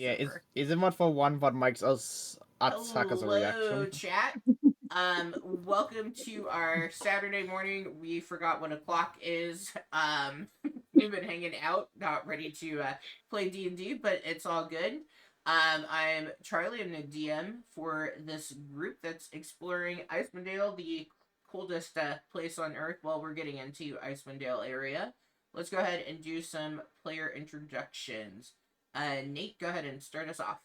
Yeah, server. is it not for one what makes us attack as a Hello, reaction? chat. Welcome to our Saturday morning. We forgot what o'clock is. We've been hanging out, not ready to play D&D, but it's all good. I'm Charlie. I'm the DM for this group that's exploring Icewind, the coldest place on Earth. While we're getting into Icewind area, let's go ahead and do some player introductions. Nate, go ahead and start us off.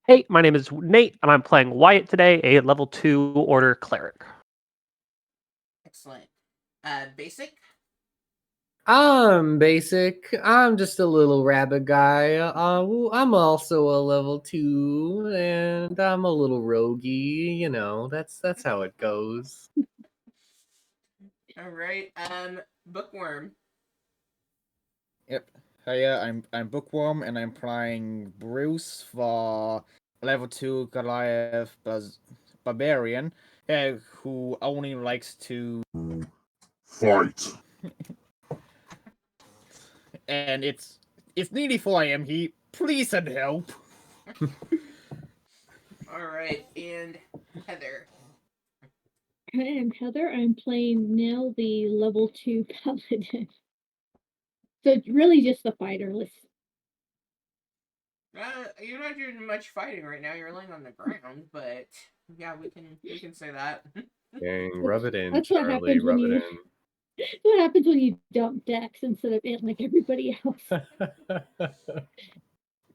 Hey, my name is Nate, and I'm playing Wyatt today, a level 2 Order Cleric. Excellent. Basic. I'm basic. I'm just a little rabbit guy. I'm also a level 2, and I'm a little roguey. You know, that's how it goes. All right. Bookworm. Yep. Hiya, I'm Bookworm, and I'm playing Bruce for level 2 Goliath Barbarian, who only likes to fight. And it's nearly 4 a.m. He please send help. All right, and Heather. I am Heather. I'm playing Nell, the level 2 paladin. So really just the fighterless. You're not doing much fighting right now. You're laying on the ground, but yeah, we can say that. Dang, rub it in, That's what Charlie. happens when Rub you. it That's what happens when you dump decks instead of it like everybody else. in.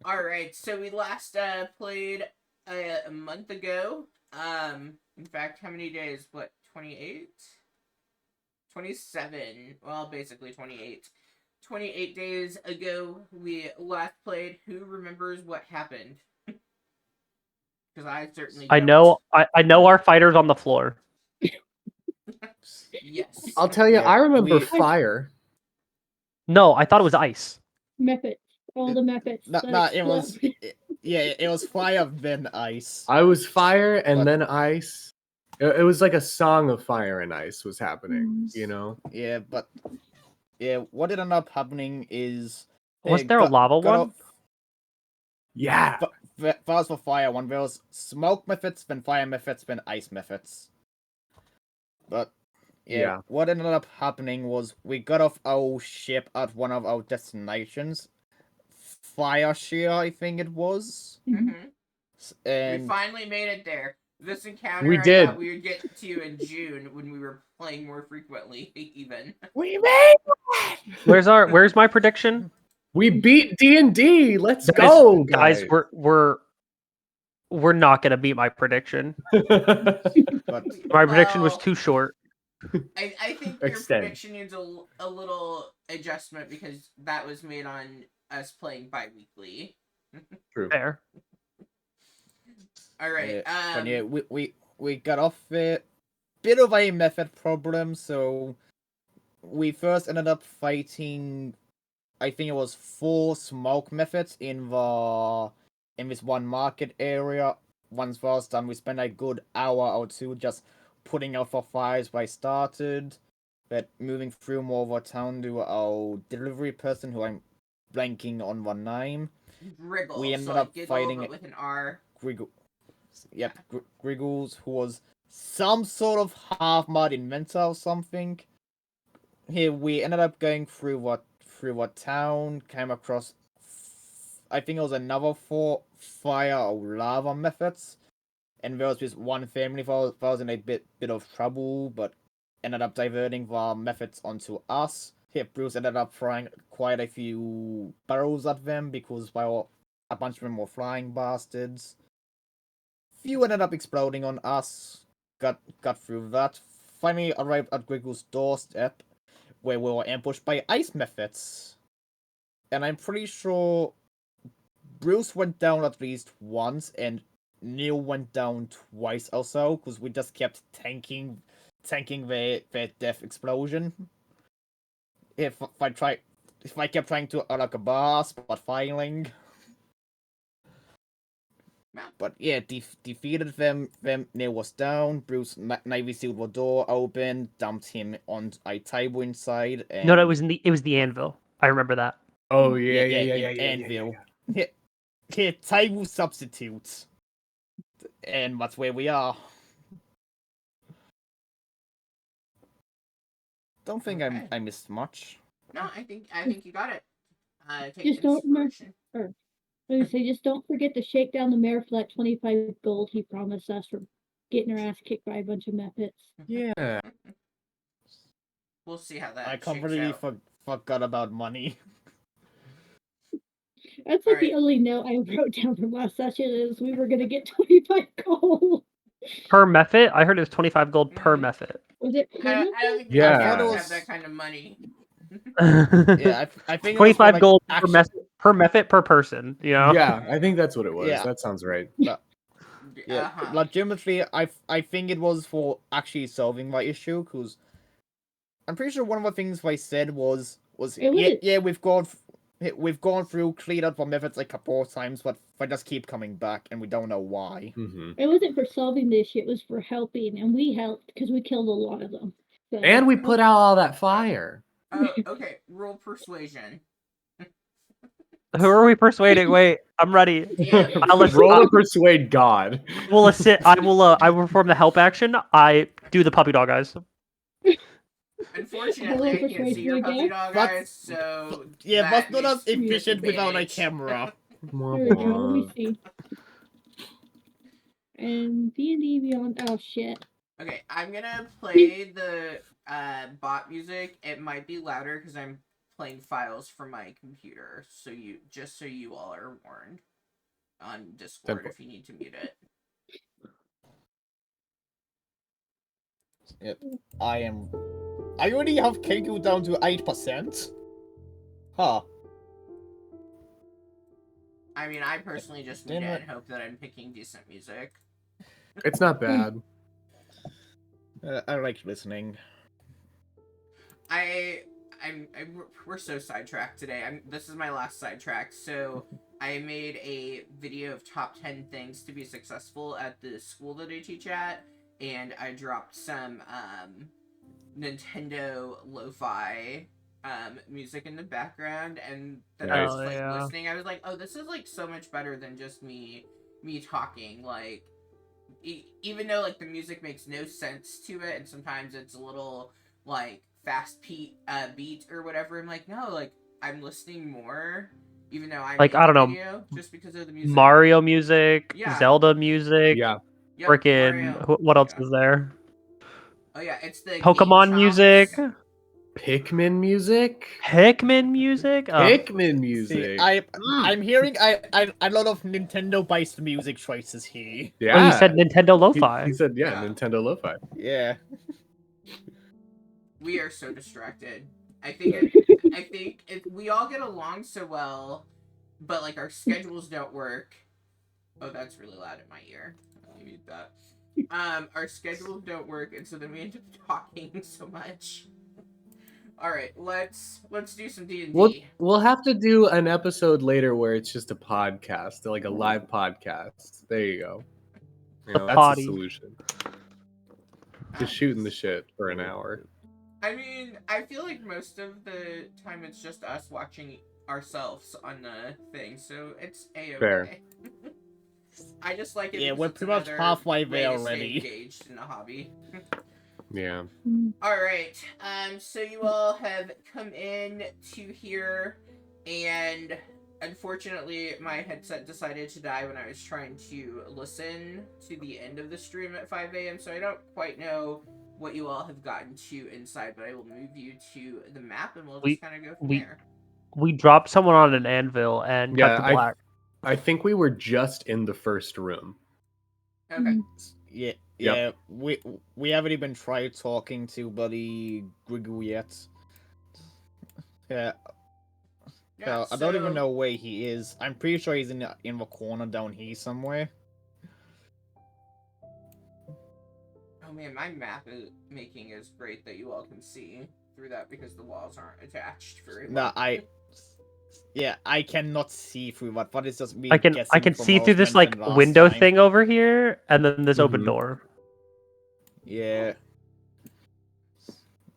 All right, so we last played a month ago. In fact, how many days? What, 28? 27. Well, basically 28. 28 days ago, we last played. Who remembers what happened? Because I certainly don't. I know our fighters on the floor. Yes. I'll tell you, Yeah, I remember fire. No, I thought it was ice. Mephits. All the Mephits. It was it was fire then ice. I was fire and But- then ice. It was like a song of fire and ice was happening, you know? Yeah, but what ended up happening is Was there a lava one? Yeah. First for fire one, there was smoke methods, then fire methods, then ice methods. But Yeah. what ended up happening was we got off our ship at one of our destinations, Fireshare, I think it was. Mm-hmm. And we finally made it there. This encounter We I did. thought we would get to in June when we were playing more frequently, even. We made it! Where's my prediction? We beat D&D. Let's go, guys. We're not gonna beat my prediction. but My prediction was too short. I think your Extend. prediction needs a little adjustment because that was made on us playing bi-weekly. True. Fair. All right. But yeah, we got off a bit of a method problem, so we first ended up fighting, I think it was 4 smoke methods in this one market area. Once first done, we spent a good hour or two just putting out for fires by started, but moving through more of our town to our delivery person, who I'm blanking on one name. Griggle. We ended so up like fighting but with an R. Griggle. Yep, Griggles, who was some sort of half-mud inventor or something. Here we ended up going through what town, came across, I think it was another 4 fire or lava methods, and there was this one family that was in a bit of trouble, but ended up diverting the methods onto us. Here Bruce ended up throwing quite a few barrels at them because a bunch of them were flying bastards. Few ended up exploding on us. Got through that. Finally arrived at Griggle's doorstep, where we were ambushed by ice methods. And I'm pretty sure Bruce went down at least once, and Neil went down twice or so, because we just kept tanking their death explosion. If I kept trying to like a boss, but failing. But yeah, defeated them. Neil was down. Bruce Navy sealed the door open, dumped him on a table inside. And No, it was the anvil. I remember that. Oh, yeah. Anvil. Here, table substitutes. And that's where we are. Don't think Okay. I missed much. No, I think you got it. Take Just don't remember. inspiration. Or, I was gonna say, just don't forget to shake down the mayor for that 25 gold he promised us for getting her ass kicked by a bunch of Muppets. Yeah. We'll see how that I shakes completely out. forgot about money. That's like Alright. the only note I wrote down from last session is we were gonna get 25 gold. Per method? I heard it was 25 gold per Mhm. method. Was it I don't think the Yeah. I thought it Muppets was have that kind of money. yeah. I think it was for 25 like gold actual. per method per person, you know? Yeah, I think that's what it was. Yeah. That sounds right. But yeah, Uh-huh. legitimately, I think it was for actually solving my issue because I'm pretty sure one of the things I said was It was yeah we've gone through cleared up the methods like a couple of times, but they just keep coming back and we don't know why. Hmm. it wasn't for solving the issue, it was for helping, and we helped because we killed a lot of them. So, And we put out all that fire. Oh, okay. Roll persuasion. Who are we persuading? Wait, I'm ready. Yeah. Roll to persuade God. Will assist. I will perform the help action. I do the puppy dog eyes. Unfortunately, I can't see your puppy dog But- eyes, so Yeah, that but not as makes efficient without a disadvantage. camera. there we go. Let me see. And D&D Beyond. Oh shit. Okay, I'm gonna play the bot music. It might be louder because I'm playing files from my computer. So you all are warned on Discord if you need to mute it. Yep, I already have Kenku down to 8%. Huh. I mean, I personally just mute Damn it it. and hope that I'm picking decent music. It's not bad. I like listening. We're so sidetracked today. This is my last sidetrack. So I made a video of top 10 things to be successful at the school that I teach at, and I dropped some Nintendo lo-fi music in the background, and then I was Oh, like yeah. listening. I was like, oh, this is like so much better than just me talking. Like, even though like the music makes no sense to it, and sometimes it's a little like fast beat or whatever. I'm like, no, like I'm listening more, even though I Like, made I the don't know, video just because of the music. Mario music, Yeah. Zelda music, Yeah. Yep, freaking. Mario. What else Yeah. is there? Oh yeah, it's the Pokemon Game music, Chomps. Pikmin music. Pikmin music. Oh, Pikmin See, music. I'm hearing a lot of Nintendo-based music choices here. Yeah. oh, you said Nintendo Lo-Fi. He said, yeah, Yeah. Nintendo Lo-Fi. Yeah. We are so distracted. I think we all get along so well, but like our schedules don't work. Oh, that's really loud in my ear. Let me mute that. Our schedules don't work, and so then we end up talking so much. All right, let's do some D&D. We'll have to do an episode later where it's just a podcast, like a live podcast. There you go. You know, that's potty. the solution. Just shooting the shit for an hour. I mean, I feel like most of the time it's just us watching ourselves on the thing, so it's a-okay. Fair. I just like it. Yeah, because we're it's pretty much another halfway way there to stay already. engaged in a hobby. Yeah. All right. So you all have come in to here, and unfortunately, my headset decided to die when I was trying to listen to the end of the stream at 5 a.m. So I don't quite know what you all have gotten to inside, but I will move you to the map, and we'll just kind of go from there. We dropped someone on an anvil and cut to black. I think we were just in the first room. Okay. Yeah, Yep. yeah. We haven't even tried talking to Buddy Griggle yet. Yeah, Yeah. I don't even know where he is. I'm pretty sure he's in the corner down here somewhere. Oh man, my map making is great that you all can see through that because the walls aren't attached very well. No, yeah, I cannot see through that. What is just me? I can guessing from see what through was this like mentioned last window time. thing over here, and then this open Mhm. door. Yeah.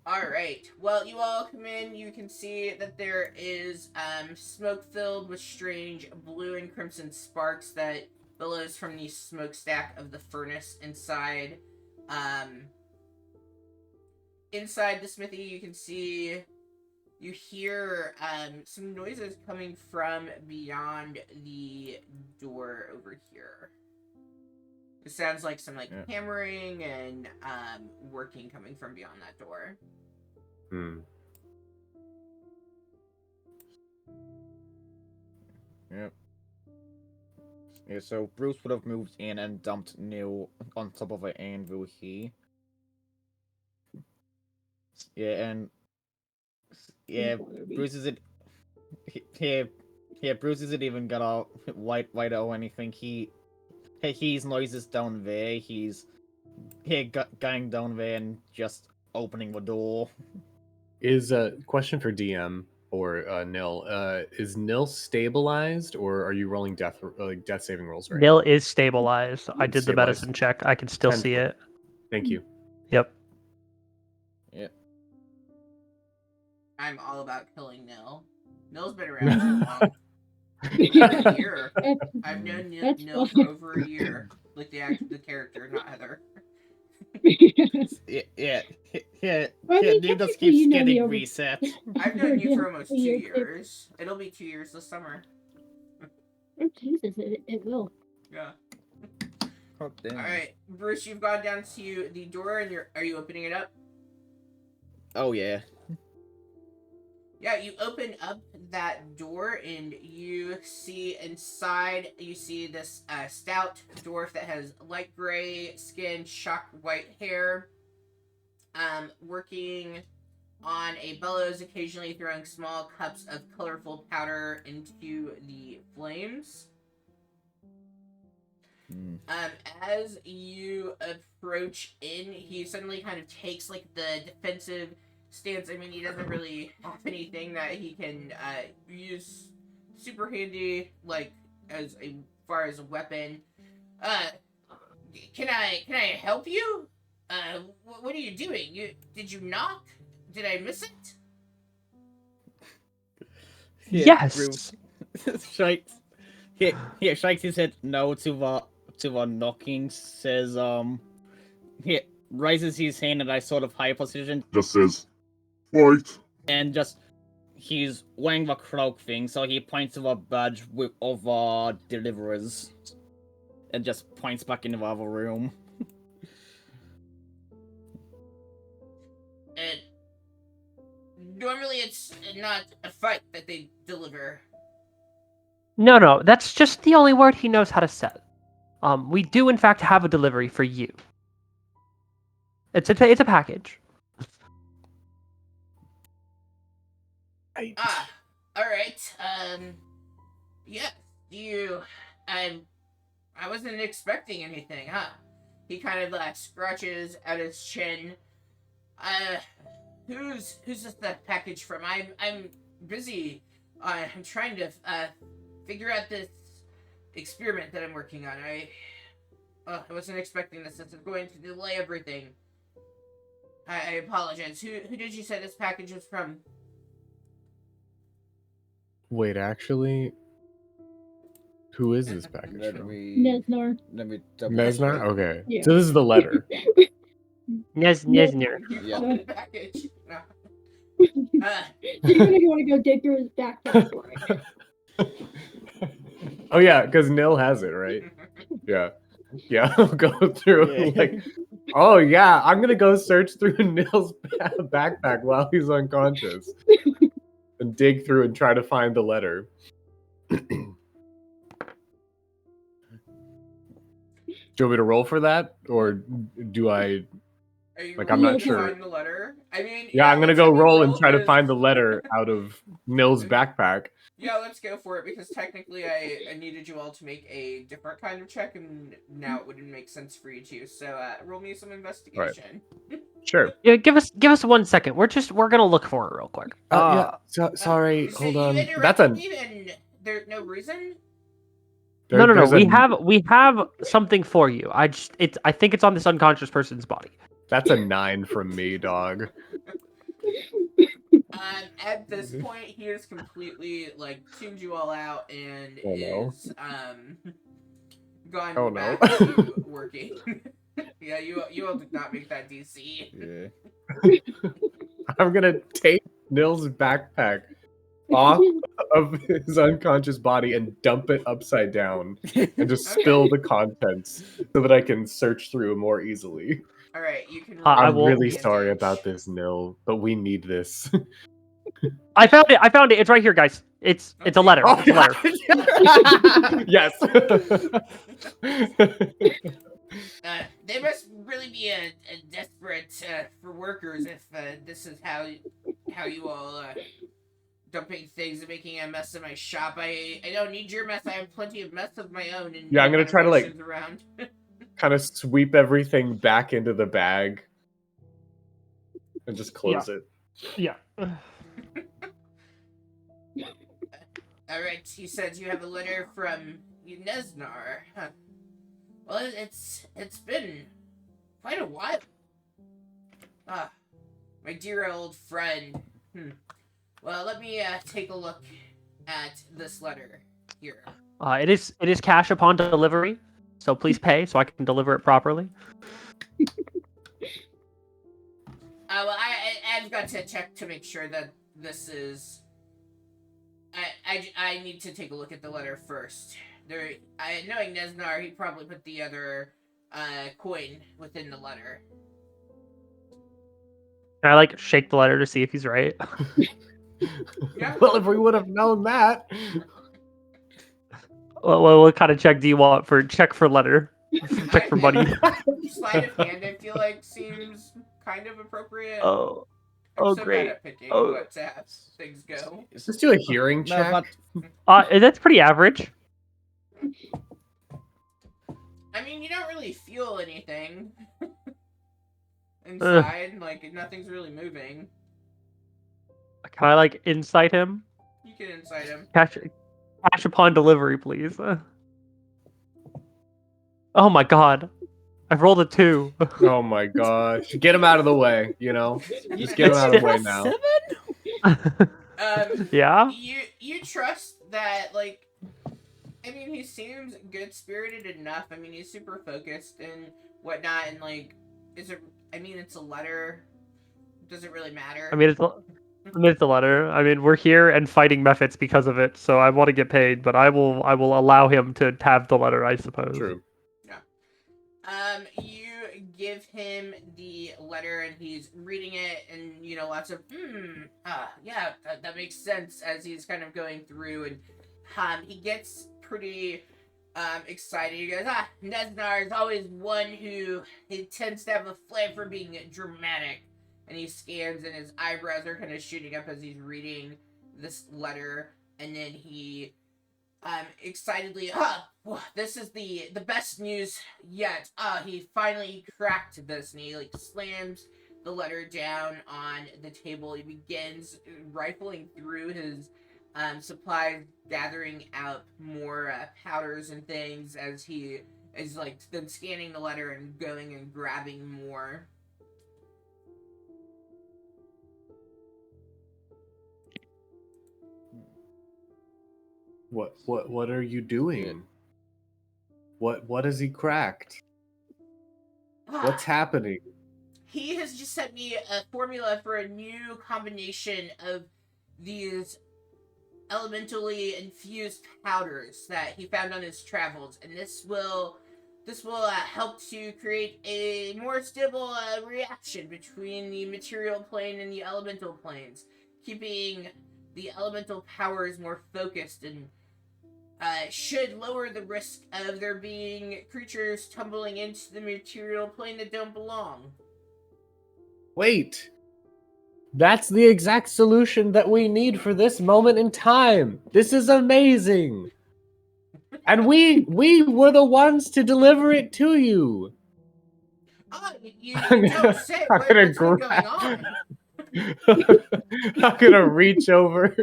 All right. Well, you all come in. You can see that there is smoke filled with strange blue and crimson sparks that billows from the smokestack of the furnace inside. Inside the smithy, you can see you hear some noises coming from beyond the door over here. It sounds like some hammering and working coming from beyond that door. Yep. Yeah, so Bruce would have moved in and dumped Neil on top of an anvil here. Yeah, and yeah, Bruce isn't Bruce isn't even gonna white or anything. He's noises down there. He's going down there and just opening the door. Is a question for DM or Nil. Is Nil stabilized, or are you rolling death saving rolls right Nil now? is stabilized. I did the Stabilized. medicine check. I can still 10 see it. Thank you. Yep. Yep. I'm all about killing Nil. Nil's been around too long. A year. I've known Nil for over a year. Like the character, not Heather. Yeah. Well, I mean, Neil just technically, keeps you know me getting over- reset. I've known you for Yeah, almost 2 a year, too. years. It'll be 2 years this summer. Oh Jesus, it will. Yeah. Oh, damn. All right, Bruce, you've gone down to the door, and are you opening it up? Oh yeah. Yeah, you open up that door, and you see inside. You see this stout dwarf that has light gray skin, shock white hair, working on a bellows, occasionally throwing small cups of colorful powder into the flames. As you approach in, he suddenly kind of takes like the defensive stance. I mean, he doesn't really have anything that he can use super handy, like as far as a weapon. Can I help you? What are you doing? Did you knock? Did I miss it? Yes. Bruce shakes. Shakes his head no to the knocking. Says he raises his hand in a sort of high position Just says, fight. and just he's wearing the cloak thing, so he points to the badge of deliverers and just points back into the other room. And normally it's not a fight that they deliver. No, that's just the only word he knows how to say. We do in fact have a delivery for you. It's a package. All right. Yeah. I wasn't expecting anything, huh? He kind of scratches at his chin. Who's this the package from? I'm busy. I'm trying to figure out this experiment that I'm working on. I wasn't expecting this. This is going to delay everything. I apologize. Who did you say this package was from? Wait, actually, who is this package from? Nesnar. Let me double Mesnar? check. Okay. Yeah. So this is the letter. Yes. You Yeah. found the package. No. You're gonna want to go dig through his backpack for it. Oh yeah, because Nil has it, right? Yeah. Yeah, I'll go through like, oh yeah, I'm gonna go search through Nil's backpack while he's unconscious and dig through and try to find the letter. Do you want me to roll for that, or do I? Are you Like, I'm not willing to sure. Find the letter? I mean, Yeah, I'm gonna let's go have you roll and try to as- find the letter out of Nil's backpack. Yeah, let's go for it, because technically I needed you all to make a different kind of check, and now it wouldn't make sense for you to. So roll me some investigation. Sure. Yeah, give us 1 second. We're gonna look for it real quick. Yeah. Sorry. So Hold you on. interrupted That's a. me and there's no reason? No. there's We have something for you. I think it's on this unconscious person's body. That's a 9 from me, dog. At this point, he has completely like tuned you all out and Oh, no. is gone Oh, no. back to working. Yeah, you all did not make that DC. Yeah. I'm gonna take Nils' backpack off of his unconscious body and dump it upside down and just Okay. spill the contents so that I can search through more easily. All right, you can. I I'm will- really sorry advantage. about this, Nil, but we need this. I found it. I found it. It's right here, guys. It's a Okay. letter. Oh, It's a letter. yes. They must really be desperate for workers if this is how you all dumping things and making a mess of my shop. I don't need your mess. I have plenty of mess of my own. And Yeah, I'm gonna try to, like, around. kind of sweep everything back into the bag and just close it. Yeah. All right, he said you have a letter from Nesnar. Huh. Well, it's been quite a while. Ah, my dear old friend. Well, let me take a look at this letter here. It is cash upon delivery, so please pay so I can deliver it properly. Well, I've got to check to make sure that this is. I need to take a look at the letter first. Knowing Nesnar, he probably put the other coin within the letter. Can I like shake the letter to see if he's right? Yeah. Well, if we would have known that. What kind of check do you want for check for letter? Check for money. Sleight of hand, I feel like, seems kind of appropriate. Oh, I'm so great. bad at picking Oh. what things go. Let's do a hearing No, check. but That's pretty average. I mean, you don't really feel anything inside. Like, nothing's really moving. Can I like insight him? You can insight him. Cash upon delivery, please. Oh my god, I've rolled a 2. Oh my gosh. Get him out of the way, you know? Just get him out of the way now. Yeah. You trust that, like, I mean, he seems good-spirited enough. I mean, he's super focused and whatnot, and, like, it's a letter. Does it really matter? I mean, it's a letter. I mean, we're here and fighting methods because of it, so I want to get paid, but I will allow him to have the letter, I suppose. True. You give him the letter, and he's reading it, and, you know, lots of, yeah, that makes sense, as he's kind of going through, and, he gets pretty, excited. He goes, Nesnar is always one who, he tends to have a flair for being dramatic, and he scans, and his eyebrows are kind of shooting up as he's reading this letter, and then he, excitedly, this is the best news yet. He finally cracked this, and he, like, slams the letter down on the table. He begins rifling through his supplies, gathering out more powders and things as he is, like, then scanning the letter and going and grabbing more. What are you doing? What has he cracked? What's happening? He has just sent me a formula for a new combination of these elementally infused powders that he found on his travels, and this will help to create a more stable reaction between the material plane and the elemental planes, keeping the elemental powers more focused, and should lower the risk of there being creatures tumbling into the material plane that don't belong. Wait. That's the exact solution that we need for this moment in time. This is amazing. And we were the ones to deliver it to you. Oh, you don't say. I'm gonna What's been going on? I'm gonna reach over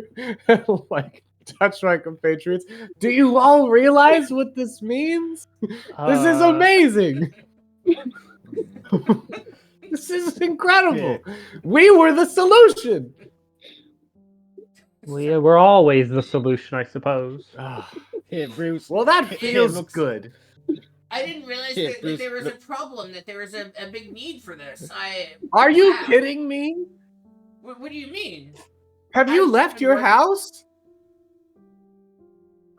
and, like, touch my compatriots. Do you all realize what this means? This is amazing. This is incredible. We were the solution. Well, yeah, we're always the solution, I suppose. Here, Bruce. Well, that Here, feels looks- good. I didn't realize Here, that Bruce, there was a look- problem, that there was a big need for this. Are you Wow. kidding me? What do you mean? Have you I've left been your working- house?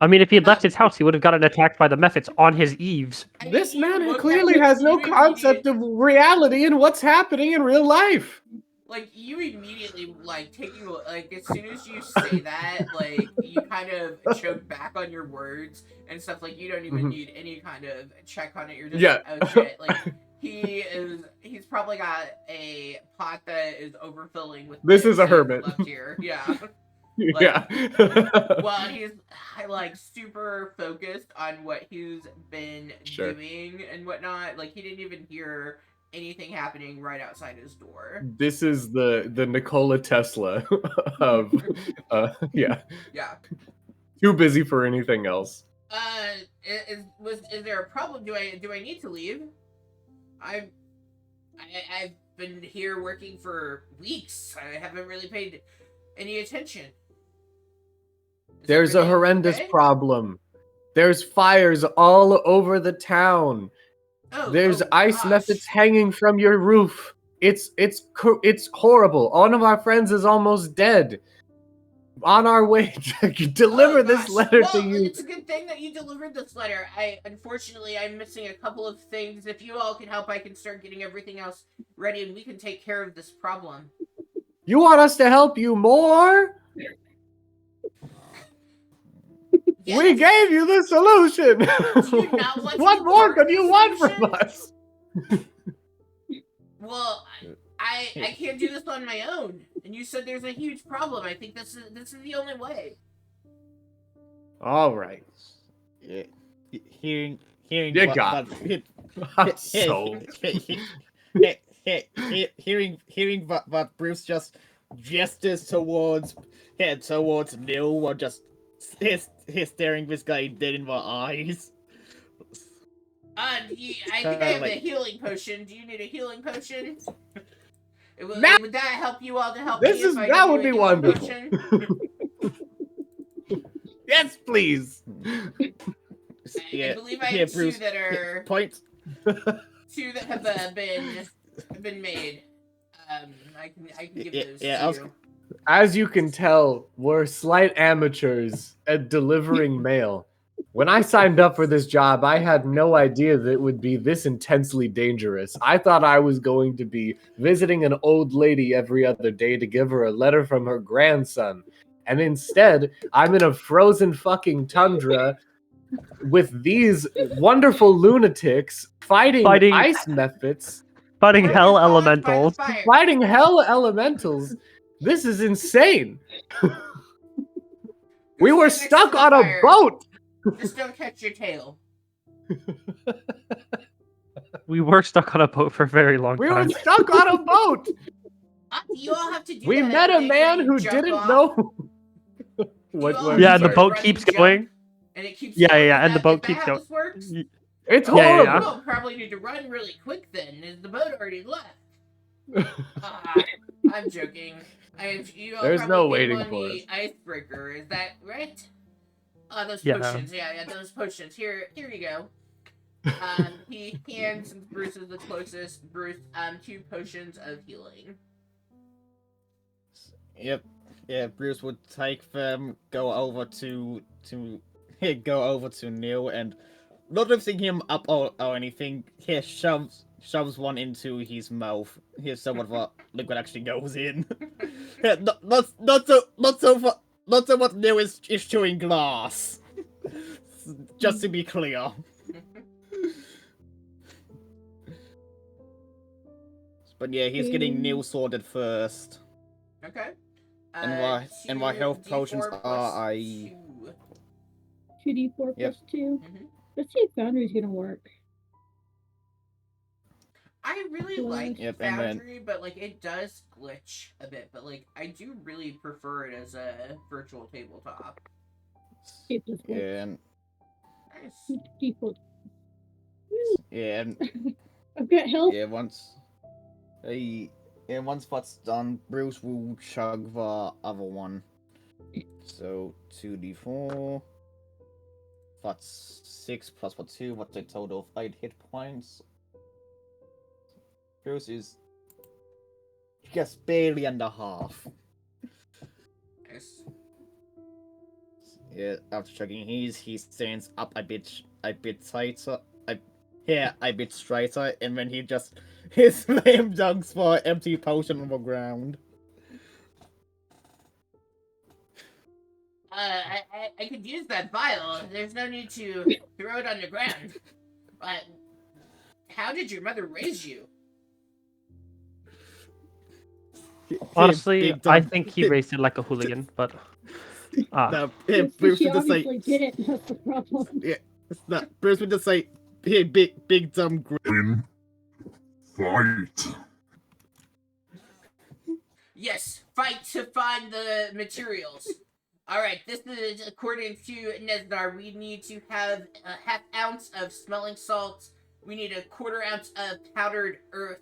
I mean, if he had left his house, he would have gotten attacked by the Mephits on his eaves. I mean, This you man look clearly at- has no you concept of reality and what's happening in real life. Like, you immediately, like, taking, like, as soon as you say that, like, you kind of choke back on your words and stuff. Like, you don't even need any kind of check on it. You're just like, oh shit. Like, he's probably got a pot that is overfilling with This is a things hermit. left here. Yeah. Yeah. Well, he's, like, super focused on what he's been Sure. doing and whatnot. Like, he didn't even hear anything happening right outside his door. This is the Nikola Tesla of yeah. Yeah. Too busy for anything else. Is there a problem? Do I need to leave? I've been here working for weeks. I haven't really paid any attention. Is There's a everything horrendous okay? problem. There's fires all over the town. There's ice gosh. methods hanging from your roof. It's horrible. One of our friends is almost dead. On our way to deliver Oh, this gosh. letter Well, to you. It's a good thing that you delivered this letter. Unfortunately, I'm missing a couple of things. If you all can help, I can start getting everything else ready, and we can take care of this problem. You want us to help you more? Yes. We gave you the solution. Do you not want to What be more part of could you the want from solution? us? Well, I can't do this on my own. And you said there's a huge problem. I think this is the only way. All right. Yeah. Hearing You what, got so hearing what Bruce just gestures towards Neil, while just he's staring this guy dead in the eyes. I think I have a healing potion. Do you need a healing potion? Matt! Would that help you all to help This me is if I that give you would a be healing wonderful. potion? Yes, please. I believe I yeah, have Bruce, two that are point. two that have been made. I can give those Yeah, to I was- you. As you can tell, we're slight amateurs at delivering mail. When I signed up for this job, I had no idea that it would be this intensely dangerous. I thought I was going to be visiting an old lady every other day to give her a letter from her grandson. And instead, I'm in a frozen fucking tundra with these wonderful lunatics fighting ice mephits, Fighting We're hell caused by the elementals. fire. fighting hell elementals. This is insane. We Just were sit next to stuck the on a fire. boat. Just don't catch your tail. We were stuck on a boat for a very long We were time. stuck on a boat. You all have to do We that met a thing man where you who jump didn't off, know. What Yeah, and the Sorry. boat Run keeps and jump. going. and it keeps Yeah, going. yeah, and the boat Is that keeps how going. this works? It's Yeah, yeah, horrible. You'll probably need to run really quick then. Is the boat already left? I'm joking. You all There's probably no came waiting on for the icebreaker. Is that right? Those Yeah. potions. Yeah, those potions. Here you go. He hands, since Bruce is the closest, Bruce 2 potions of healing. Yep. Yeah, Bruce would take them, go over to Neil, and not lifting him up or anything, he shoves one into his mouth. Here's some of what liquid actually goes in. Yeah, not so what Neil is chewing glass. Just to be clear. But yeah, he's getting Neil sorted first. Okay. And my health potions 2d4 are plus 2. 2d4 Yep. plus 2. Mhm. Let's see if Foundry's gonna work. I really like Yep, and then- Foundry, but like it does glitch a bit. But like I do really prefer it as a virtual tabletop. It does work. Yeah, and Nice. D4. yeah, and I've got health. yeah, once And once that's done, Bruce will chug the other one. So 2d4. That's 6 plus 2. What's a total of 8 hit points? Bruce is just barely under half. Nice. Yeah, after chugging he stands up a bit tighter. A bit straighter, and then he just his slam dunks for an empty potion on the ground. I could use that vial. There's no need to throw it on the ground. But how did your mother raise you? Honestly, Big I dumb- think he raced it like a hooligan, but No, But Bruce she would just say, obviously didn't. That's the problem. yeah, it's not. Bruce would just say, "Hey, big dumb Win. Fight. Yes, fight to find the materials. Alright, this is according to Nesnar. We need to have a half ounce of smelling salts. We need a quarter ounce of powdered earth.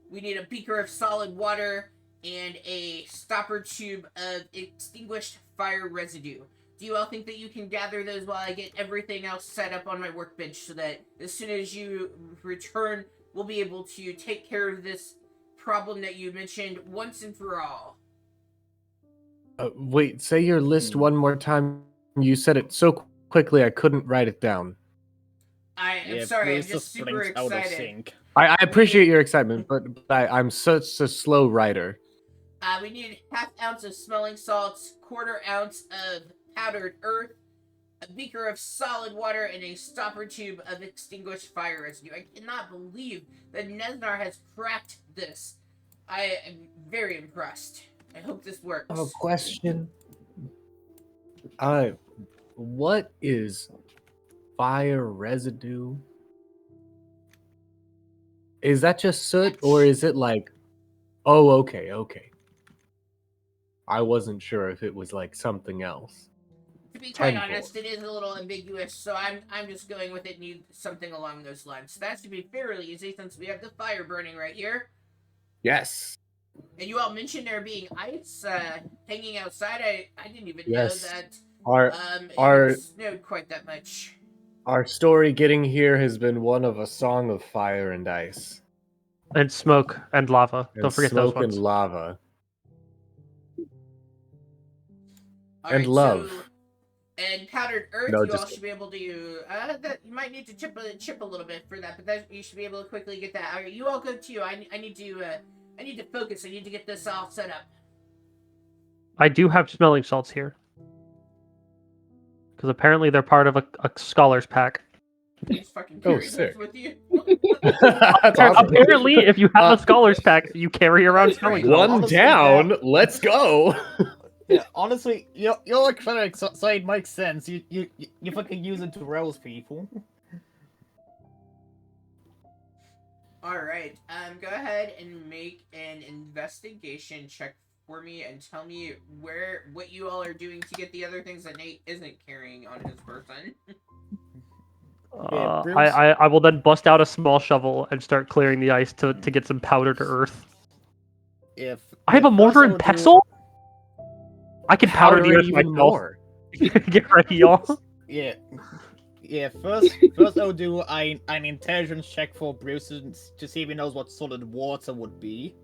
We need a beaker of solid water and a stopper tube of extinguished fire residue. Do you all think that you can gather those while I get everything else set up on my workbench so that as soon as you return, we'll be able to take care of this problem that you mentioned once and for all? Wait, say your list one more time. You said it so quickly I couldn't write it down. I'm Yeah, sorry, I'm Bruce just super springs out of excited. sync. I appreciate your excitement, but I'm such a slow writer. We need half ounce of smelling salts, quarter ounce of powdered earth, a beaker of solid water, and a stopper tube of extinguished fire residue. I cannot believe that Nesnar has cracked this. I am very impressed. I hope this works. I have a question. What is fire residue? Is that just soot, or is it like? Oh, okay. I wasn't sure if it was like something else. To be quite Tenfold. honest, it is a little ambiguous, so I'm just going with it. Need something along those lines. So that should be fairly easy since we have the fire burning right here. Yes. And you all mentioned there being ice hanging outside. I didn't even Yes. know that Our it snowed quite that much. our story getting here has been one of a song of fire and ice, and smoke and lava. and Don't forget those smoke and ones. lava, All and right, love. So, and powdered earth, No, you all just should be able to. That you might need to chip a little bit for that, but that you should be able to quickly get that. All right, you all go too. I need to focus. I need to get this all set up. I do have smelling salts here. Because apparently they're part of a scholar's pack. You just fucking Oh, carry those sick. with you. That's awesome. Apparently, if you have a scholar's pack, you carry around smelling salts. One Honestly, down. that- Let's go. Yeah, honestly, you're a cleric, so it makes sense. You fucking use it to rouse people. All right. Go ahead and make an investigation check for me and tell me what you all are doing to get the other things that Nate isn't carrying on his person. Yeah, Bruce- I will then bust out a small shovel and start clearing the ice to get some powdered earth. If I have a if mortar first and I'll do- pestle? I can powder the Powder it earth even myself. more. Get ready, y'all. Yeah. Yeah, first I'll do an intelligence check for Bruce to see if he knows what solid water would be.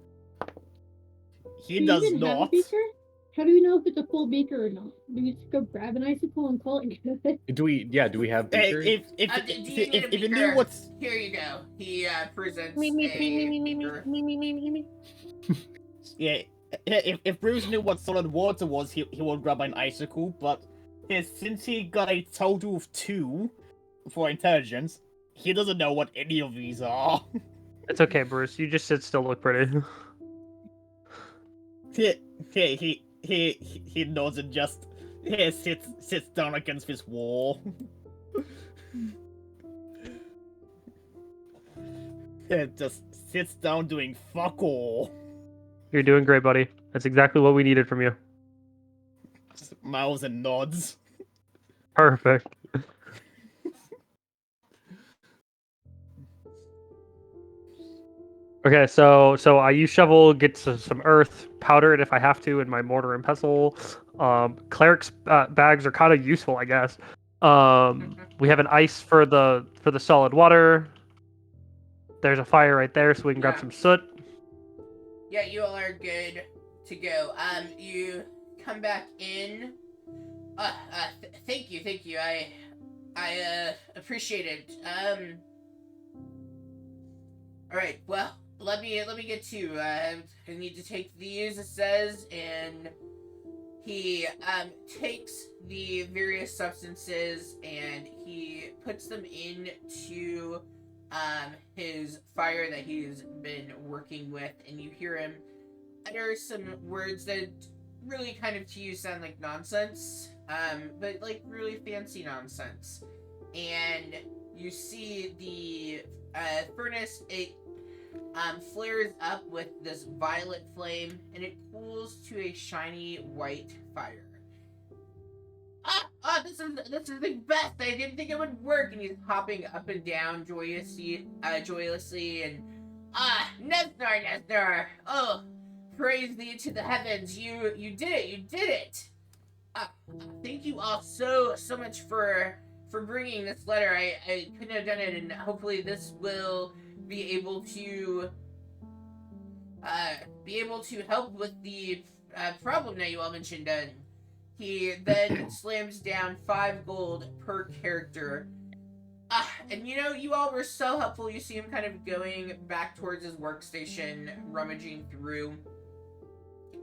He Do you does even have a not. beaker? How do we know if it's a full beaker or not? Do we just go grab an icicle and call it good? Do we have Hey, beakers? if Do you need a if you beaker? knew what's Here you go. He presents a beaker. yeah, if Bruce knew what solid water was, he would grab an icicle. But since he got a total of 2 for intelligence, he doesn't know what any of these are. It's okay, Bruce. You just sit still, look pretty. He nods and just sits down against this wall. Just sits down doing fuck all. You're doing great, buddy. That's exactly what we needed from you. Mouths and nods. Perfect. Okay, so I use shovel, get some earth, powder it if I have to in my mortar and pestle. Cleric's bags are kind of useful, I guess. We have an ice for the solid water. There's a fire right there, so we can grab Yeah. some soot. Yeah, you all are good to go. You come back in. Thank you. I appreciate it. All right. Well, let me get to. I need to take these. It says, and he takes the various substances and he puts them into his fire that he's been working with, and you hear him utter some words that really kind of to you sound like nonsense, but like really fancy nonsense. And you see the furnace, it flares up with this violet flame and it cools to a shiny white fire. This is the best. I didn't think it would work. And he's hopping up and down joyously, and Nesnar, oh, praise thee to the heavens. You did it. Thank you all so much for bringing this letter. I couldn't have done it, and hopefully this will be able to help with the problem that you all mentioned. He then slams down 5 gold per character. And you all were so helpful. You see him kind of going back towards his workstation, rummaging through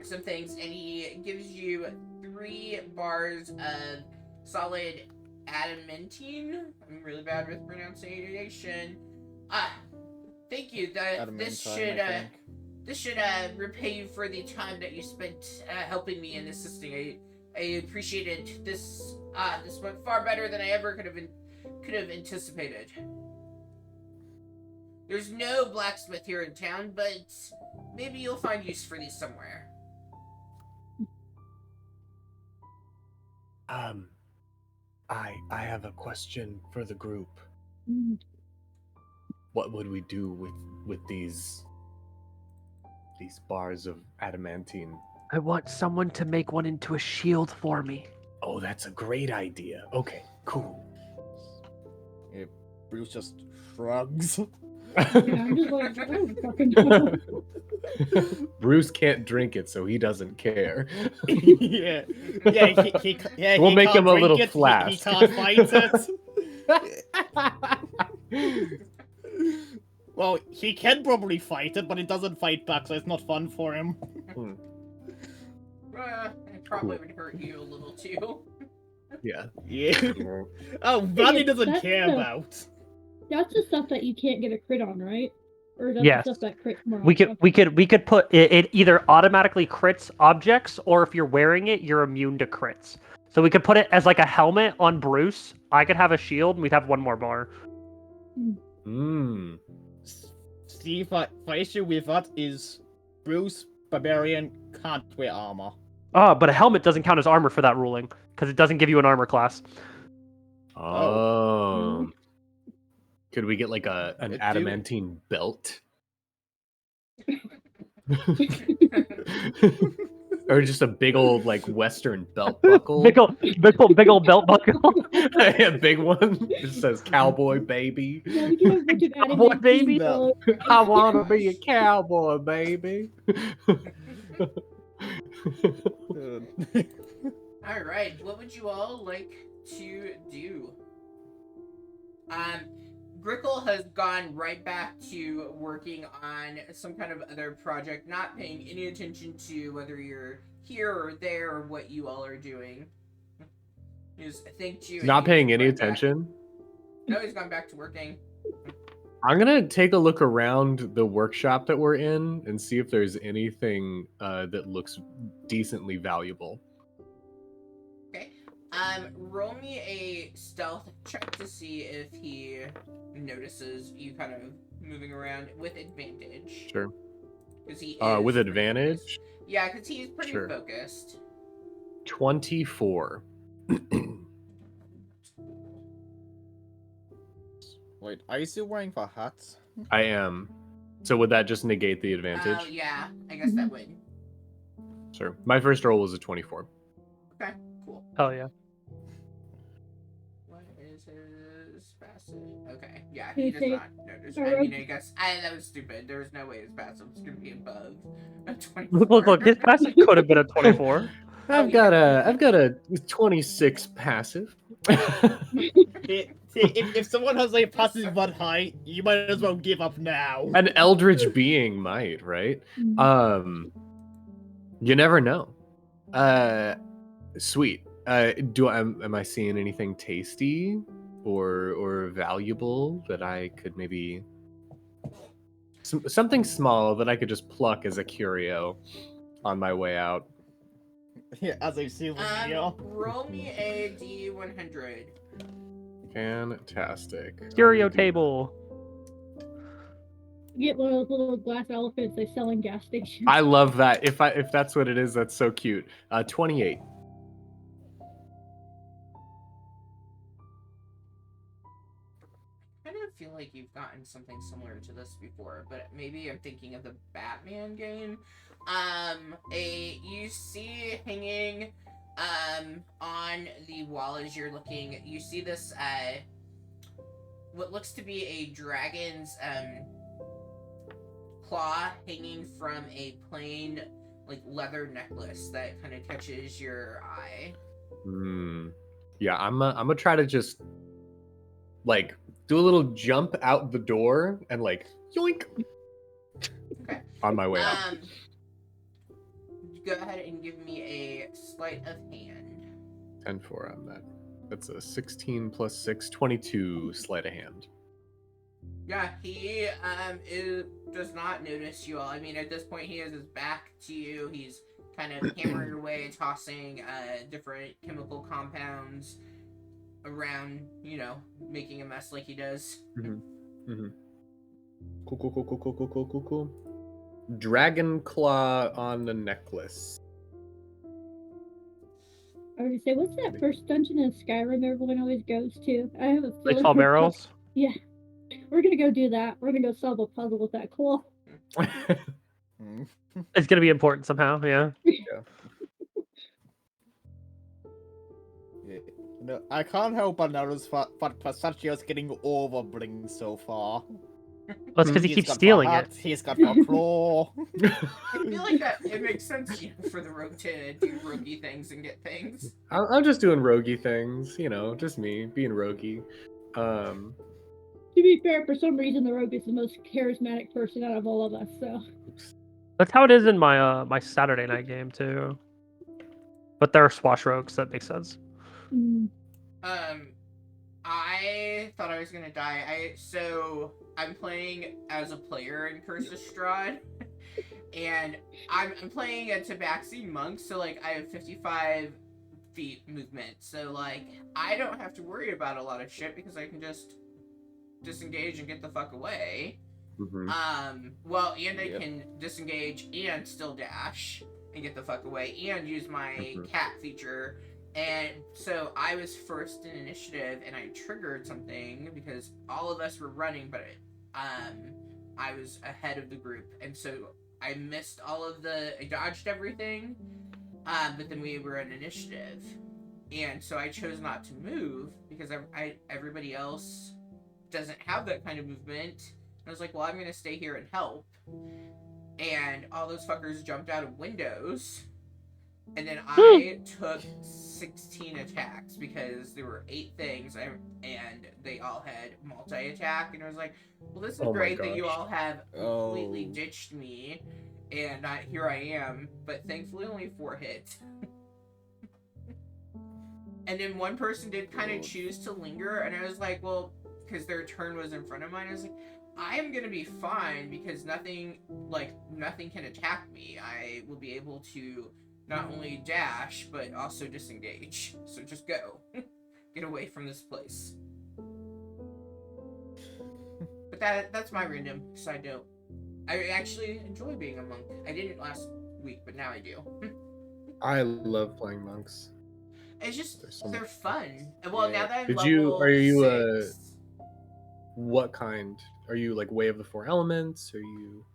some things, and he gives you 3 bars of solid adamantine. I'm really bad with pronunciation. Thank you. This should repay you for the time that you spent helping me and assisting. I appreciated this. This went far better than I ever could have anticipated. There's no blacksmith here in town, but maybe you'll find use for these somewhere. I have a question for the group. Mm. What would we do with these bars of adamantine? I want someone to make one into a shield for me. Oh, that's a great idea. Okay, cool. Yeah, Bruce just shrugs. Yeah, I'm just like, I don't fucking know. Bruce can't drink it, so he doesn't care. yeah, We'll he make can't him a drink little it, flask. He can't fight it. Well, he can probably fight it, but it doesn't fight back, so it's not fun for him. It probably would hurt you a little too. Yeah. Yeah. Oh, Bunny doesn't That's care the- about. That's the stuff that you can't get a crit on, right? Or that's Yes. the stuff that crits more. We could put it either automatically crits objects, or if you're wearing it, you're immune to crits. So we could put it as like a helmet on Bruce. I could have a shield, and we'd have 1 more bar. Mm. See, the issue with that is Bruce, Barbarian, can't wear armor. But a helmet doesn't count as armor for that ruling, because it doesn't give you an armor class. Oh. Could we get like an It do. adamantine belt? Or just a big old like Western belt buckle? Big old belt buckle. A big one. It says cowboy baby. Yeah, we can have a bunch of Cowboy adamantine baby? belts. I wanna be a cowboy baby. All right, what would you all like to do? Grickle has gone right back to working on some kind of other project, not paying any attention to whether you're here or there or what you all are doing. He's thanked you. Not and paying he's any gone back- attention. No, he's gone back to working. I'm gonna take a look around the workshop that we're in and see if there's anything that looks decently valuable. Okay. Roll me a stealth check to see if he notices you kind of moving around with advantage. Sure. Because he With is pretty advantage? focused. Yeah, because he's pretty Sure. focused. 24. Wait, are you still wearing the hat? I am. So would that just negate the advantage? Oh, yeah. I guess that would. Sure. My first roll was a 24. Okay, cool. Oh yeah. What is his passive? Okay, yeah, Can he you does say not notice. I mean, I guess that was stupid. There's no way his passive was gonna be above a 24. Look, his passive could have been a 24. I've got a 26 passive. If someone has a passive that high, you might as well give up now. An eldritch being might, right? You never know. Sweet. Am I seeing anything tasty or valuable that I could maybe something small that I could just pluck as a curio on my way out? Yeah, as a souvenir. Roll me a D100. Fantastic. Curio table. Get one of those little glass elephants they sell in gas stations. I love that. If that's what it is, that's so cute. 28. I kind of feel like you've gotten something similar to this before, but maybe I'm thinking of the Batman game. You see hanging on the wall as you're looking, you see this what looks to be a dragon's claw hanging from a plain like leather necklace that kind of catches your eye. Yeah, I'm gonna try to just like do a little jump out the door and like yoink. Okay. On my way out. Go ahead and give me a sleight of hand. 10-4 on that. That's a 16 plus 6, 22 sleight of hand. Yeah, he does not notice you all. I mean, at this point, he has his back to you. He's kind of hammering away, tossing different chemical compounds around, making a mess like he does. Cool. Dragon claw on the necklace. I was gonna say, what's that first dungeon in Skyrim everyone always goes to? I have a feeling. Tall barrels. Yeah. We're gonna go do that. We're gonna go solve a puzzle with that claw. It's gonna be important somehow. Yeah. No, I can't help but notice that Pistachio's getting overbring so far. Well, it's because he He's keeps got stealing the it. hat, He's got the claw. I feel like that it makes sense for the rogue to do roguey things and get things. I'm just doing roguey things, just me being roguey. To be fair, for some reason the rogue is the most charismatic person out of all of us, so. That's how it is in my my Saturday night game too. But there are swash rogues, that makes sense. I thought I was gonna die. I'm playing as a player in Curse of Strahd, and I'm playing a Tabaxi monk, so like I have 55 feet movement, so like I don't have to worry about a lot of shit because I can just disengage and get the fuck away. I can disengage and still dash and get the fuck away and use my cat feature. And so I was first in initiative and I triggered something because all of us were running, but I was ahead of the group, and so I missed I dodged everything, but then we were in initiative, and so I chose not to move because everybody else doesn't have that kind of movement. I was like, well, I'm gonna stay here and help, and all those fuckers jumped out of windows. And then I took 16 attacks because there were 8 things and they all had multi-attack. And I was like, well, this is great that you all have completely ditched me. And here I am. But thankfully only 4 hit. And then one person did kind of choose to linger. And I was like, well, because their turn was in front of mine. I was like, I am going to be fine because nothing can attack me. I will be able to not only dash, but also disengage. So just go. Get away from this place. But that's my random side note. I actually enjoy being a monk. I didn't last week, but now I do. I love playing monks. It's just, they're fun. Well, now that I'm Are you 6... what kind Are you like Way of the Four Elements? Are you?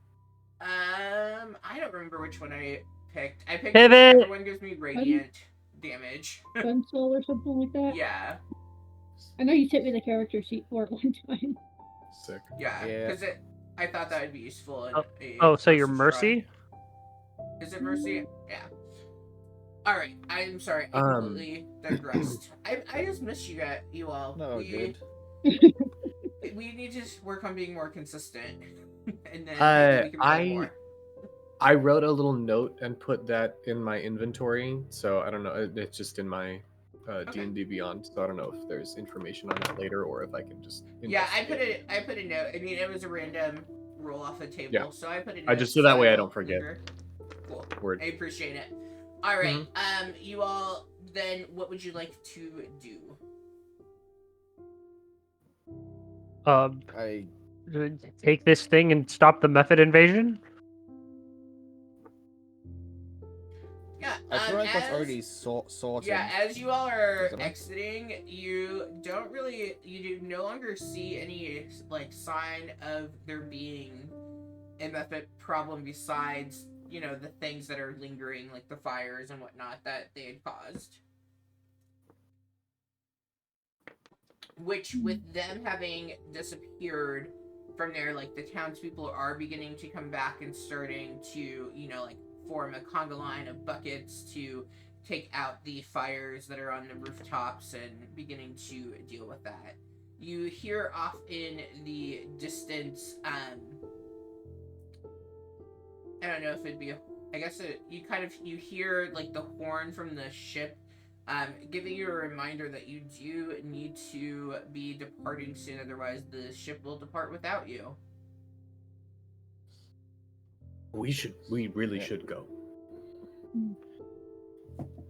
I don't remember which one I picked. I picked Pivot! whichever one gives me radiant damage. Gun soul or something like that. Yeah, I know you sent me the character sheet for it one time. Sick. yeah, Yeah. because I thought that would be useful in a Oh, so you're first Mercy? try. Is it Mercy? Yeah. All right. I'm sorry. I Um. completely digressed. I just miss you all. No, good. We need to work on being more consistent, and then maybe we can play more. I wrote a little note and put that in my inventory, so I don't know. It's just in my D&D Beyond, so I don't know if there's information on that later or if I can just. Yeah, I investigate. put a note. I mean, it was a random roll off the table, Yeah. so I put a note. I just so that way I it'll don't forget. linger. Cool. Word. I appreciate it. All right. You all. Then, what would you like to do? I Take this thing and stop the method invasion? Yeah. I feel like that's already sorted. Yeah, as you all are Isn't it? exiting, you do no longer see any like sign of there being a method problem besides, the things that are lingering, like the fires and whatnot that they had caused. Which, with them having disappeared from there, like, the townspeople are beginning to come back and starting to, like, form a conga line of buckets to take out the fires that are on the rooftops and beginning to deal with that. You hear off in the distance, I don't know if it'd be you hear, like, the horn from the ship, giving you a reminder that you do need to be departing soon, otherwise the ship will depart without you. We really should go.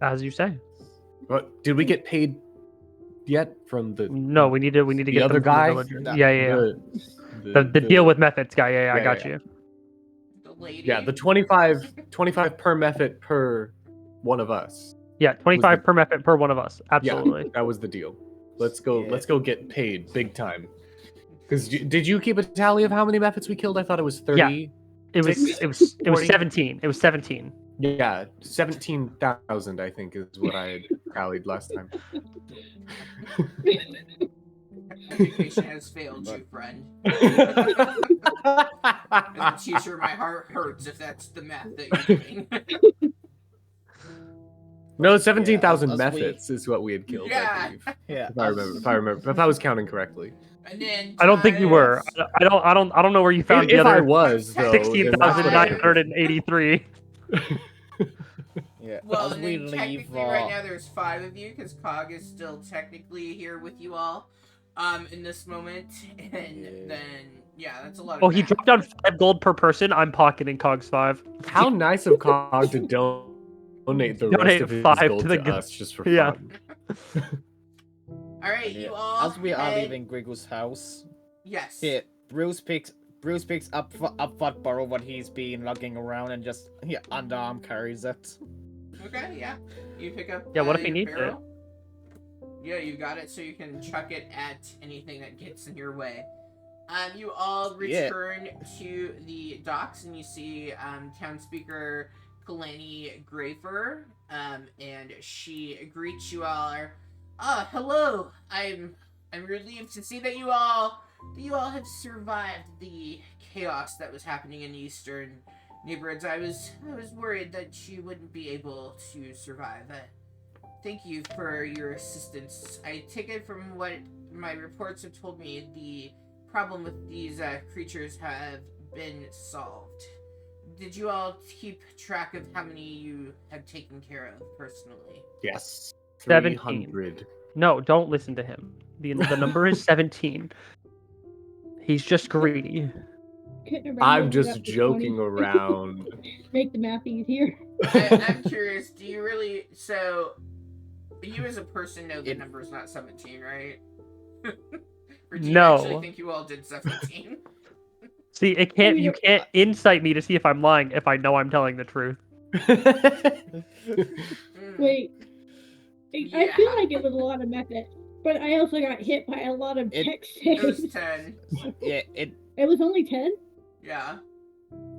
As you say. But did we get paid yet from the? No, we need to the get other them from guy? the villagers. That- Yeah. The deal with methods guy. Yeah, I got yeah. you. The lady. Yeah, the 25 per method per one of us. Yeah, 25 the- per method per one of us. Absolutely. Yeah, that was the deal. Let's go. Yeah. Let's go get paid big time. Because did you keep a tally of how many methods we killed? I thought it was 30. It was 40? 17. It was 17. Yeah, 17,000 I think is what I had tallied last time. Education has failed you, friend. As a teacher, my heart hurts if that's the math that you're doing. No, 17,000 as we- methods is what we had killed, Yeah. I believe. Yeah. If I was counting correctly. And then I don't think you were. I don't know where you found the If I other was, though, then that's what I- 16,983. Yeah. Well, as and we then leave, technically right now there's 5 of you because Cog is still technically here with you all, in this moment, and Yeah. then that's a lot of. Oh, he math. dropped down 5 gold per person. I'm pocketing Cog's 5. How nice of Cog to donate the Donate rest of his 5 gold to the to us just for yeah. fun. All right, Yeah. you all. As we are head- leaving Griggl's house, Yes. here Bruce picks up Fat Burrow what he's been lugging around and just underarm carries it. Okay, yeah. You pick up. Yeah, what if he your needs barrel. Yeah, you got it, so you can chuck it at anything that gets in your way. You all return to the docks, and you see town speaker Kalani Grafer, and she greets you all. Hello. I'm relieved to see that you all have survived the chaos that was happening in the eastern neighborhoods. I was worried that you wouldn't be able to survive. Thank you for your assistance. I take it from what my reports have told me, the problem with these creatures have been solved. Did you all keep track of how many you have taken care of personally? Yes. 17. 300. No, don't listen to him. The number is 17. He's just greedy. I'm just joking around. Make the math easier. I'm curious, do you really... So, you as a person know the number's not 17, right? Or do you No. actually think you all did 17? See, you can't incite me to see if I'm lying if I know I'm telling the truth. Wait. I Yeah. feel like it was a lot of method, but I also got hit by a lot of It- text It was saves. 10. Yeah, It was only 10? Yeah.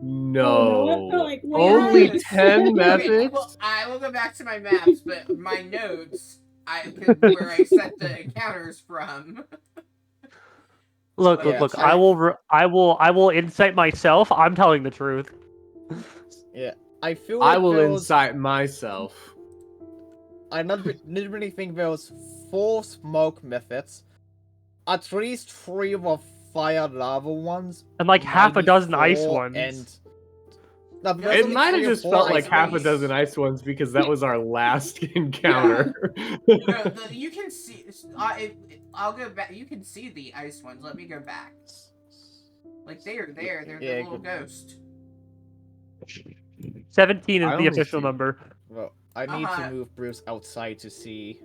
No. it felt like way Only less. 10 Okay, methods? well, I will go back to my maps, but my notes, where I set the encounters from. Look, Yeah, look. I- I will incite myself. I'm telling the truth. Yeah, I feel I like will there was. incite myself. I didn't really think there was 4 smoke methods. At least 3 were fire lava ones. And like half a maybe dozen ice 4 ones. And no, No, there's It only might 3 have or just 4 felt like ice half a ones. dozen ice ones because that was our last encounter. No, you can see. I'll go back. You can see the ice ones. Let me go back. Like they are there. They're Yeah, the little good. ghost. 17 is I the only official see- number. Well, I need Uh-huh. to move Bruce outside to see.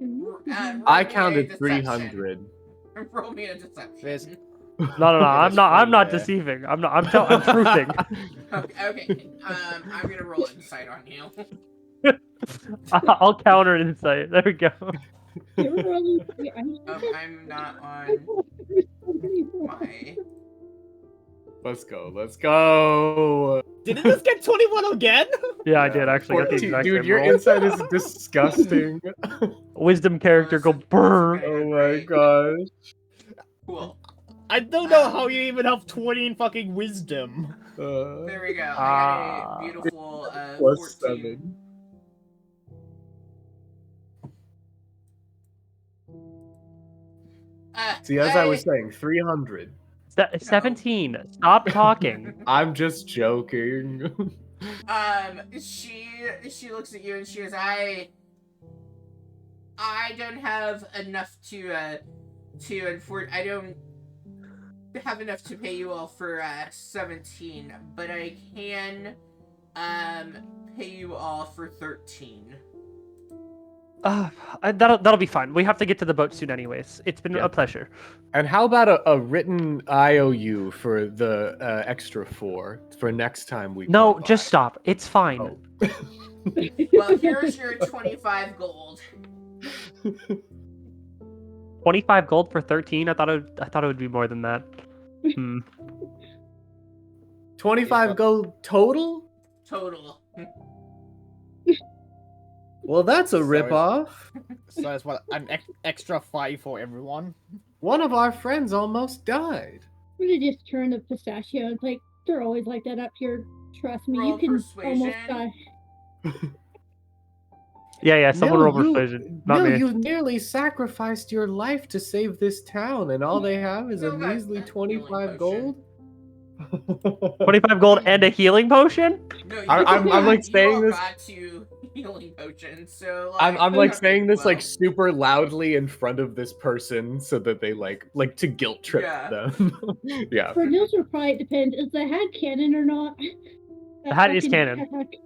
Roll I me a counted deception. 300. Roll me a deception. There's- No. Yeah, I'm there's not. I'm 3 not there. deceiving. I'm not. I'm truthing. Okay. I'm gonna roll insight on you. I'll counter insight. There we go. You're rolling 3 ice I'm not on my. Let's go. Let's go. Did it just get 21 again? Yeah, I did actually. Got the 14 exact Dude, same your roll. insight is disgusting. Wisdom character go Listen, brr. okay. Oh my Right. gosh. Cool. I don't know how you even have 20 in fucking wisdom. There we go. I Ah. got a beautiful Plus 14. 7. See, as I was saying, 300. 17. Stop talking. I'm just joking. She looks at you and she goes, I don't have enough I don't have enough to pay you all for 17, but I can pay you all for 13. That'll be fine. We have to get to the boat soon, anyways. It's been Yeah. a pleasure. And how about a written IOU for the extra 4 for next time we No, come just by? stop. It's fine. Oh. Well, here's your 25 gold. 25 gold for 13. I thought it would be more than that. 25 gold total? Total. Well, that's a So ripoff. So it's what, an extra 5 for everyone? One of our friends almost died. I'm gonna just turn the pistachio. It's like, they're always like that up here. Trust me, Roll you can almost persuasion. die. Yeah. Someone Nil, roll persuasion. Not Nil, me. you nearly sacrificed your life to save this town, and all they have is a Nil got measly a 25 healing gold? 25 gold and a healing potion? No, you I'm all like got- saying you all this- got 2 healing potions, so I'm you like have to saying do this like well. super loudly in front of this person so that they like to guilt trip Yeah. them. Yeah. For Nils, will probably depend. Is the hat canon or not? The hat is fucking canon. hag-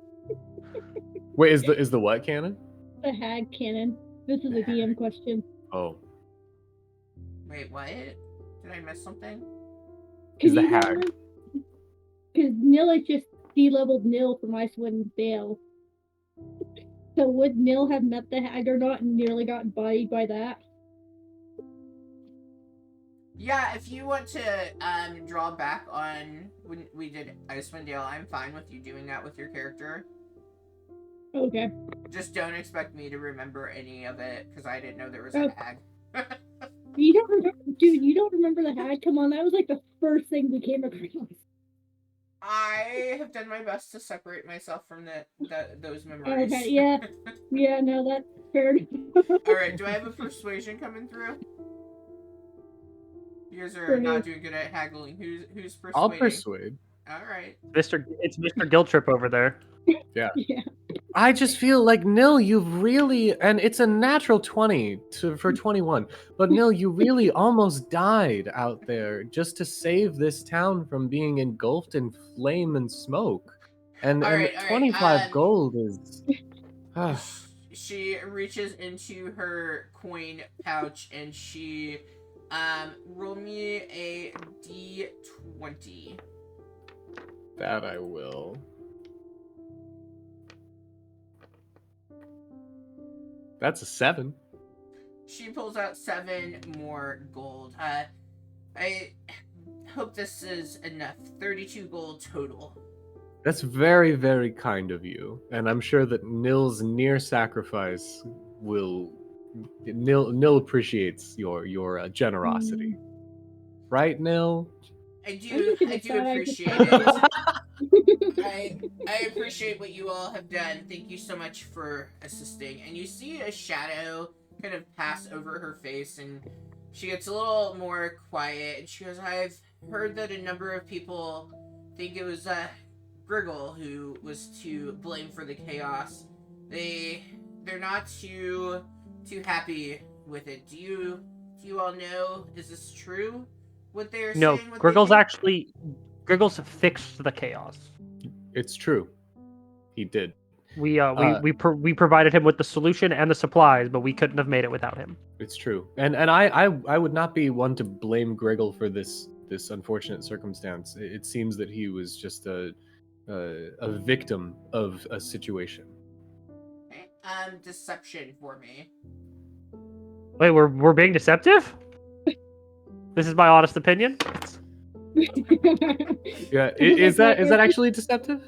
Wait, is the what cannon? The hag canon. This is a DM question. Oh, Wait, what? Did I miss something? is the hag. Because Nil is just de-leveled Nil from Icewind Dale. So would Nil have met the hag or not and nearly gotten bodied by that? Yeah, if you want to draw back on when we did Icewind Dale, I'm fine with you doing that with your character. Okay. Just don't expect me to remember any of it because I didn't know there was Oh. a hag. You don't remember, dude, you don't remember the hag? Come on, that was like the first thing we came across. I have done my best to separate myself from those memories. Okay, yeah. Yeah, no, that's fair. Alright, do I have a persuasion coming through? You guys are not doing good at haggling. Who's persuading? I'll persuade. Alright. It's Mr. Guilt Trip over there. Yeah. I just feel like Nil, you've really, and it's a natural 20 for 21, but Nil, you really almost died out there just to save this town from being engulfed in flame and smoke. And, All and right, all right, 25 gold is. She reaches into her coin pouch and she roll me a d20. That I will. That's a 7. She pulls out 7 more gold. hope this is enough. 32 gold total. That's very, very kind of you, and I'm sure that Nil's near sacrifice will. Nil appreciates your generosity, right, Nil? I I'm do just gonna thought I could appreciate tell it. I appreciate what you all have done. Thank you so much for assisting. And you see a shadow kind of pass over her face, and she gets a little more quiet. And she goes, "I've heard that a number of people think it was Griggle who was to blame for the chaos. They're not too happy with it. Do you all know? Is this true? What they're No, saying? What they think? Griggle's fixed the chaos. It's true. He did. We provided him with the solution and the supplies, but we couldn't have made it without him. It's true, and I would not be one to blame Griggle for this unfortunate circumstance. It seems that he was just a victim of a situation. Okay. Deception for me. Wait, we're being deceptive? This is my honest opinion. Yeah, is that actually deceptive?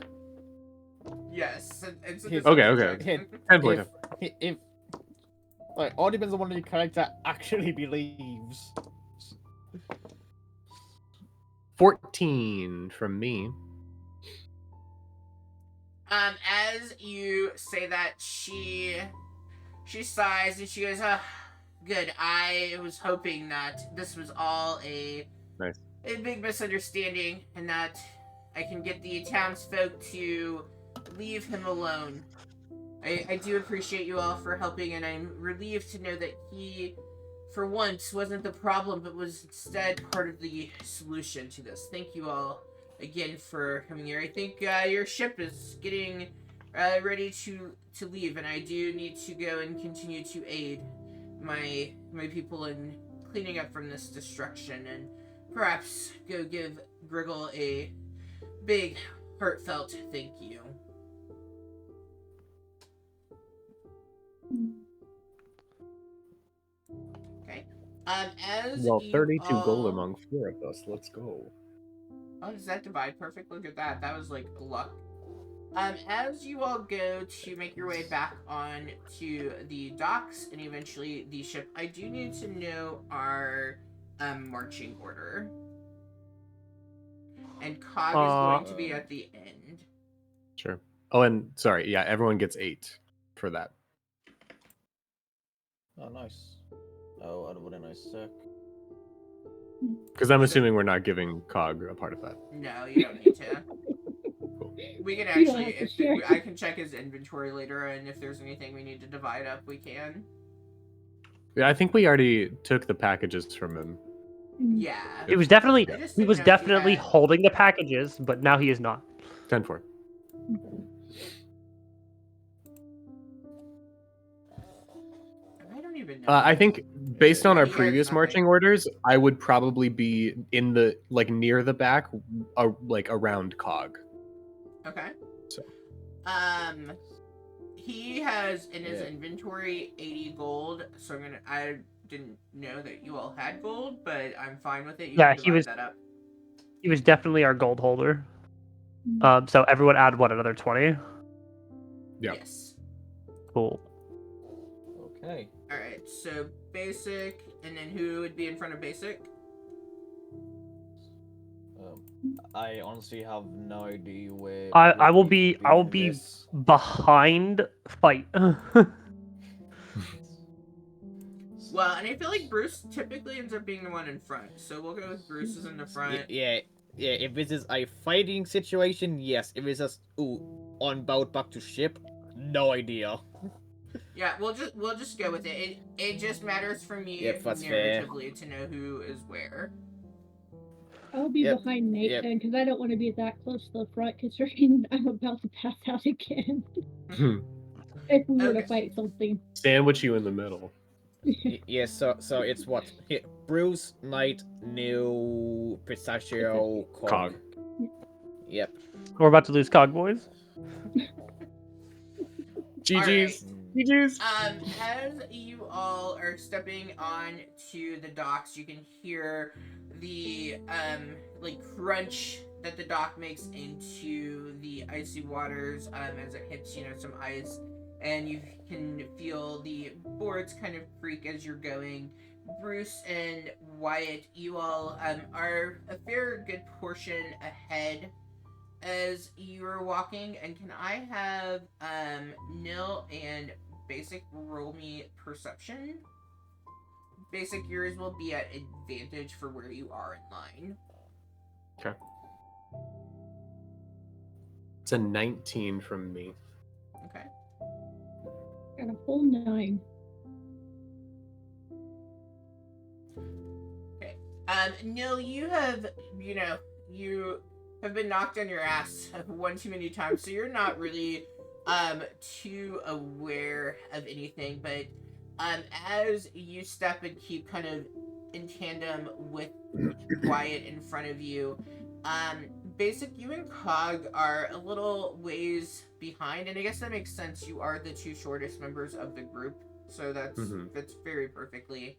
Yes, it's a His- deception Okay. check. 10 point. if like all depends on what the character actually believes. 14 from me. As you say that, she sighs and she goes, good. I was hoping that this was all a Nice. big misunderstanding and that I can get the townsfolk to leave him alone. I do appreciate you all for helping, and I'm relieved to know that he, for once, wasn't the problem, but was instead part of the solution to this. Thank you all again for coming here. I think your ship is getting ready to leave, and I do need to go and continue to aid my people in cleaning up from this destruction, and perhaps go give Griggle a big, heartfelt thank you. Okay. As Well, you 32 all... gold among 4 of us. Let's go. Oh, does that divide perfect? Look at that. That was like luck. As you all go to make your way back on to the docks and eventually the ship, I do need to know our marching order. And Cog is going to be at the end. Sure. Oh, and sorry, yeah, everyone gets 8 for that. Oh, nice. Oh, what a nice sec. Because I'm assuming we're not giving Cog a part of that. No, you don't need to. Cool. We can You don't actually, have to share. I can check his inventory later, and if there's anything we need to divide up, we can. Yeah, I think we already took the packages from him. Yeah. It was definitely I just he didn't was know if you definitely had- holding the packages, but now he is not. 10-4. I don't even know. I think based on our He has previous nothing. marching orders, I would probably be in the near the back, around Cog. Okay. So. He has in his Yeah. inventory 80 gold, so I didn't know that you all had gold, but I'm fine with it. You Yeah, can he divide was- that up. He was definitely our gold holder. So everyone add another 20. Yeah. Yes. Cool. Okay. Alright, so basic, and then who would be in front of basic? I honestly have no idea where. I will we be should I will in be this. behind fight. Well, and I feel like Bruce typically ends up being the one in front, so we'll go with Bruce is in the front. Yeah. If this is a fighting situation, yes. If it's just on boat back to ship, no idea. Yeah, we'll just go with it. It just matters for me Yep, that's fair. narratively to know who is where. I'll be Yep, behind Nate yep. then, because I don't want to be that close to the front, considering I'm about to pass out again. If we were to Okay. fight something. Sandwich you in the middle. Yeah. So it's what? Bruce, Knight, New, Pistachio, Cog. Yep. We're about to lose Cog boys. GG's. Alright. GG's. As you all are stepping on to the docks, you can hear the like crunch that the dock makes into the icy waters as it hits some ice, and you can feel the boards kind of creak as you're going. Bruce and Wyatt, you all are a fair good portion ahead as you are walking, and can I have Nil and Basic roll me perception? Basic, yours will be at advantage for where you are in line. Okay. It's a 19 from me. Okay. Got a full 9. Okay. Nil, you have been knocked on your ass one too many times, so you're not really too aware of anything, but as you step and keep kind of in tandem with Wyatt in front of you, Basic, you and Cog are a little ways behind, and I guess that makes sense. You are the two shortest members of the group, so fits very perfectly.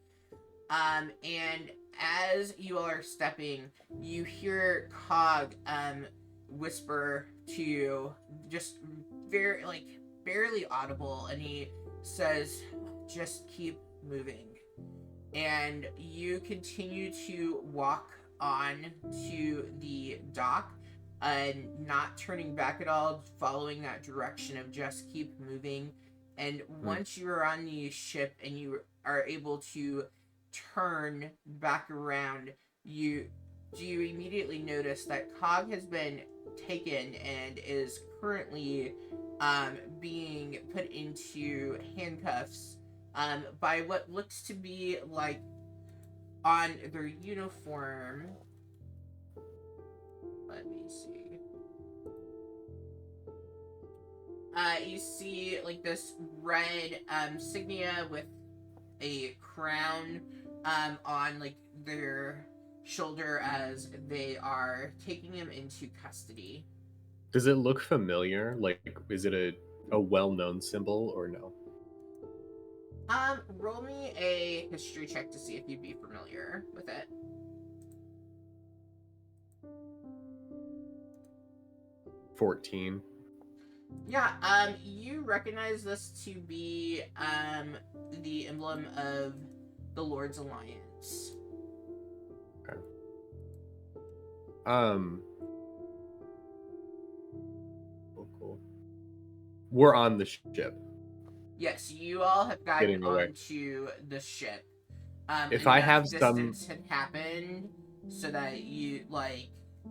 And as you all are stepping, you hear Cog whisper to you, just very barely audible, and he says, "Just keep moving." And you continue to walk on to the dock, not turning back at all, following that direction of just keep moving. And once you are on the ship and you are able to turn back around, you immediately notice that Cog has been taken and is currently being put into handcuffs by what looks to be like on their uniform. Let me see. You see like this red insignia with a crown on like their shoulder as they are taking him into custody. Does it look familiar? Like, is it a well-known symbol or no? Roll me a history check to see if you'd be familiar with it. 14. Yeah, you recognize this to be the emblem of the Lord's Alliance. Okay. Cool. We're on the ship. Yes, you all have gotten Getting away. onto the ship. If and I enough have some- distance had happened so that you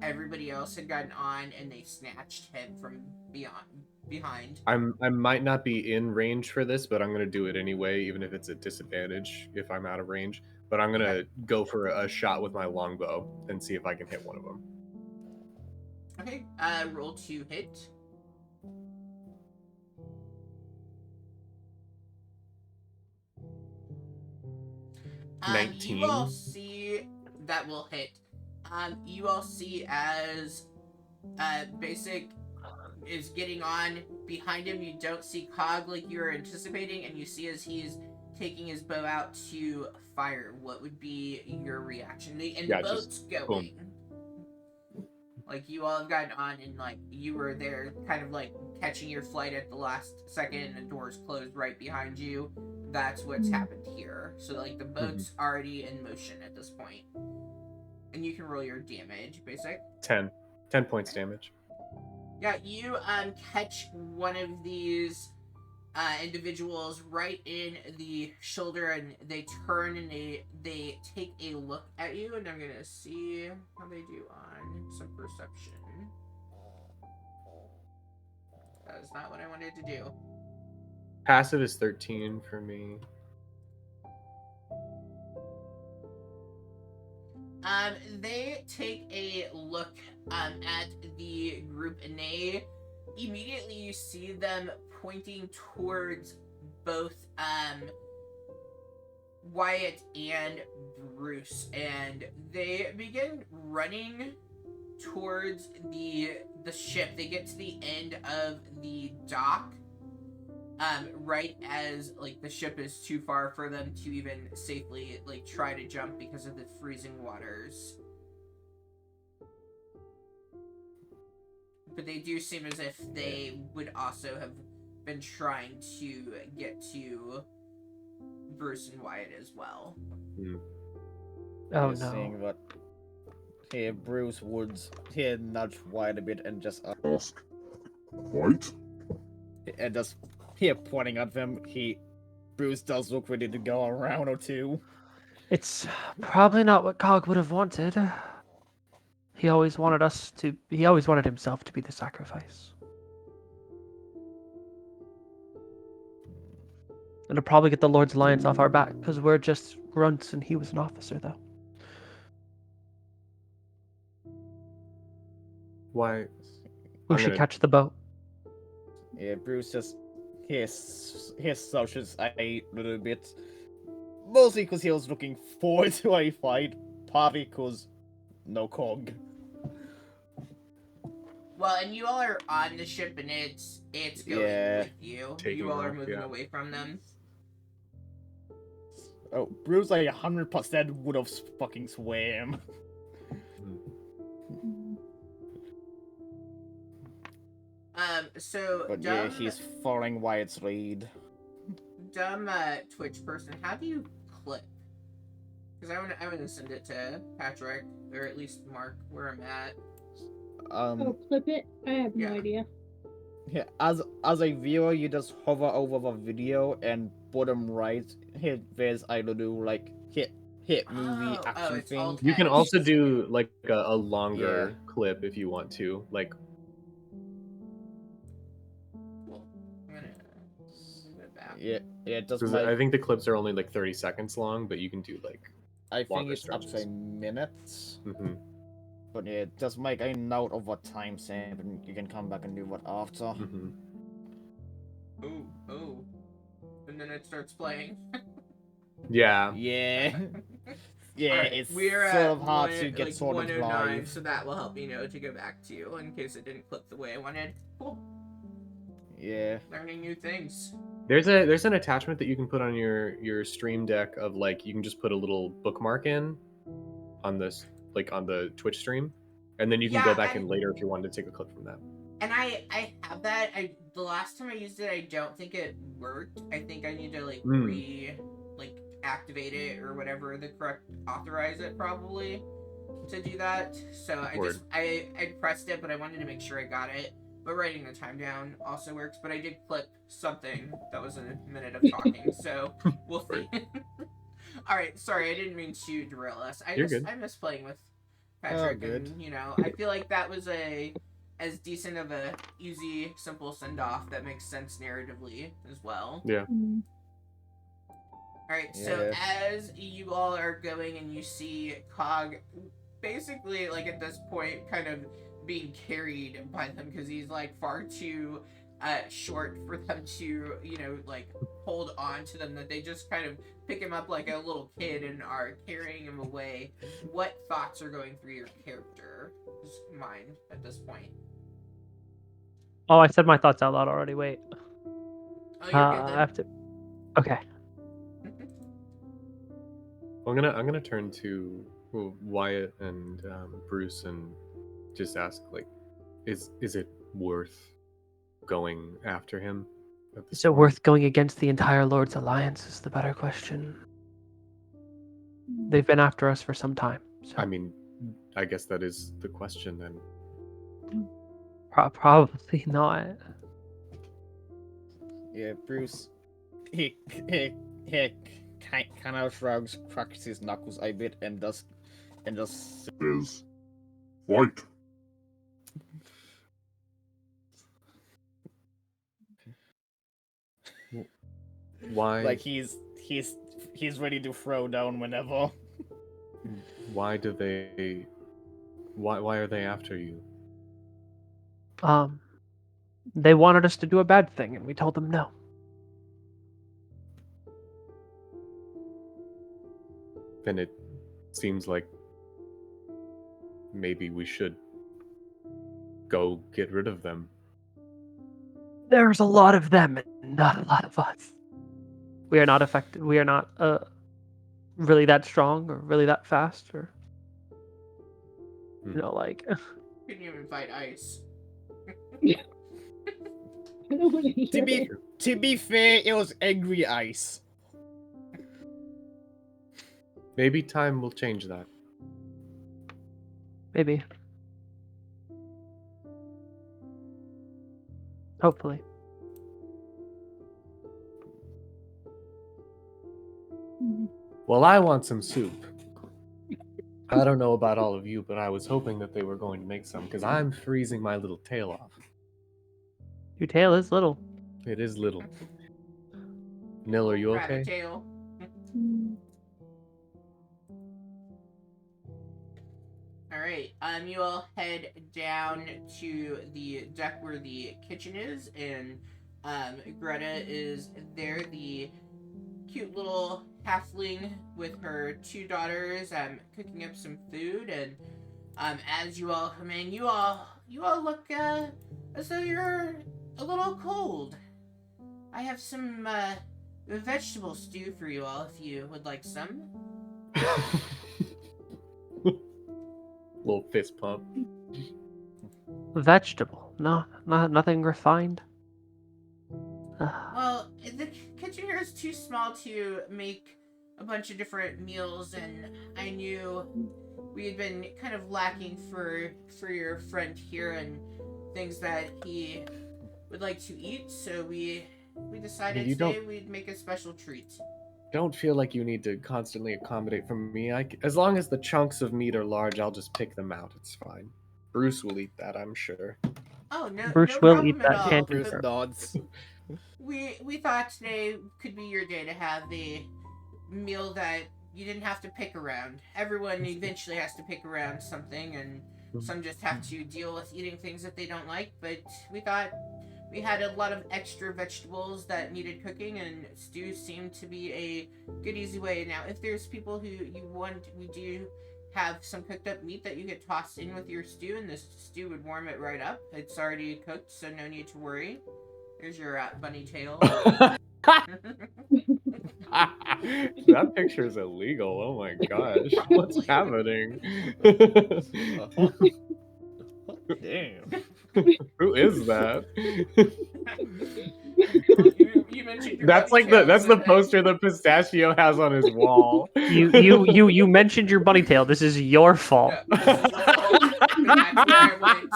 everybody else had gotten on and they snatched him from behind. I might not be in range for this, but I'm gonna do it anyway, even if it's a disadvantage if I'm out of range. But I'm gonna go for a shot with my longbow and see if I can hit one of them. Okay, roll to hit. You all 19. see that will hit. You all see as Basic is getting on behind him. You don't see Cog like you were anticipating, and you see as he's taking his bow out to fire. What would be your reaction? The boat's going. Boom. Like, you all have gotten on, and like you were there, kind of like catching your flight at the last second, and the doors closed right behind you. That's what's happened here. So like the boat's already in motion at this point. And you can roll your damage, Basic. 10 points damage. Yeah, you catch one of these individuals right in the shoulder, and they turn and they take a look at you, and I'm gonna see how they do on some perception. That is not what I wanted to do. Passive is 13 for me. They take a look at the group, and they immediately, you see them pointing towards both Wyatt and Bruce, and they begin running towards the ship. They get to the end of the dock, right as like the ship is too far for them to even safely like try to jump because of the freezing waters. But they do seem as if they would also have been trying to get to Bruce and Wyatt as well. Oh You're no. seeing that here Bruce Woods here nudge Wyatt a bit and just Ask. White? and just here pointing at them. Bruce does look ready to go a round or two. It's probably not what Cog would have wanted. He always wanted himself to be the sacrifice. And to probably get the Lord's Alliance off our back, because we're just grunts and he was an officer, though. Why? We should catch the boat. Yeah, Bruce just he socials a little bit. Mostly because he was looking forward to a fight, partly because no Cog. Well, and you all are on the ship, and it's going Yeah. with you. Taking You all are off, moving yeah. away from them. Oh, Bruce like 100% would have fucking swam. So But dumb, yeah, he's following Wyatt's lead. dumb Twitch person. How do you clip? Because I want to send it to Patrick or at least Mark where I'm at. Oh, clip it? I have no Yeah. idea. Yeah, as a viewer, you just hover over the video and bottom right, here there's a little like hit movie action it's thing. alt You can X. also do like a longer clip if you want to. Like, Cool. I'm gonna move it back. Yeah, it does. 'cause I think the clips are only like 30 seconds long, but you can do like. I think longer it's up to a stretches. minute. Mhm. But yeah, just make a note of what timestamp, and you can come back and do what after. Mhm. Oh. And then it starts playing. Yeah. Yeah, yeah, Alright, it's we're sort at of hard to get like sorted 109, live. so that will help me know to go back to in case it didn't clip the way I wanted. Cool. Yeah, Learning new things. There's an attachment that you can put on your stream deck of like you can just put a little bookmark in on this like on the Twitch stream, and then you can go back in later if you wanted to take a clip from that. And I have that. The last time I used it, I don't think it worked. I think I need to like activate it or whatever the correct authorize it probably to do that. So I pressed it, but I wanted to make sure I got it. But writing the time down also works. But I did clip something that was a minute of talking, so we'll see. All right, sorry, I didn't mean to derail us. I miss playing with Patrick, good. and I feel like that was as decent of a easy, simple send off that makes sense narratively as well. Yeah. Mm. Alright, so as you all are going and you see Cog basically, like at this point, kind of being carried by them because he's like far too short for them to, like hold on to them, that they just kind of pick him up like a little kid and are carrying him away. What thoughts are going through your character's mind at this point? Oh, I said my thoughts out loud already. Wait. Oh, you're good then. I have to. Okay. I'm gonna turn to Wyatt and Bruce and just ask like, is it worth going after him? Is it worth going against the entire Lord's Alliance? Is the better question. They've been after us for some time. So. I mean, I guess that is the question then. Probably not. Yeah, Bruce. He kind of shrugs, cracks his knuckles a bit, and just Is white. Why? like he's ready to throw down whenever. Why do they? Why are they after you? They wanted us to do a bad thing, and we told them no. Then it seems like maybe we should go get rid of them. There's a lot of them, and Not a lot of us. We are not affected. We are not really that strong or really that fast or like. Couldn't even fight ice. I don't want to hear it. To be fair, it was angry ice. Maybe time will change that. Maybe. Hopefully. Well, I want some soup. I don't know about all of you, but I was hoping that they were going to make some, because I'm freezing my little tail off. Your tail is little. It is little. Nil, are you Rabbit okay? tail. All right. You all head down to the deck where the kitchen is, and Greta is there, the cute little halfling with her 2 daughters, cooking up some food. And as you all come in, you all look as though you're a little cold. I have some vegetable stew for you all if you would like some. Little fist pump. Vegetable. No, nothing refined. Well, the kitchen here is too small to make a bunch of different meals, and I knew we had been kind of lacking for your friend here and things that he would like to eat, so we decided You today don't- we'd make a special treat. Don't feel like you need to constantly accommodate from me. As long as the chunks of meat are large, I'll just pick them out. It's fine. Bruce will eat that, I'm sure. Oh, no, Bruce no will problem eat at that all. candy. Bruce nods. We thought today could be your day to have the meal that you didn't have to pick around. Everyone eventually has to pick around something, and some just have to deal with eating things that they don't like, but we thought we had a lot of extra vegetables that needed cooking, and stew seemed to be a good, easy way. Now, if there's people who you want, we do have some cooked up meat that you could toss in with your stew, and this stew would warm it right up. It's already cooked, so no need to worry. There's your bunny tail. That picture is illegal. Oh my gosh. What's happening? Damn. Who is that? You mentioned your That's bunny like tail, that's so the that- poster that Pistachio has on his wall. You mentioned your bunny tail. This is your fault. No, this is your fault. That's where I went.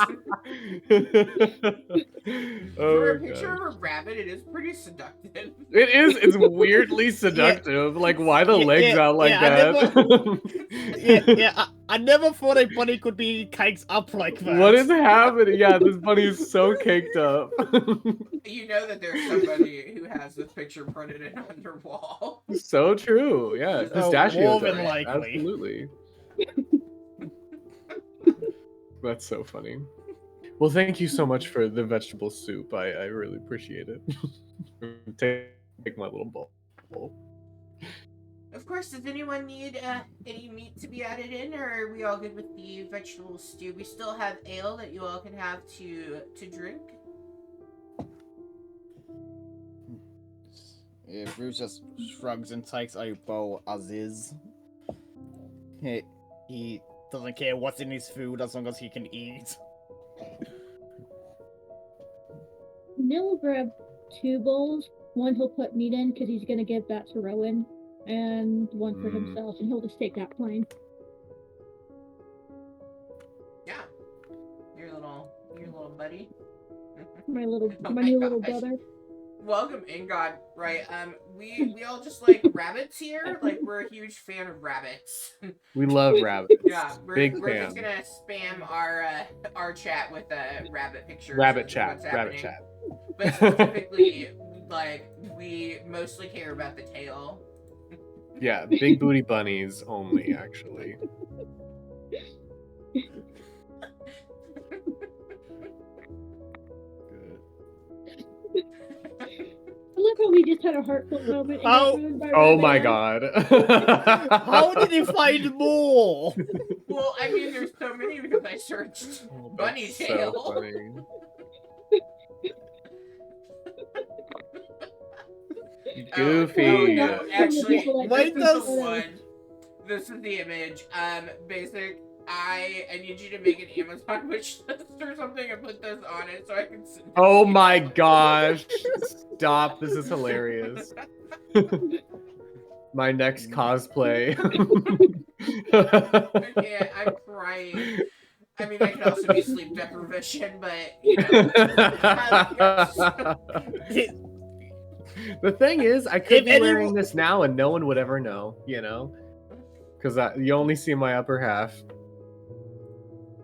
For a picture of a rabbit, it is pretty seductive. It is. It's weirdly seductive. Like, why the Yeah, legs yeah, out like yeah, I that? I never thought a bunny could be caked up like that. What is happening? Yeah, this bunny is so caked up. You know that there's somebody who has this picture printed in on their wall. So true. Yeah, So Pistachio more does. than likely. Absolutely. That's so funny. Well, thank you so much for the vegetable soup. I really appreciate it. Take my little bowl. Of course, does anyone need any meat to be added in, or are we all good with the vegetable stew? We still have ale that you all can have to drink. Yeah, Bruce just shrugs and takes a bowl as is. He doesn't care what's in his food as long as he can eat. Neil will grab 2 bowls. One he'll put meat in because he's gonna give that to Rowan, and one for himself, and he'll just take that plain. Yeah, your little buddy. My little, Oh my my new little gosh. brother. Welcome in, God. Right. We all just like rabbits here. Like, we're a huge fan of rabbits. We love rabbits. Yeah, we're just fan. gonna spam our chat with rabbit pictures. Rabbit of chat. what's Rabbit happening. chat. But specifically, like, we mostly care about the tail. Yeah, big booty bunnies only, actually. I love how we just had a heartfelt moment. And How- got ruined by Oh rabbit. my god. How did he find more? Well, I mean, there's so many because I searched bunny That's tail. So funny. Goofy. Oh, no, no, actually, people like this this is the photos. one. This is the image. Basic. I need you to make an Amazon wish list or something and put this on it so I can send it Oh to you. my gosh. Stop. This is hilarious. My next cosplay. Okay, I'm crying. I mean, I could also be sleep deprivation, but, you know. The thing is, I could If be wearing anyone- this now and no one would ever know, you know? Because you only see my upper half.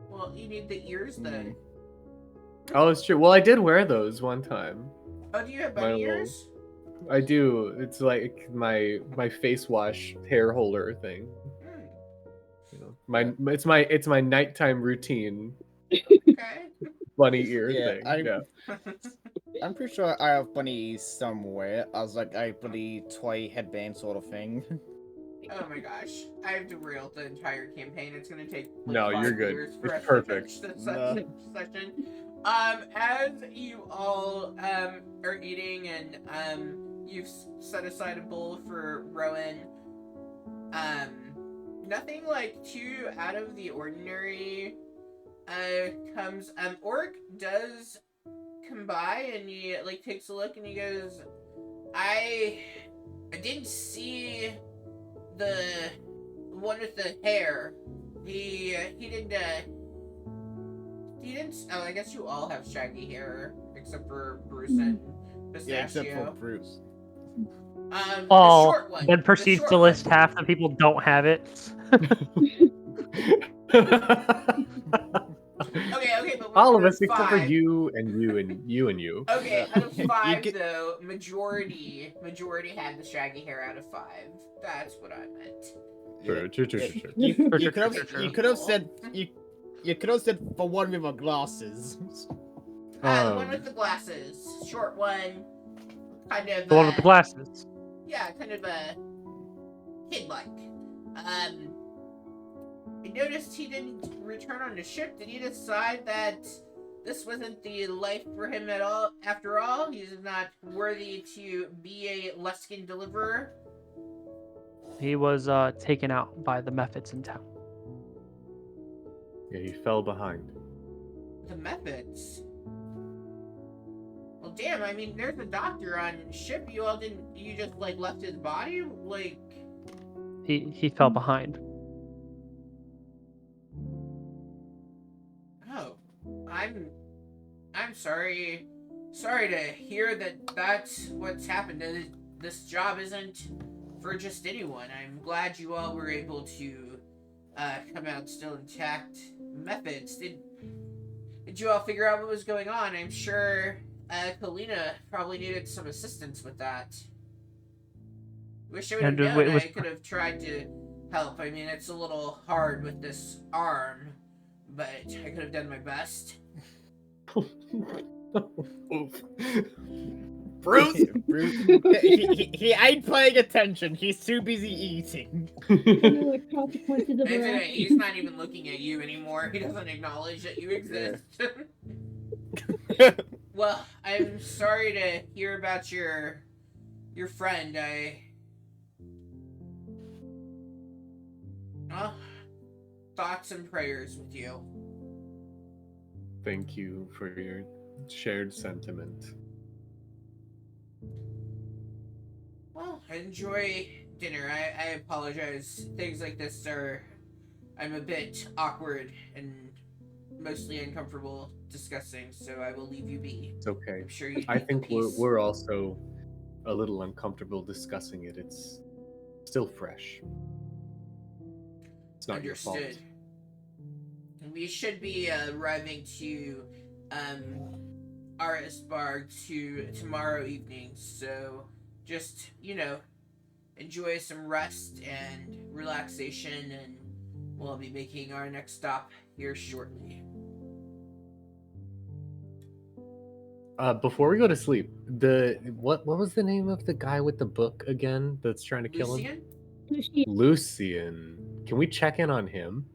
Well, you need the ears then. Oh, it's true. Well, I did wear those one time. Oh, do you have My bunny little- ears? I do. It's like my face wash hair holder thing. Hmm, You know, it's my nighttime routine okay. bunny ear Yeah, thing. Yeah. I'm pretty sure I have bunnies somewhere as like a bunny toy headband sort of thing. Oh my gosh. I've derailed the entire campaign. It's gonna take like No, 5 you're good. years for It's us perfect. to finish this No. session. As you all are eating and you've set aside a bowl for Rowan, nothing like too out of the ordinary comes. Orc does come by and he like takes a look and he goes, I didn't see the one with the hair. He didn't. Oh, I guess you all have shaggy hair except for Bruce and Pistachio. Yeah, except for Bruce. The Oh, short one. then the proceeds short to list one. half the people don't have it. Okay, but All of out us except for five- you and you and you and you. Okay, out of You 5 get- though, majority had the shaggy hair out of 5. That's what I meant. True, true, true, Yeah. true, true. You True, could have true, you true. could have said you could have said for one with my glasses. The one with the glasses, short one, kind of. The one with the glasses. Yeah, kind of kid-like. I noticed he didn't return on the ship. Did he decide that this wasn't the life for him at all? After all, he's not worthy to be a Luskin deliverer. He was taken out by the Mephits in town. Yeah, he fell behind. The methods. Well, damn. I mean, there's a doctor on ship. You all didn't. You just like left his body, like. He fell behind. Oh, I'm sorry. Sorry to hear that that's what's happened. This job isn't for just anyone. I'm glad you all were able to come out still intact. Methods. Did you all figure out what was going on? I'm sure Kalina probably needed some assistance with that. Wish I would have And known. it was- I could have tried to help. I mean, it's a little hard with this arm, but I could have done my best. Bruce, he ain't paying attention. He's too busy eating. No consequences of It's her okay, he's actions. not even looking at you anymore. He doesn't acknowledge that you exist. Well, I'm sorry to hear about your friend. Thoughts and prayers with you. Thank you for your shared sentiment. Well, enjoy dinner. I apologize. Things like this I'm a bit awkward and mostly uncomfortable discussing, so I will leave you be. It's okay. I'm sure you. I need the think peace. we're also a little uncomfortable discussing it. It's still fresh. It's not your fault. Understood. We should be arriving to Arisbarg tomorrow evening, so just, enjoy some rest and relaxation, and we'll be making our next stop here shortly. Before we go to sleep, what was the name of the guy with the book again that's trying to kill him? Lucian? Lucian. Can we check in on him?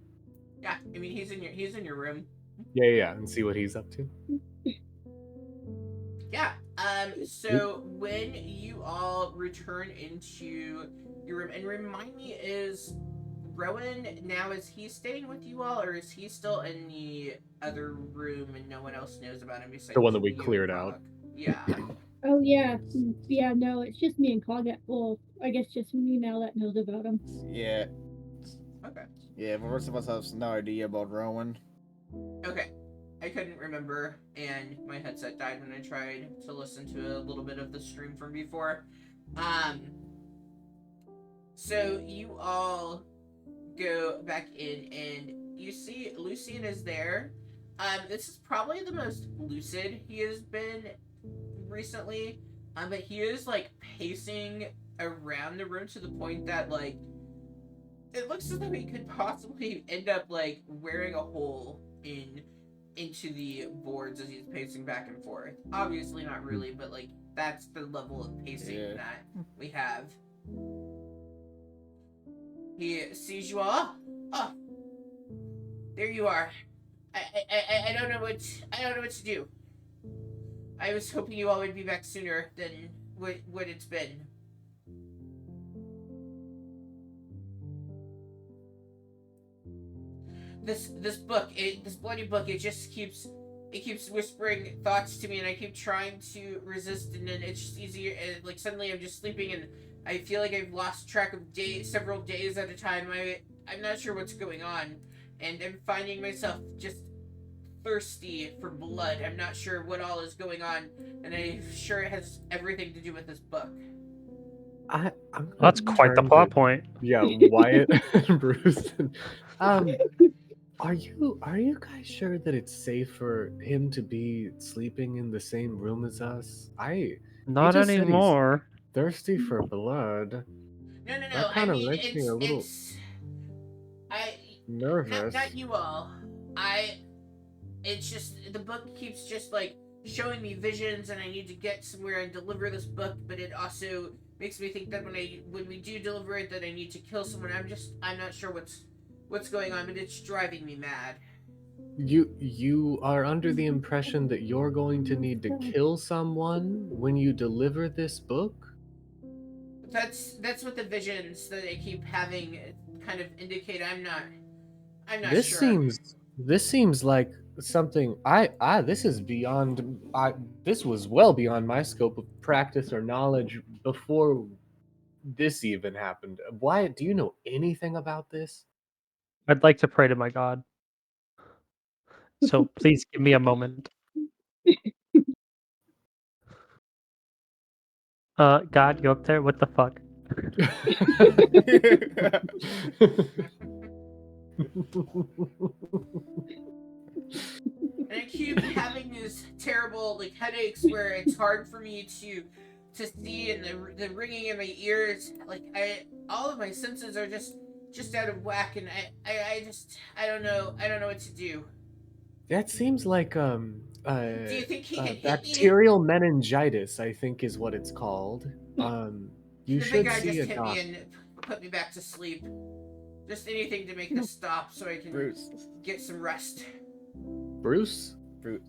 Yeah, I mean he's in your room. Yeah, and see what he's up to. Yeah. So when you all return into your room, and remind me, is Rowan now, is he staying with you all, or is he still in the other room and no one else knows about him besides The one that we you and cleared out. Cog? Yeah. Oh yeah, yeah. No, it's just me and Cog. Well, I guess just me now that knows about him. Yeah, Okay. yeah. The rest of us have no idea about Rowan. Okay. I couldn't remember, and my headset died when I tried to listen to a little bit of the stream from before. So you all go back in, and you see Lucian is there. This is probably the most lucid he has been recently. But he is like pacing around the room to the point that like it looks as though he could possibly end up like wearing a hole into the boards as he's pacing back and forth. Obviously not really, but like that's the level of pacing that we have. He sees you all. Oh, there you are. I don't know what to do. I was hoping you all would be back sooner than what it's been. This book, this bloody book, it keeps whispering thoughts to me, and I keep trying to resist, and then it's just easier. And like suddenly, I'm just sleeping, and I feel like I've lost track of several days at a time. I'm not sure what's going on, and I'm finding myself just thirsty for blood. I'm not sure what all is going on, and I'm sure it has everything to do with this book. I'm That's quite the turn plot to- point. Yeah, Wyatt and Bruce. Are you guys sure that it's safe for him to be sleeping in the same room as us? Not just said he's- anymore. Thirsty for blood. No. That I kinda mean, makes me a little it's nervous. not you all. It's just the book keeps just like showing me visions, and I need to get somewhere and deliver this book. But it also makes me think that when we do deliver it, that I need to kill someone. I'm not sure what's going on, but it's driving me mad. You are under the impression that you're going to need to kill someone when you deliver this book? That's what the visions that I keep having kind of indicate. I'm not This sure. seems like something this is beyond this was well beyond my scope of practice or knowledge before this even happened. Wyatt, do you know anything about this? I'd like to pray to my God. So please give me a moment. God, you up there? What the fuck? And I keep having these terrible like headaches where it's hard for me to see, and the ringing in my ears, like all of my senses are just out of whack, and I don't know what to do. That seems like Do you think he can hit me? bacterial meningitis, I think is what it's called. You The big should guy see a just hit me doctor. and put me back to sleep. Just anything to make this stop so I can Bruce. get some rest. Bruce? Bruce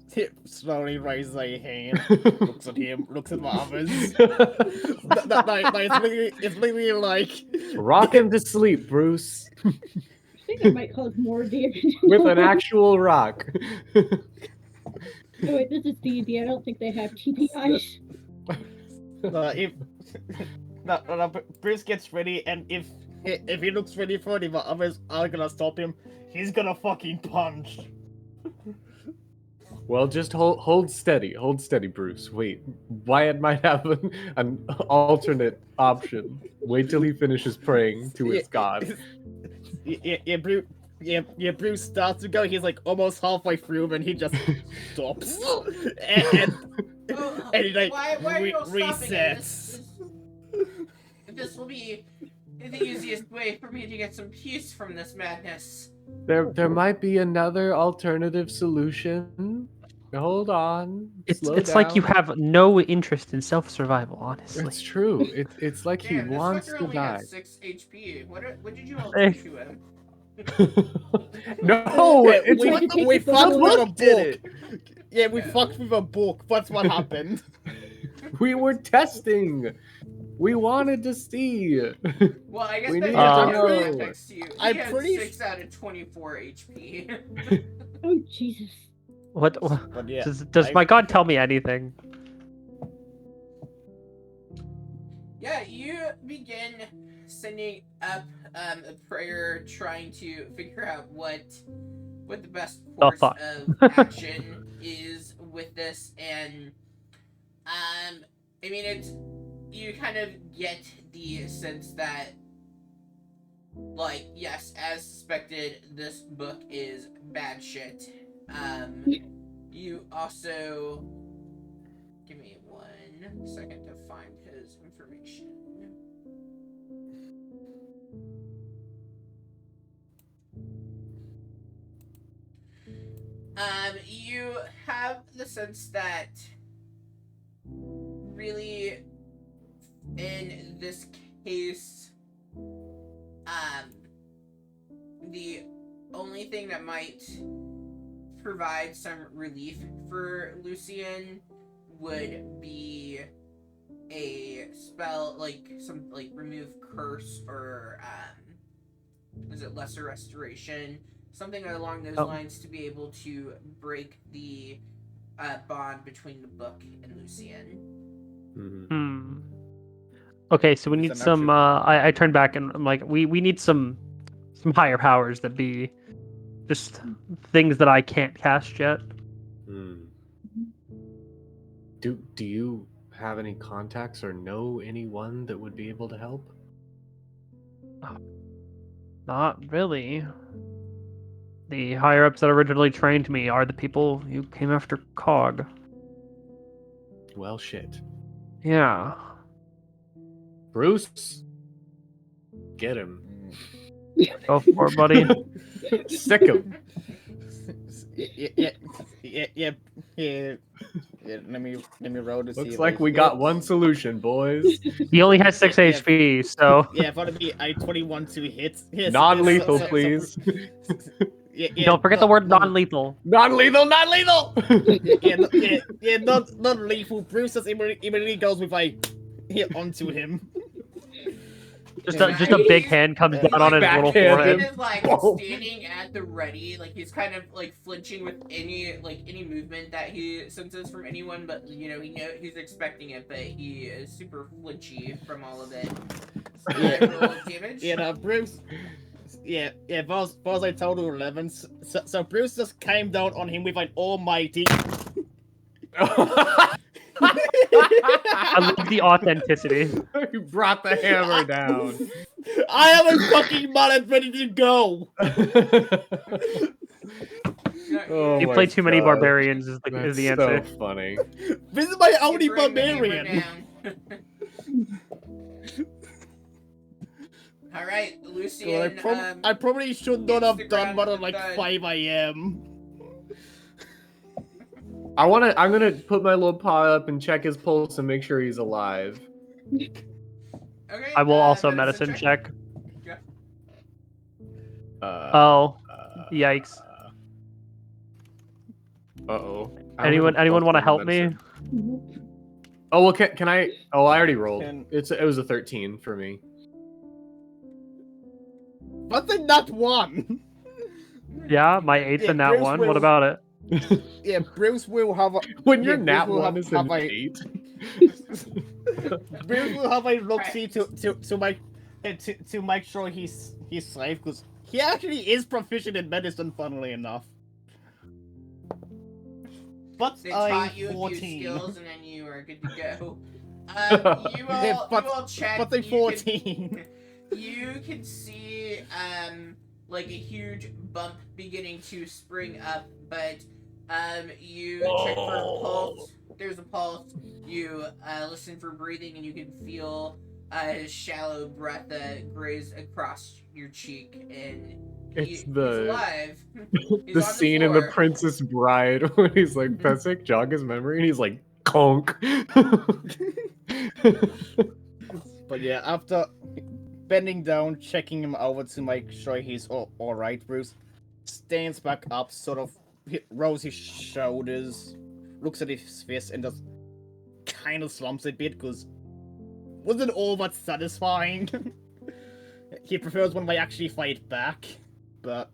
slowly raises a hand, looks at him, looks at the others. It's literally like Rock him to sleep, Bruce. I think that might cause more damage. With an actual rock. Oh wait, this is D&D. I don't think they have TPIs. if Bruce gets ready, and if he looks ready for it, if the others are gonna stop him, he's gonna fucking punch. Well, just hold steady, Bruce. Wait, Wyatt might have an alternate option. Wait till he finishes praying to his god. Bruce starts to go. He's like almost halfway through, and he just stops, and he like why are you all stopping? resets. This will be the easiest way for me to get some peace from this madness. There might be another alternative solution. Hold on. It's Slow like you down. have no interest in self-survival, honestly. It's true. It's like Damn, he wants this fucker to only die. had 6 HP. What did you all do to him? No, it's tried to take we the fucked with a book. book. Yeah, we fucked with a book. That's what happened. We were testing. We wanted to see. Well, I guess We that needed to gives know. context to you. He I'm has pretty 6 out of 24 HP. Oh Jesus. What? But yeah, Does my god tell me anything? Yeah, you begin sending up a prayer, trying to figure out what the best The course fuck? of action is with this, and I mean, it's you kind of get the sense that, like, yes, as suspected, this book is bad shit. You also give me 1 second to find his information. You have the sense that really, in this case, the only thing that might provide some relief for Lucian would be a spell, like some like remove curse, or is it lesser restoration, something along those lines, to be able to break the bond between the book and Lucian. Hmm. Okay, so we need It's an some. I turn back and I'm like, we need some higher powers that be just things that I can't cast yet. Do you have any contacts or know anyone that would be able to help? Not really. The higher ups that originally trained me are the people who came after Cog. Well, shit. Yeah. Bruce, get him. Go for it, buddy. Sick him. Yeah. Let me roll to see. Looks if like I we hit. got one solution, boys. He only has 6 Yeah. HP, so Yeah, for me, I 21 to hit. Yes, Non-lethal, so- please. Yeah, don't forget the word non-lethal. Non-lethal, non-lethal. not lethal. Bruce just immediately goes with a hit onto him. Just Yeah, a big hand comes down on his little Backhand forehead. He is like Whoa. standing at the ready, like he's kind of like flinching with any movement that he senses from anyone, but he's expecting it, but he is super flinchy from all of it. So roll damage. Bruce. Yeah, Boss I total 11. So Bruce just came down on him with an almighty. I love the authenticity. You brought the hammer down. I have a fucking mallet ready to go. Oh You my play too many God. barbarians is the That's answer. so funny. This is my You only bring the hammer barbarian. down. All right, Lucian. I probably should not hits the have done ground more with than like a thud. 5 a.m. I'm gonna put my little paw up and check his pulse and make sure he's alive. Okay. I will also medicine check. Yeah. Oh, yikes. Uh-oh. Anyone want to help me? Oh, well, can I? Oh, I already rolled. Can- It was a 13 for me. But then not one. Yeah, my 8's Yeah, in that Bruce one. will- What about it? Yeah, Bruce will have a. When Yeah, your Bruce nat will one have- is have an a- 8. Bruce will have a look see to make sure he's safe, because he actually is proficient in medicine, funnily enough. But They I'm taught you a few 14. skills, and then you are good to go. You Yeah, all check. But they you 14. You can see like a huge bump beginning to spring up, but you check for a pulse. There's a pulse. You listen for breathing, and you can feel a shallow breath graze across your cheek, and It's he's the- alive. He's The on scene in The floor. Princess Bride when he's like, Pesek, jog his memory, and he's like, conk. But yeah, after bending down, checking him over to make sure he's all right, Bruce stands back up, sort of rolls his shoulders, looks at his fist, and just kind of slumps a bit because wasn't all that satisfying. He prefers when they actually fight back, but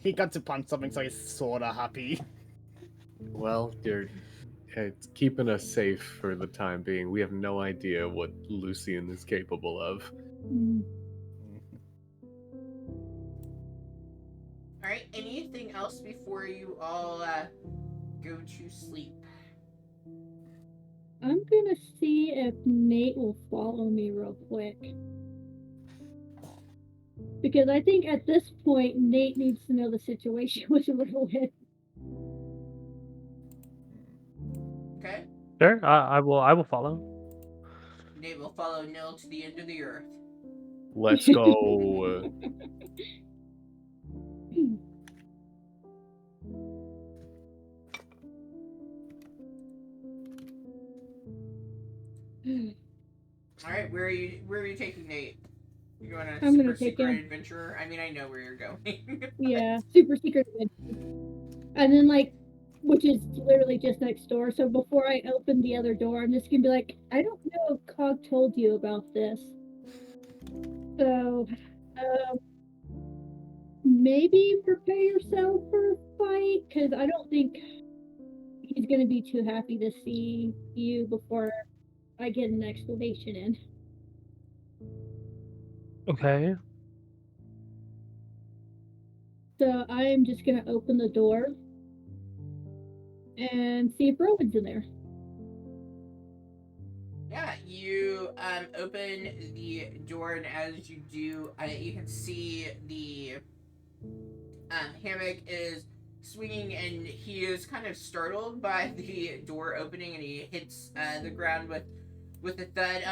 he got to punch something, so he's sorta happy. Well, it's keeping us safe for the time being. We have no idea what Lucian is capable of. Mm. Alright, anything else before you all go to sleep? I'm gonna see if Nate will follow me real quick. Because I think at this point, Nate needs to know the situation with Riddlehead. Okay? Sure, I will follow. Nate will follow Nil to the end of the earth. Let's go. Alright, where are you taking Nate? You going on a I'm gonna super take secret him. adventure? I mean, I know where you're going. Yeah, super secret adventure. And then, like, which is literally just next door. So before I open the other door, I'm just gonna be like, I don't know if Cog told you about this. So, maybe prepare yourself for a fight, because I don't think he's gonna be too happy to see you before I get an explanation in. Okay. So I'm just gonna open the door and see if Rowan's in there. Yeah, you open the door, and as you do, you can see the hammock is swinging, and he is kind of startled by the door opening, and he hits the ground with a thud.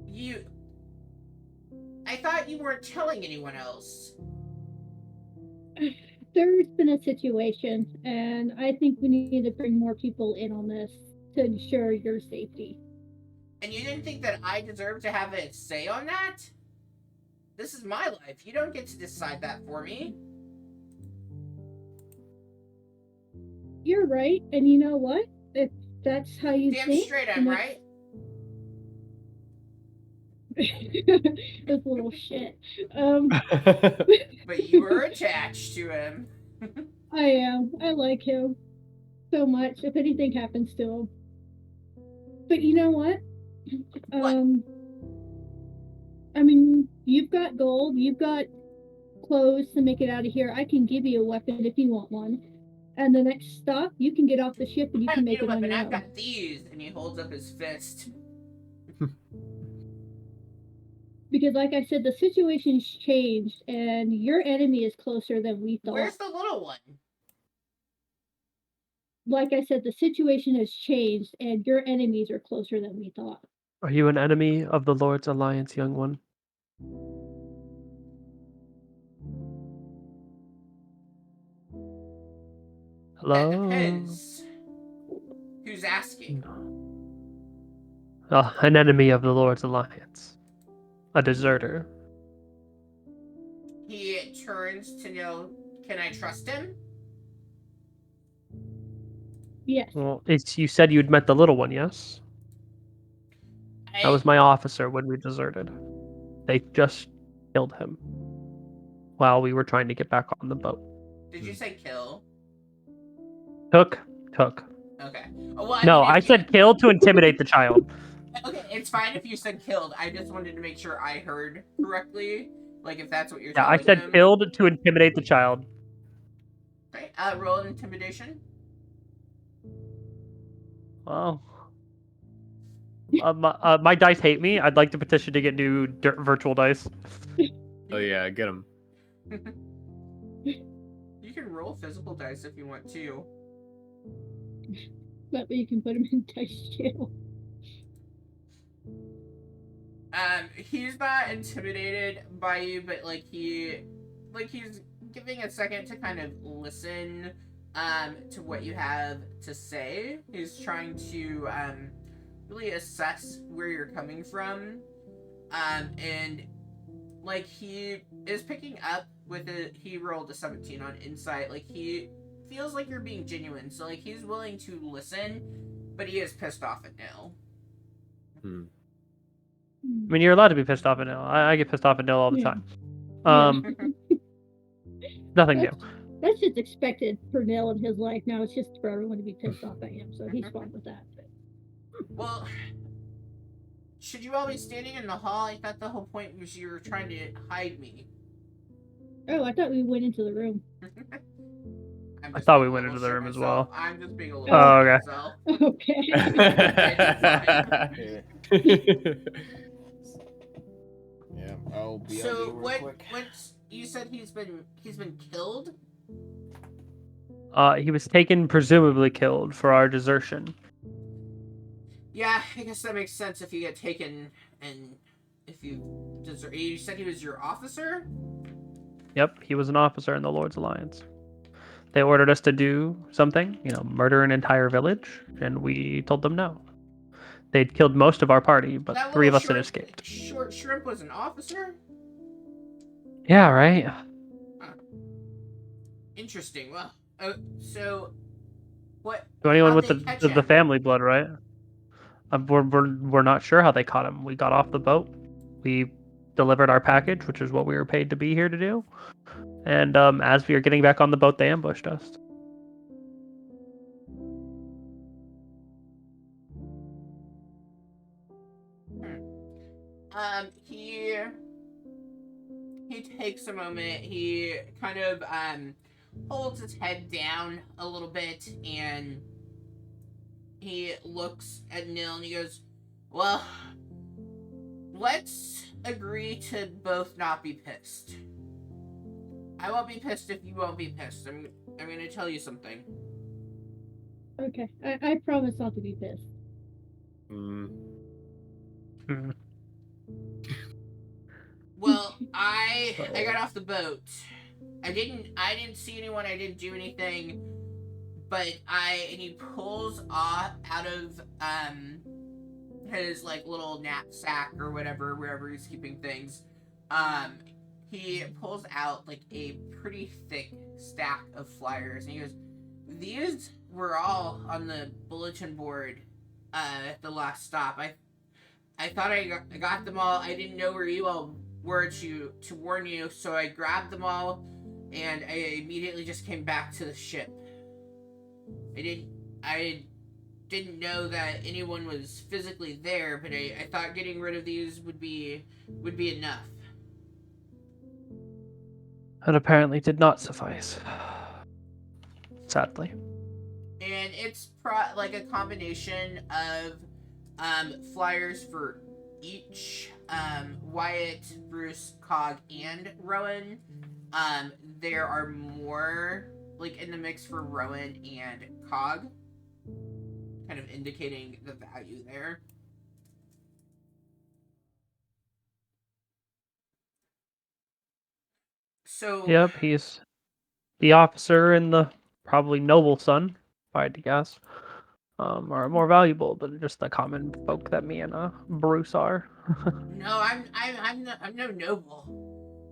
You. I thought you weren't telling anyone else. There's been a situation, and I think we need to bring more people in on this to ensure your safety. And you didn't think that I deserve to have a say on that? This is my life. You don't get to decide that for me. You're right, and you know what? If that's how you Damn think, straight I'm right. this little shit. But you were attached to him. I am. I like him so much. If anything happens to him, but you know what? What? I mean, you've got gold. You've got clothes to make it out of here. I can give you a weapon if you want one. And the next stop, you can get off the ship and you I can don't make need a it on weapon. your I've own. got these. And he holds up his fist. Because, like I said, the situation's changed, and your enemy is closer than we thought. Where's the little one? Like I said, the situation has changed, and your enemies are closer than we thought. Are you an enemy of the Lord's Alliance, young one? Hello? It depends. Who's asking? An enemy of the Lord's Alliance. A deserter. He turns to know, can I trust him? Yes. Well, you said you'd met the little one, yes? That was my officer when we deserted. They just killed him while we were trying to get back on the boat. Did you say kill? Took. Okay. Well, I said kill to intimidate the child. Okay, it's fine if you said killed. I just wanted to make sure I heard correctly. Like, if that's what you're Yeah, I telling said him. killed to intimidate the child. Okay, roll an intimidation. Well, my dice hate me. I'd like to petition to get new virtual dice. Oh yeah, get him. You can roll physical dice if you want to. That way you can put him in dice jail. He's not intimidated by you, but he's giving a second to kind of listen to what you have to say. He's trying to really assess where you're coming from. And he is picking up with it. He rolled a 17 on insight. He feels like you're being genuine. So like he's willing to listen, but he is pissed off at Nil. I mean, you're allowed to be pissed off at Nil. I get pissed off at Nil all the Yeah. time. Nothing new. That's just expected for Nil in his life. Now it's just for everyone to be pissed off at him, so he's fine with that. Well, should you all be standing in the hall? I thought the whole point was you were trying to hide me. Oh, I thought we went into the room. I'm I just thought being we a went little into the shit room as myself. well. I'm just being a little Oh, shit okay. myself. Okay. Yeah, I'll be So real quick. what you said he's been killed? He was taken, presumably killed, for our desertion. Yeah, I guess that makes sense if you get taken and if you desert. You said he was your officer? Yep, he was an officer in the Lord's Alliance. They ordered us to do something, murder an entire village, and we told them no. They'd killed most of our party, but That 3 of little us had escaped. Short shrimp was an officer? Yeah, right? Interesting. Well, so what? To anyone how'd with they catch the him? family blood, right? We're not sure how they caught him. We got off the boat. We delivered our package, which is what we were paid to be here to do. And as we were getting back on the boat, they ambushed us. He takes a moment. He kind of holds his head down a little bit, and he looks at Nil and he goes, "Well, let's agree to both not be pissed. I won't be pissed if you won't be pissed. I'm gonna tell you something." Okay. I promise not to be pissed. Well, I got off the boat. I didn't see anyone. I didn't do anything. But and he pulls off out of his like little knapsack or whatever, wherever he's keeping things. He pulls out like a pretty thick stack of flyers, and he goes, "These were all on the bulletin board at the last stop. I thought I got them all. I didn't know where you all were to warn you, so I grabbed them all, and I immediately just came back to the ship. I didn't know that anyone was physically there, but I thought getting rid of these would be enough." That apparently did not suffice. Sadly. And it's like a combination of flyers for each Wyatt, Bruce, Cog, and Rowan. There are more like in the mix for Rowan and Cog, kind of indicating the value there. So Yep, he's the officer and the probably noble son, if I had to guess, are more valuable than just the common folk that me and Bruce are. no, I'm no noble.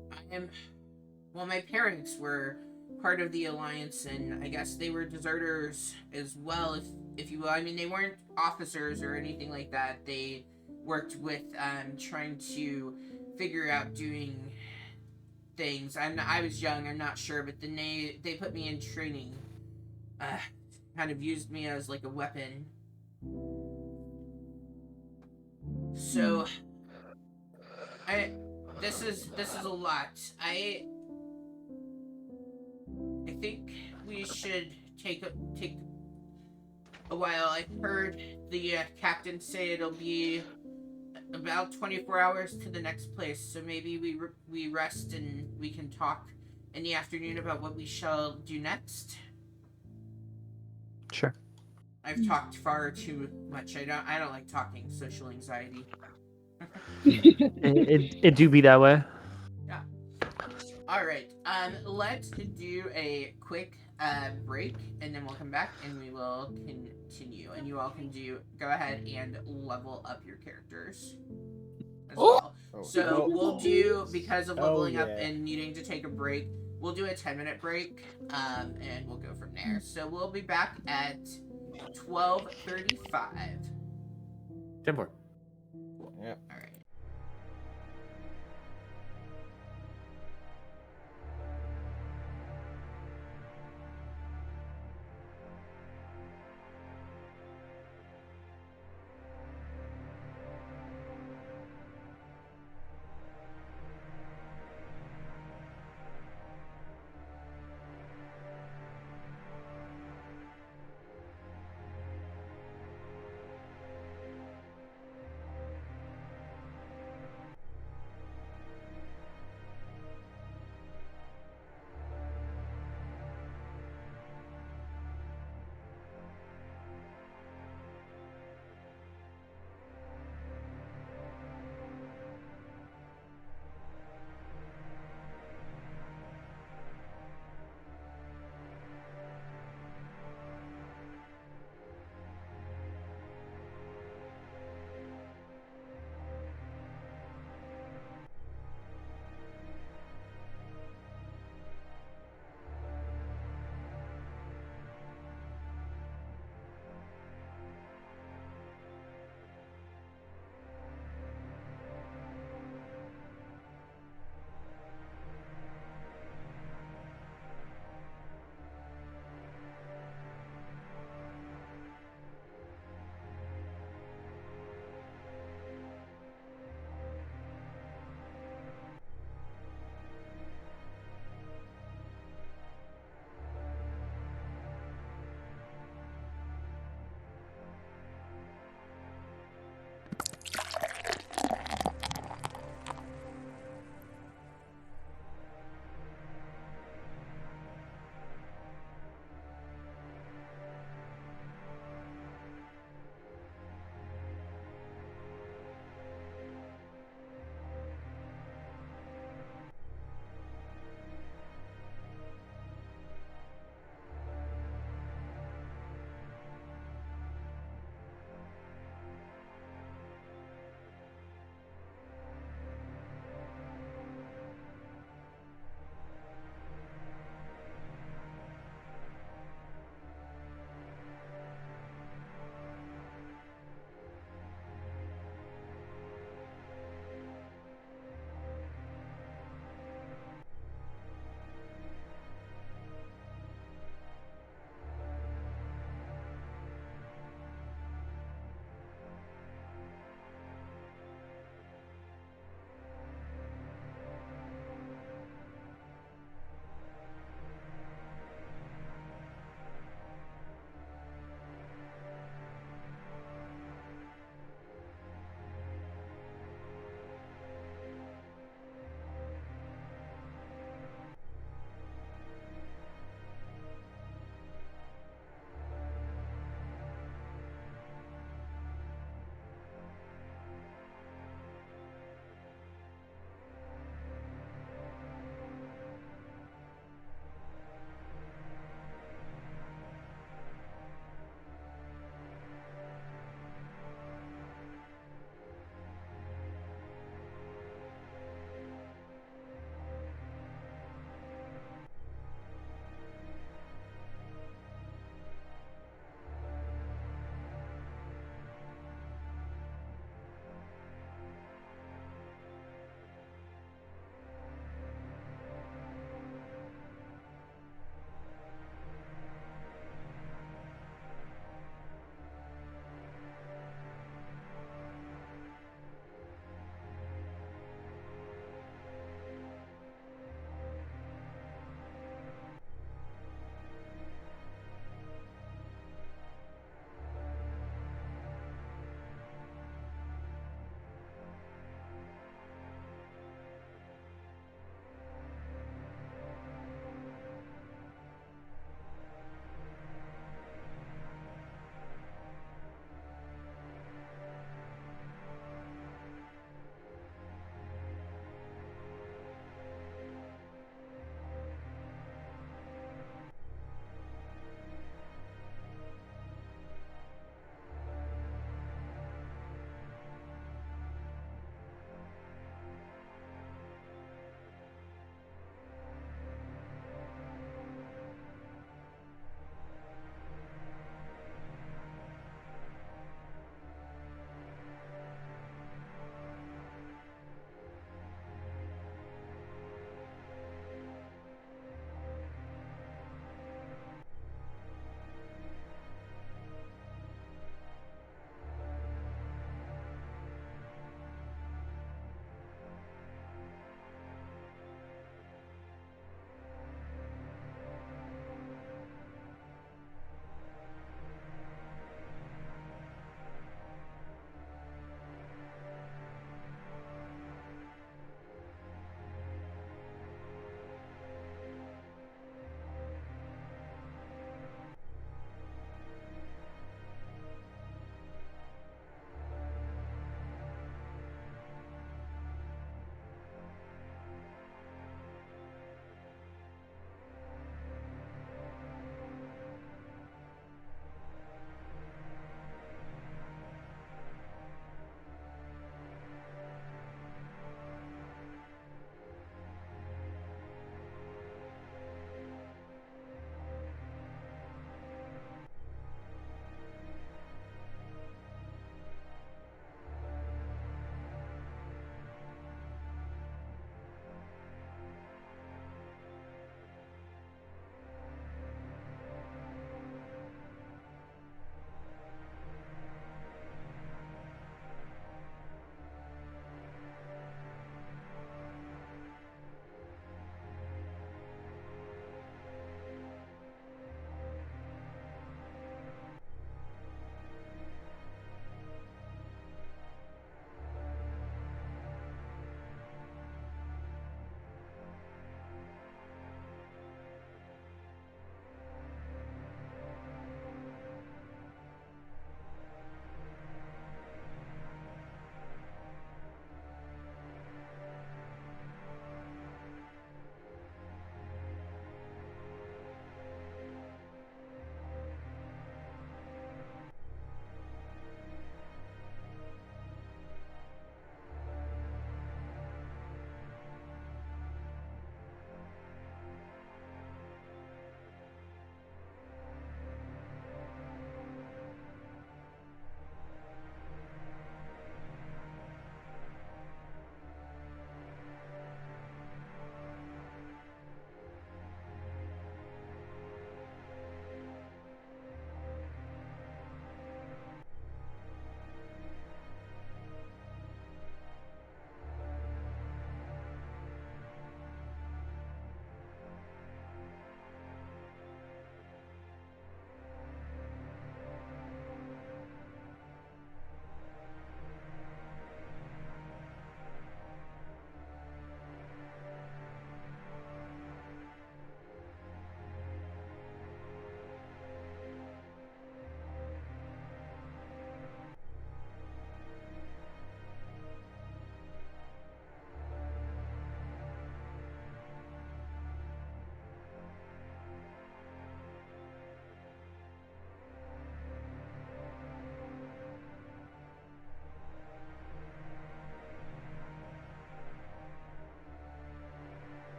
Well, my parents were part of the Alliance, and I guess they were deserters as well, if you will. I mean, they weren't officers or anything like that. They worked with trying to figure out doing things. I was young, I'm not sure, but then they put me in training. Kind of used me as like a weapon. So this is a lot. I think we should take a while. I heard the captain say it'll be about 24 hours to the next place, so maybe we rest and we can talk in the afternoon about what we shall do next. Sure. I've talked far too much. I don't like talking. Social anxiety. it do be that way. Yeah. All right. Let's do a quick break, and then we'll come back and we will continue. And you all can go ahead and level up your characters as well. So we'll do, because of leveling up and needing to take a break, we'll do a 10-minute break, and we'll go from there. So we'll be back at 12:35. 10-4. Yep. All right.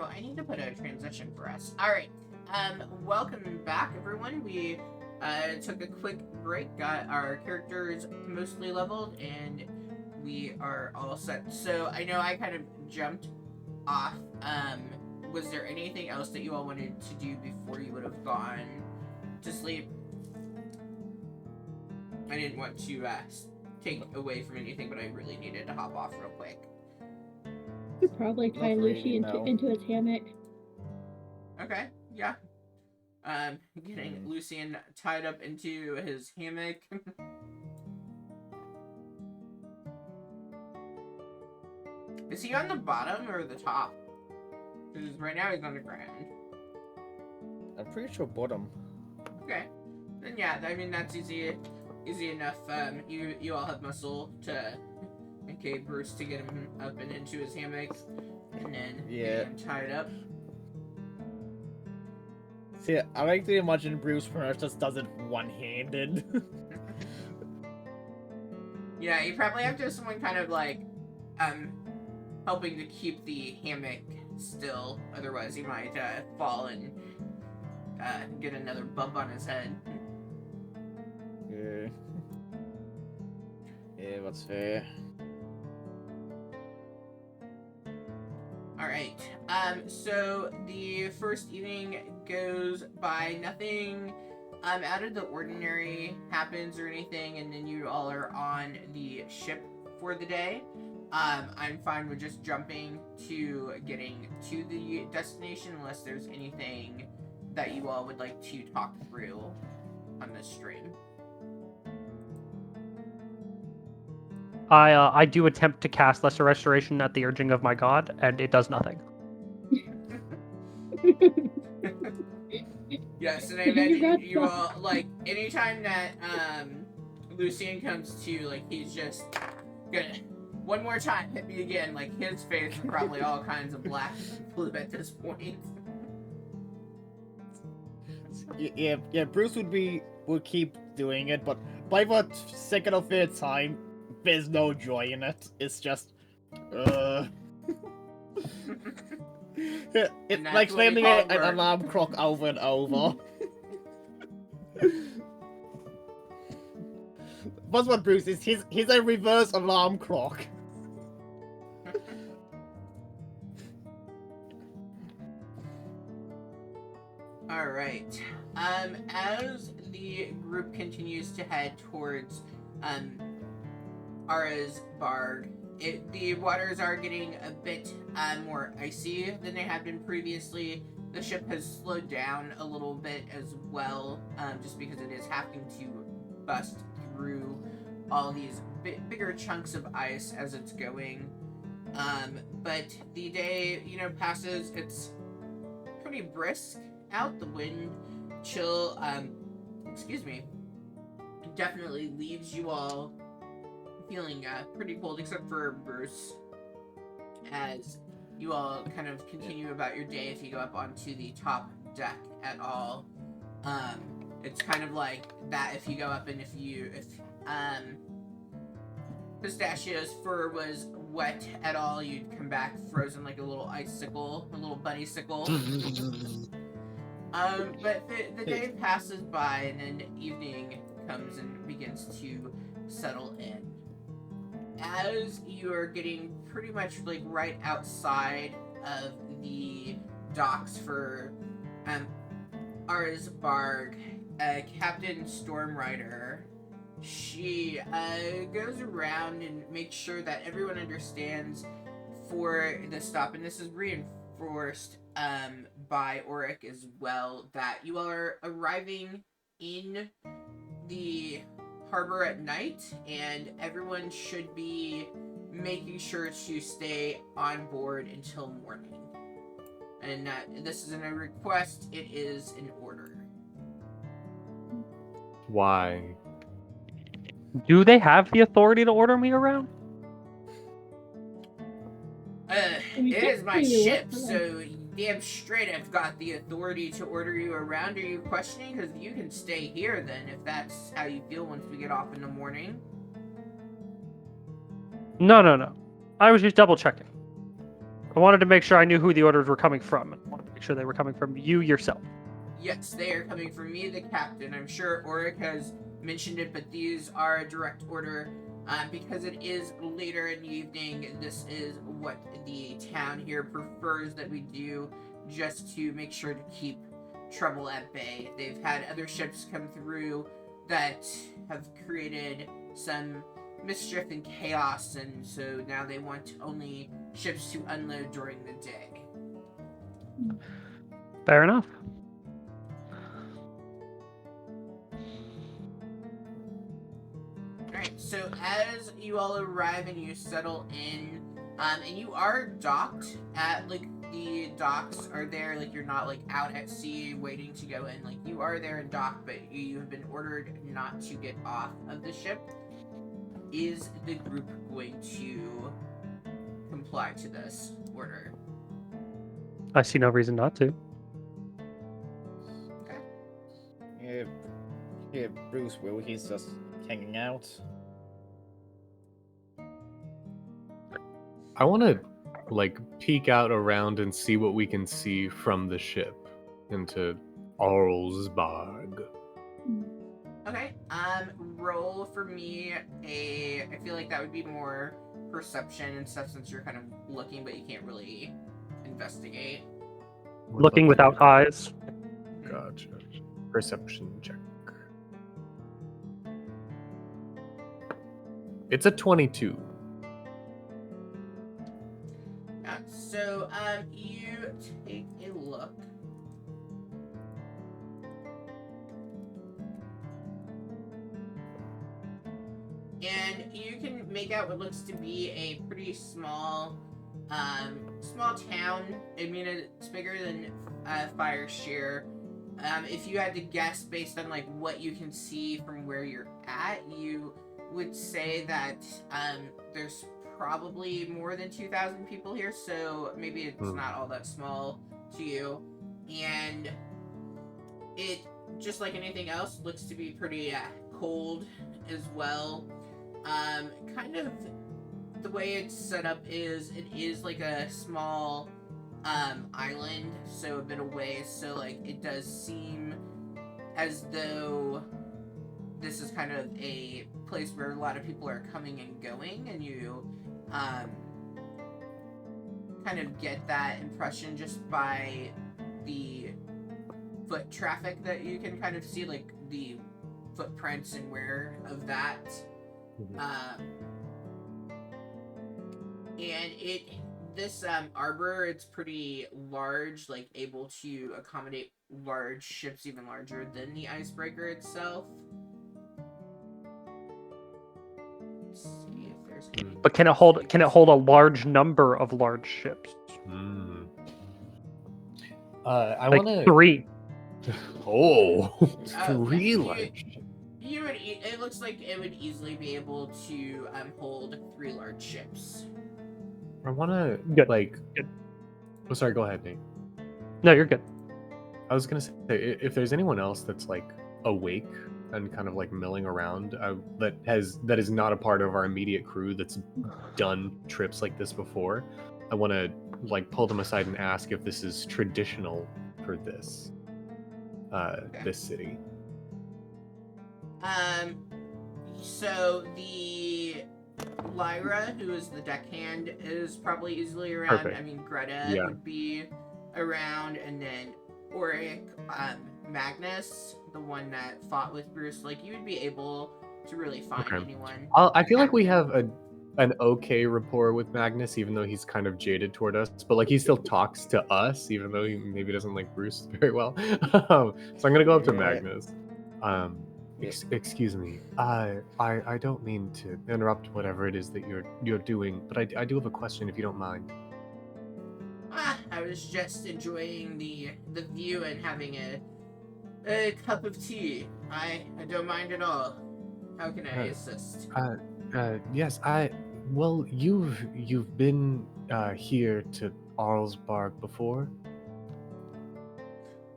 no, I need to put a transition for us. All right. Welcome back, everyone. We took a quick break, got our characters mostly leveled, and we are all set. So I know I kind of jumped off. Was there anything else that you all wanted to do before you would have gone to sleep? I didn't want to take away from anything, but I really needed to hop off real quick. Could probably tie Not really, Lucy no. into his hammock. Okay, yeah. Getting Lucian tied up into his hammock. Is he on the bottom or the top? Because right now he's on the ground. I'm pretty sure bottom. Okay. Then yeah, I mean that's easy enough. You all have muscle to Bruce to get him up and into his hammock, and then get him tied up. See, I like to imagine Bruce pretty much just does it one-handed. Yeah, you probably have to have someone kind of like helping to keep the hammock still. Otherwise, he might fall and get another bump on his head. Yeah. Yeah, that's fair. Alright, so the first evening goes by, nothing out of the ordinary happens or anything, and then you all are on the ship for the day. I'm fine with just jumping to getting to the destination unless there's anything that you all would like to talk through on this stream. I do attempt to cast Lesser Restoration at the urging of my god, and it does nothing. Yes, and I imagine you all, like, anytime that Lucian comes to, like, he's just gonna, one more time, hit me again, like, his face is probably all kinds of black and blue at this point. Yeah, Bruce would keep doing it, but by the second or third time, there's no joy in it. It's just, it's like slamming an alarm clock over and over. That's what Bruce is. He's a reverse alarm clock. Alright. As the group continues to head towards Ara's Barg, the waters are getting a bit more icy than they have been previously. The ship has slowed down a little bit as well, just because it is having to bust through all these bigger chunks of ice as it's going. But the day, passes. It's pretty brisk out. The wind chill, definitely leaves you all feeling pretty cold, except for Bruce, as you all kind of continue about your day. If you go up onto the top deck at all, it's kind of like that. If you go up and if Pistachio's fur was wet at all, you'd come back frozen like a little icicle, a little bunny-sickle. But the day passes by, and then evening comes and begins to settle in. As you are getting pretty much like right outside of the docks for Ara's Barg, Captain Stormrider, she goes around and makes sure that everyone understands for the stop, and this is reinforced by Auric as well, that you are arriving in the harbor at night, and everyone should be making sure to stay on board until morning. And this isn't a request, it is an order. Why? Do they have the authority to order me around? It is my ship, so damn straight I've got the authority to order you around. Are you questioning? Because you can stay here then, if that's how you feel once we get off in the morning. No. I was just double checking. I wanted to make sure I knew who the orders were coming from. I wanted to make sure they were coming from you yourself. Yes, they are coming from me, the captain. I'm sure Auric has mentioned it, but these are a direct order. Because it is later in the evening, this is what the town here prefers that we do, just to make sure to keep trouble at bay. They've had other ships come through that have created some mischief and chaos, and so now they want only ships to unload during the day. Fair enough. Alright, so as you all arrive and you settle in, and you are docked at, like, the docks are there, like, you're not, like, out at sea waiting to go in, like, you are there and docked, but you have been ordered not to get off of the ship. Is the group going to comply to this order? I see no reason not to. Yeah, Bruce will. He's just hanging out. I want to like peek out around and see what we can see from the ship into Arlsbarg. Okay, roll for me I feel like that would be more perception and stuff since you're kind of looking, but you can't really investigate. Looking without eyes. Gotcha. Perception check. It's a 22. So, you take a look. And you can make out what looks to be a pretty small town. I mean, it's bigger than Fireshare. If you had to guess based on like what you can see from where you're at, you would say that there's probably more than 2,000 people here, so maybe it's not all that small to you. And it, just like anything else, looks to be pretty cold as well. Kind of the way it's set up is it is like a small island, so a bit away, so like it does seem as though this is kind of a place where a lot of people are coming and going, and you kind of get that impression just by the foot traffic that you can kind of see, like the footprints and where of that. And this arbor, it's pretty large, like able to accommodate large ships, even larger than the icebreaker itself. Let's see if there's any. But can it hold a large number of large ships? I Like want to 3. Oh, Okay, large. You would. It looks like it would easily be able to hold 3 large ships. I want to like. Good. Oh, sorry. Go ahead, Nate. No, you're good. I was gonna say if there's anyone else that's like awake and kind of like milling around that is not a part of our immediate crew that's done trips like this before, I want to like pull them aside and ask if this is traditional for this this city. So the Lyra, who is the deckhand, is probably easily around. Perfect. I mean, Greta would be around, and then Auric, Magnus, the one that fought with Bruce. Like, you would be able to really find anyone. I feel like we have an okay rapport with Magnus, even though he's kind of jaded toward us. But like he still talks to us, even though he maybe doesn't like Bruce very well. So I'm gonna go up to Magnus. Excuse me. I don't mean to interrupt whatever it is that you're doing, but I do have a question if you don't mind. I was just enjoying the view and having a cup of tea. I don't mind at all. How can I assist? Yes, well, you've been here to Arlsbarg before?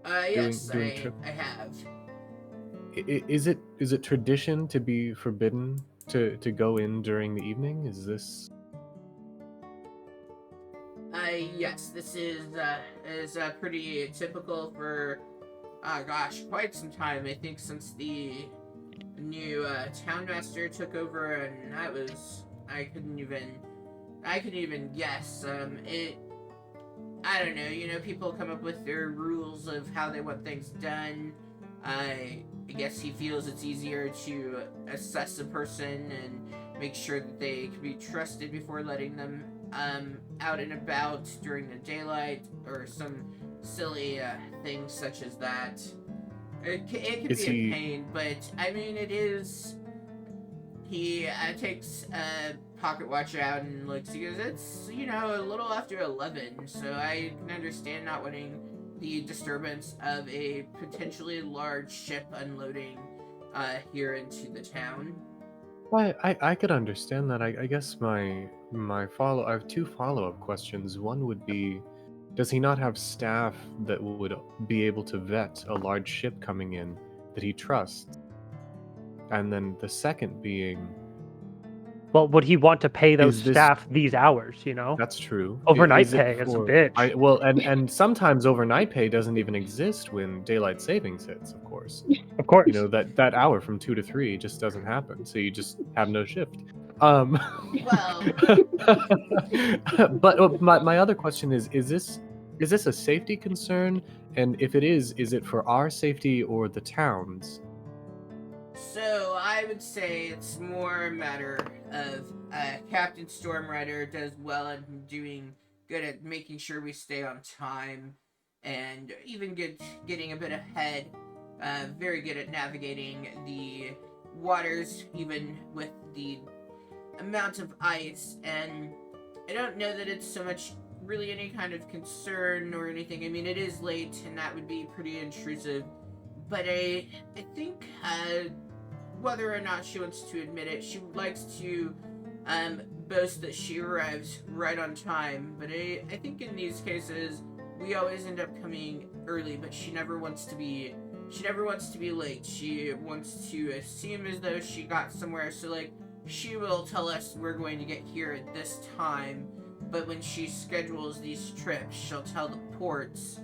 Yes, doing I have. Is it tradition to be forbidden to go in during the evening? Is this? Yes, this is pretty typical for, quite some time. I think since the new townmaster took over, and I couldn't even guess. I don't know. People come up with their rules of how they want things done. I guess he feels it's easier to assess a person and make sure that they can be trusted before letting them out and about during the daylight or some silly things such as that. It can be a pain, but I mean, it is. He takes a pocket watch out and looks. He goes, "It's a little after 11, so I can understand not wanting the disturbance of a potentially large ship unloading here into the town." Well, I could understand that. I guess I have two follow-up questions. One would be, does he not have staff that would be able to vet a large ship coming in that he trusts? And then the second being, Well, would he want to pay those is this staff these hours? that's true. Overnight Is it pay is a for bitch. well, and sometimes overnight pay doesn't even exist when daylight savings hits, of course. Of course. That hour from 2 to 3 just doesn't happen, so you just have no shift. Well, but my other question is this a safety concern? And if it is it for our safety or the town's? so I would say it's more a matter of Captain Stormrider does well at doing good at making sure we stay on time, and even getting a bit ahead. Very good at navigating the waters, even with the amount of ice. And I don't know that it's so much really any kind of concern or anything. I mean, it is late, and that would be pretty intrusive. But I think whether or not she wants to admit it, she likes to boast that she arrives right on time. But I think in these cases, we always end up coming early. But she never wants to be late. She wants to seem as though she got somewhere. So like, she will tell us we're going to get here at this time. But when she schedules these trips, she'll tell the ports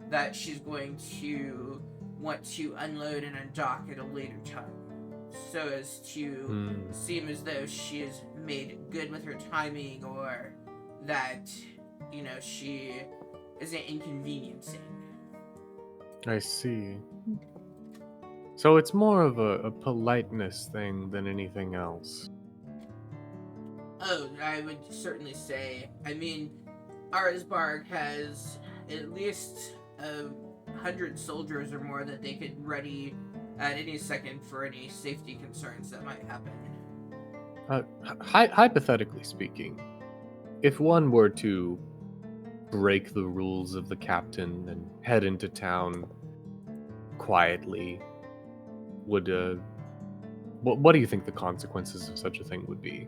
that she's going to want to unload and undock at a later time, so as to seem as though she has made good with her timing, or that she isn't inconveniencing. I see. So it's more of a politeness thing than anything else. Oh, I would certainly say. I mean, Arsbarg has at least 100 soldiers or more that they could ready at any second for any safety concerns that might happen. Hypothetically speaking, if one were to break the rules of the captain and head into town quietly, would what do you think the consequences of such a thing would be?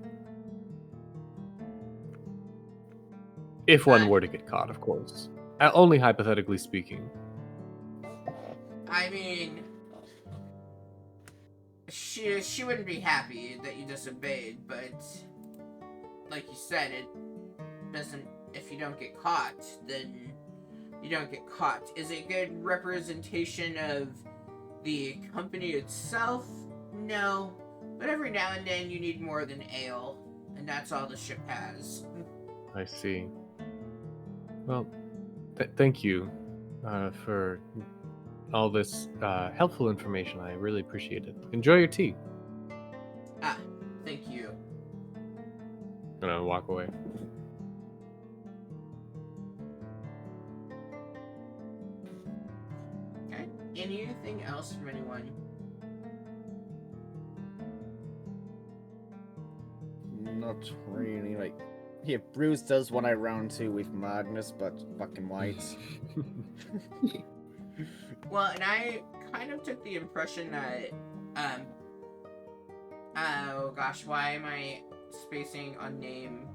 If one were to get caught, of course. Only hypothetically speaking. I mean, she wouldn't be happy that you disobeyed, but like you said, it doesn't. If you don't get caught, then you don't get caught. Is it good representation of the company itself? No, but every now and then you need more than ale, and that's all the ship has. I see. Well, thank you for all this helpful information. I really appreciate it. Enjoy your tea. Thank you. Gonna walk away. Okay. Anything else from anyone? Not really. Like, yeah, Bruce does one I round two with Magnus, but fucking white. Well, and I kind of took the impression that, oh gosh, why am I spacing on name?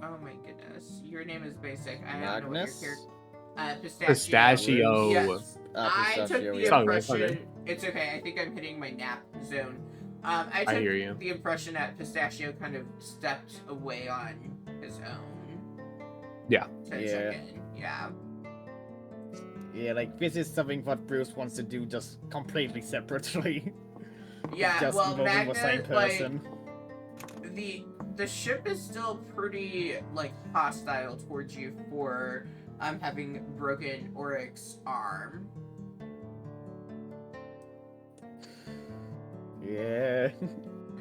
Oh my goodness, your name is basic. I don't know what your character. Pistachio. Yes. I took Pistachio, the yeah. impression. It's okay. I think I'm hitting my nap zone. I took hear you. the impression that Pistachio kind of stepped away on his own. Yeah. to Yeah. check in. Yeah. Yeah, like this is something that Bruce wants to do just completely separately. Yeah, Just well, involving the same Magna, like, person. the ship is still pretty, like, hostile towards you for having broken Oryx's arm. Yeah.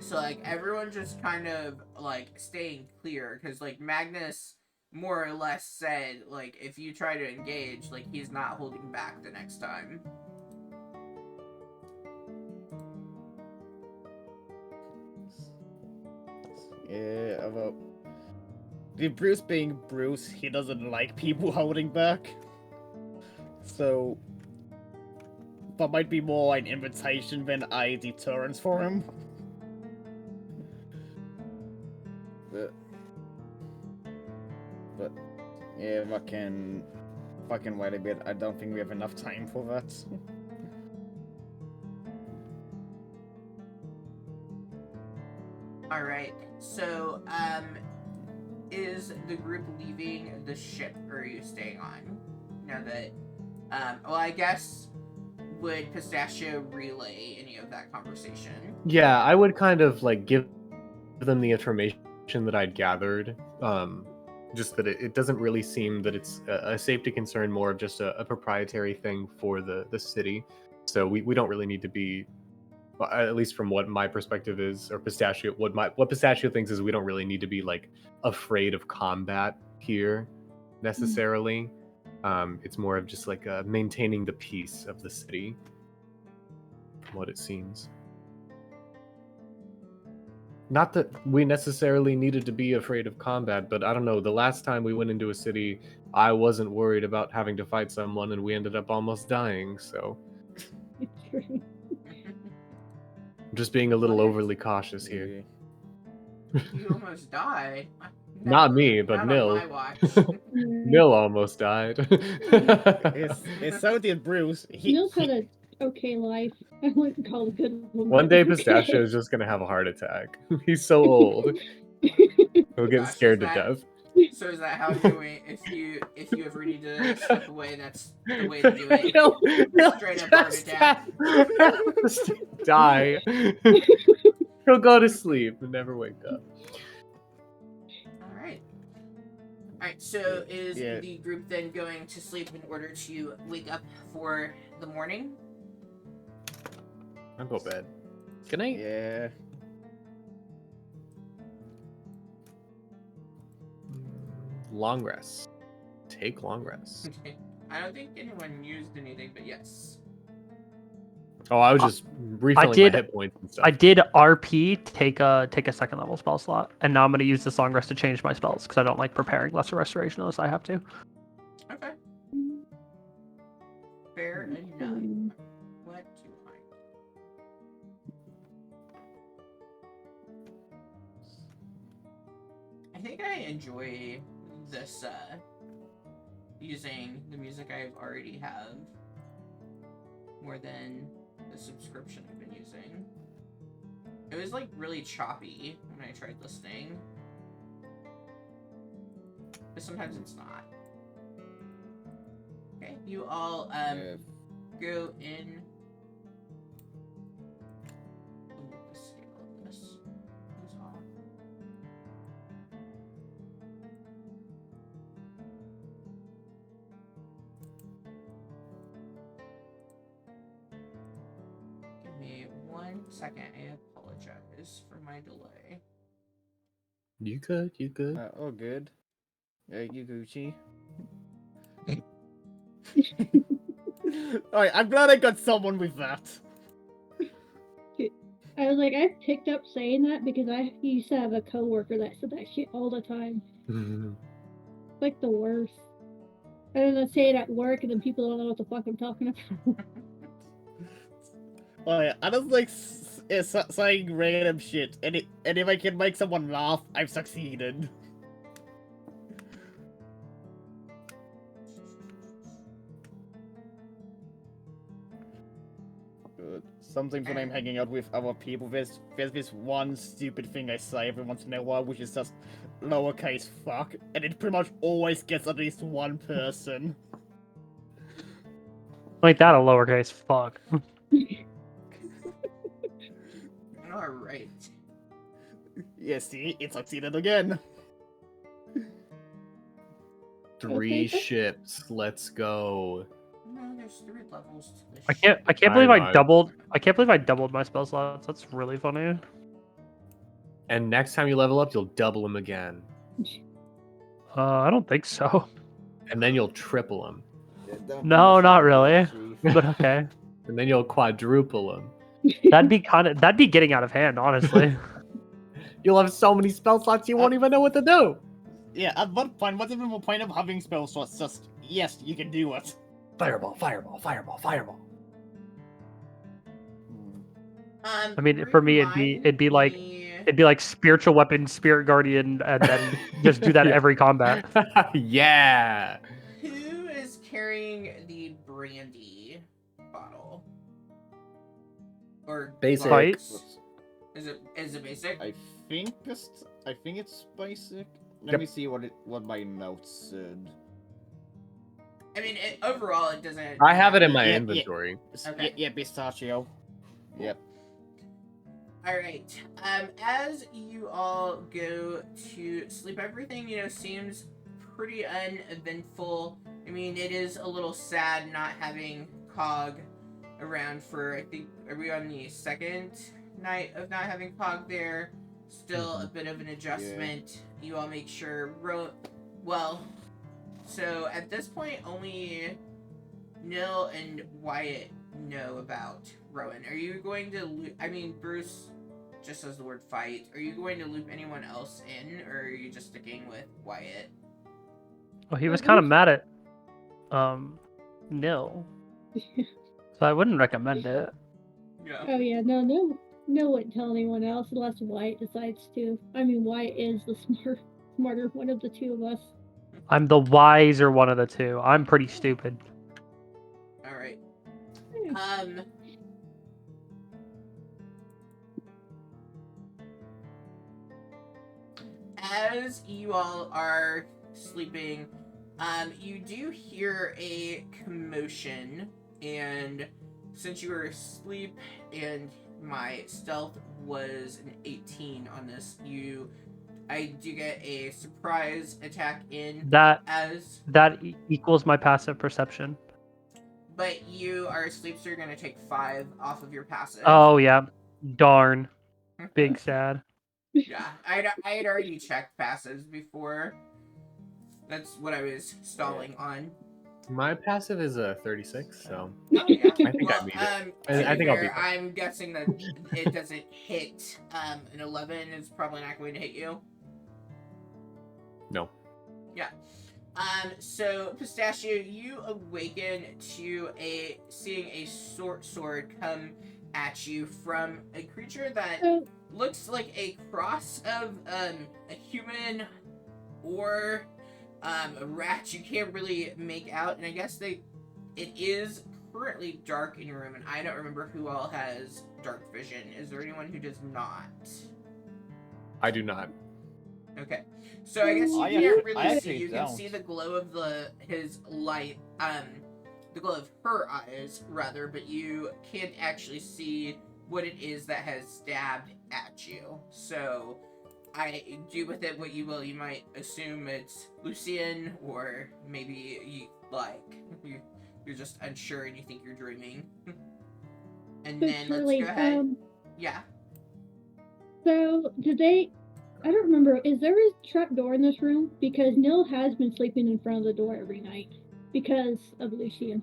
So, like, everyone just kind of, like, staying clear, because, like, Magnus more or less said, like, if you try to engage, like, he's not holding back the next time. Yeah, well, the Bruce being Bruce, he doesn't like people holding back. So, that might be more an invitation than a deterrence for him. But yeah, fucking wait a bit. I don't think we have enough time for that. Alright, so, is the group leaving the ship, or are you staying on? Now that, well, I guess, would Pistachio relay any of that conversation? Yeah, I would kind of like give them the information that I'd gathered. Just that it doesn't really seem that it's a safety concern, more of just a proprietary thing for the city. So we don't really need to be, at least from what my perspective is, or Pistachio, what Pistachio thinks is we don't really need to be like afraid of combat here necessarily. It's more of just like maintaining the peace of the city, from what it seems. Not that we necessarily needed to be afraid of combat, but I don't know, the last time we went into a city, I wasn't worried about having to fight someone, and we ended up almost dying, so It's true. I'm just being a little What? overly cautious here. You almost died. Not me, but Not Nil. on my watch. Nil almost died. It's so did Bruce. Neil's had a okay life. I wouldn't call it a good one. One but day okay. Pistachio is just gonna have a heart attack. He's so old. He'll get Gosh, scared is to that- death. So is that how you're doing? If you ever need to step away, that's the way to do it. He'll Straight up heart just attack. die. He'll go to sleep and never wake up. Alright. Alright, so is Yeah. the group then going to sleep in order to wake up for the morning? I'll go bed. Good night. Yeah. Long rest. Take long rest. Okay. I don't think anyone used anything, but yes. Oh, I was just refilling did- my hit points and stuff. I did RP take a second level spell slot, and now I'm going to use this long rest to change my spells because I don't like preparing lesser restoration unless I have to. Okay. Fair enough. What do I think I enjoy this, using the music I already have more than the subscription I've been using. It was, like, really choppy when I tried listening. But sometimes it's not. Okay, you all, Yeah. go in. Ooh, the scale of this is off. Give me 1 second. I apologize for my delay. You good? You good? Oh, good. You Gucci. Alright, I'm glad I got someone with that. I was like, I picked up saying that because I used to have a coworker that said that shit all the time. It's like the worst. And then I say it at work, and then people don't know what the fuck I'm talking about. Alright, I just like saying random shit, and if I can make someone laugh, I've succeeded. Sometimes when I'm hanging out with other people, there's this one stupid thing I say every once in a while, which is just lowercase fuck, and it pretty much always gets at least one person. Like that a lowercase fuck. All right. Yeah, see, it succeeded again. 3 Okay. ships. Let's go. No, there's 3 levels to this. I can't I believe I know. doubled my spell slots. That's really funny. And next time you level up, you'll double them again. I don't think so. And then you'll triple them. No, not really. But okay. And then you'll quadruple them. That'd be getting out of hand, honestly. You'll have so many spell slots you won't even know what to do. Yeah, at what point, what's even the point of having spell slots? Just, yes, you can do it. Fireball, fireball, fireball, fireball. I mean, for me, it'd be like spiritual weapon, spirit guardian, and then just do that Yeah. every combat. Yeah. Who is carrying the brandy bottle? Or Basic. glass? Is it basic? I think it's basic. Let Yep. me see what my notes said. I mean, overall, it doesn't. I have it in my Yeah, yeah. inventory. Okay. Yeah, pistachio. Yep. All right. As you all go to sleep, everything seems pretty uneventful. I mean, it is a little sad not having Cog around for. I think are we on the 2nd night of not having Cog there? Still a bit of an adjustment. You all make sure. So at this point, only Nil and Wyatt know about Rowan. Are you going to? I mean, Bruce just says the word fight. Are you going to loop anyone else in, or are you just sticking with Wyatt? Well, he was kind of mad at Nil, so I wouldn't recommend it. Yeah. Oh yeah, no wouldn't tell anyone else unless Wyatt decides to. I mean, Wyatt is the smarter one of the two of us. I'm the wiser one of the two. I'm pretty stupid. All right. As you all are sleeping, you do hear a commotion, and since you were asleep and my stealth was an 18 on this, I do get a surprise attack in That as equals my passive perception. but you are asleep, so you're gonna take 5 off of your passive. Oh yeah, darn, big sad. Yeah, I had already checked passives before. That's what I was stalling on. My passive is a 36, so Oh yeah. I think I beat it. I think I'll beat that. I'm guessing that it doesn't hit. An 11 is probably not going to hit you. No. Yeah. So Pistachio, you awaken to seeing a sword come at you from a creature that looks like a cross of a human or a rat. You can't really make out, and I guess it is currently dark in your room, and I don't remember who all has dark vision. Is there anyone who does not? I do not. Okay, so I guess you I can't actually really see. You can don't. see the glow of his light, the glow of her eyes rather, but you can't actually see what it is that has stabbed at you. So I do with it what you will. You might assume it's Lucian, or maybe you're just unsure and you think you're dreaming. And But then Shirley, let's go ahead. Yeah. So did they? I don't remember. Is there a trap door in this room? Because Nil has been sleeping in front of the door every night because of Lucian.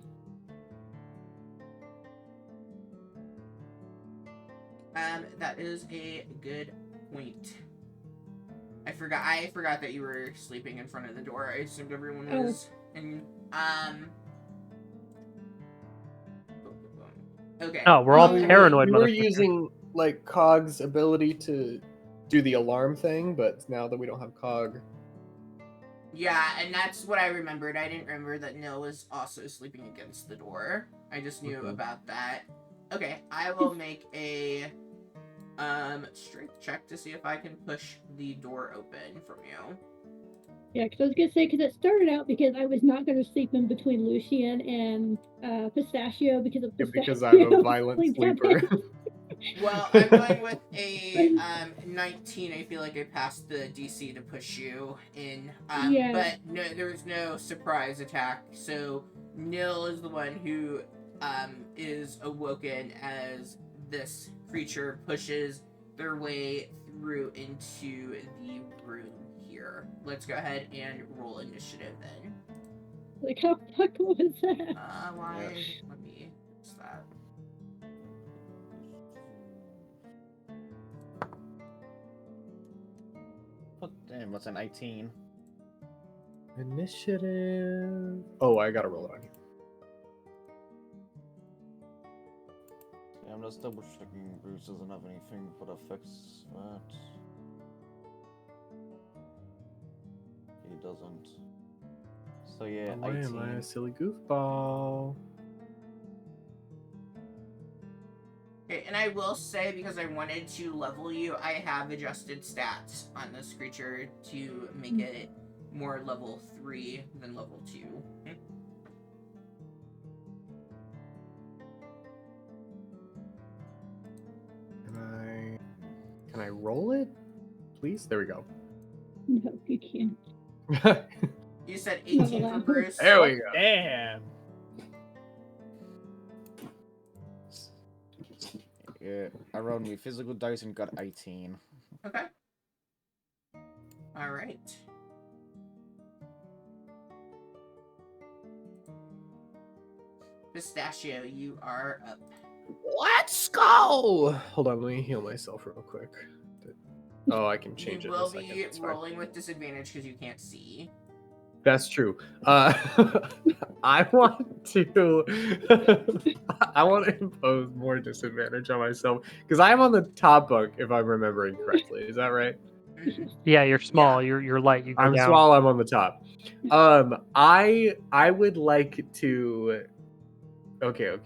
That is a good point. I forgot that you were sleeping in front of the door. I assumed everyone was in. Okay. Oh, we're all Well, I mean, paranoid. We were motherfucker. using like Cog's ability to do the alarm thing, but now that we don't have Cog, Yeah, and that's what I remembered. I didn't remember that Nil was also sleeping against the door. I just knew Mhm. about that. Okay, I will make a Strength check to see if I can push the door open from you. Yeah, because I was gonna say, because it started out because I was not gonna sleep in between Lucian and Pistachio because of Yeah, Pistachio. because I'm a violent sleeper. Well, I'm going with a 19. I feel like I passed the DC to push you in. Yeah. But no, there was no surprise attack. So Nil is the one who is awoken as this creature pushes their way through into the room here. Let's go ahead and roll initiative then. Like, how fuck was that? Why? Yes. Let me fix that. Oh, damn, what's an 18? Initiative. Oh, I gotta roll it on you. Yeah, I'm just double checking Bruce doesn't have anything that affects that. He doesn't. So yeah, Why 18. am I a silly goofball? Okay, and I will say, because I wanted to level you, I have adjusted stats on this creature to make it more level 3 than level 2. Can I roll it? Please? There we go. No, you can't. You said Not 18 for allowed. Bruce? There we go. Damn! Yeah, I rolled me physical dice and got 18. Okay. Alright. Pistachio, you are up. Let's go! Hold on, let me heal myself real quick. Oh, I can change You it in a will second. be It's fine. rolling with disadvantage because you can't see. That's true. I want to I want to impose more disadvantage on myself because I'm on the top bunk if I'm remembering correctly. Is that right? Mhm. Yeah, you're small. You're light. You go I'm down. small, I'm on the top. I would like to Okay.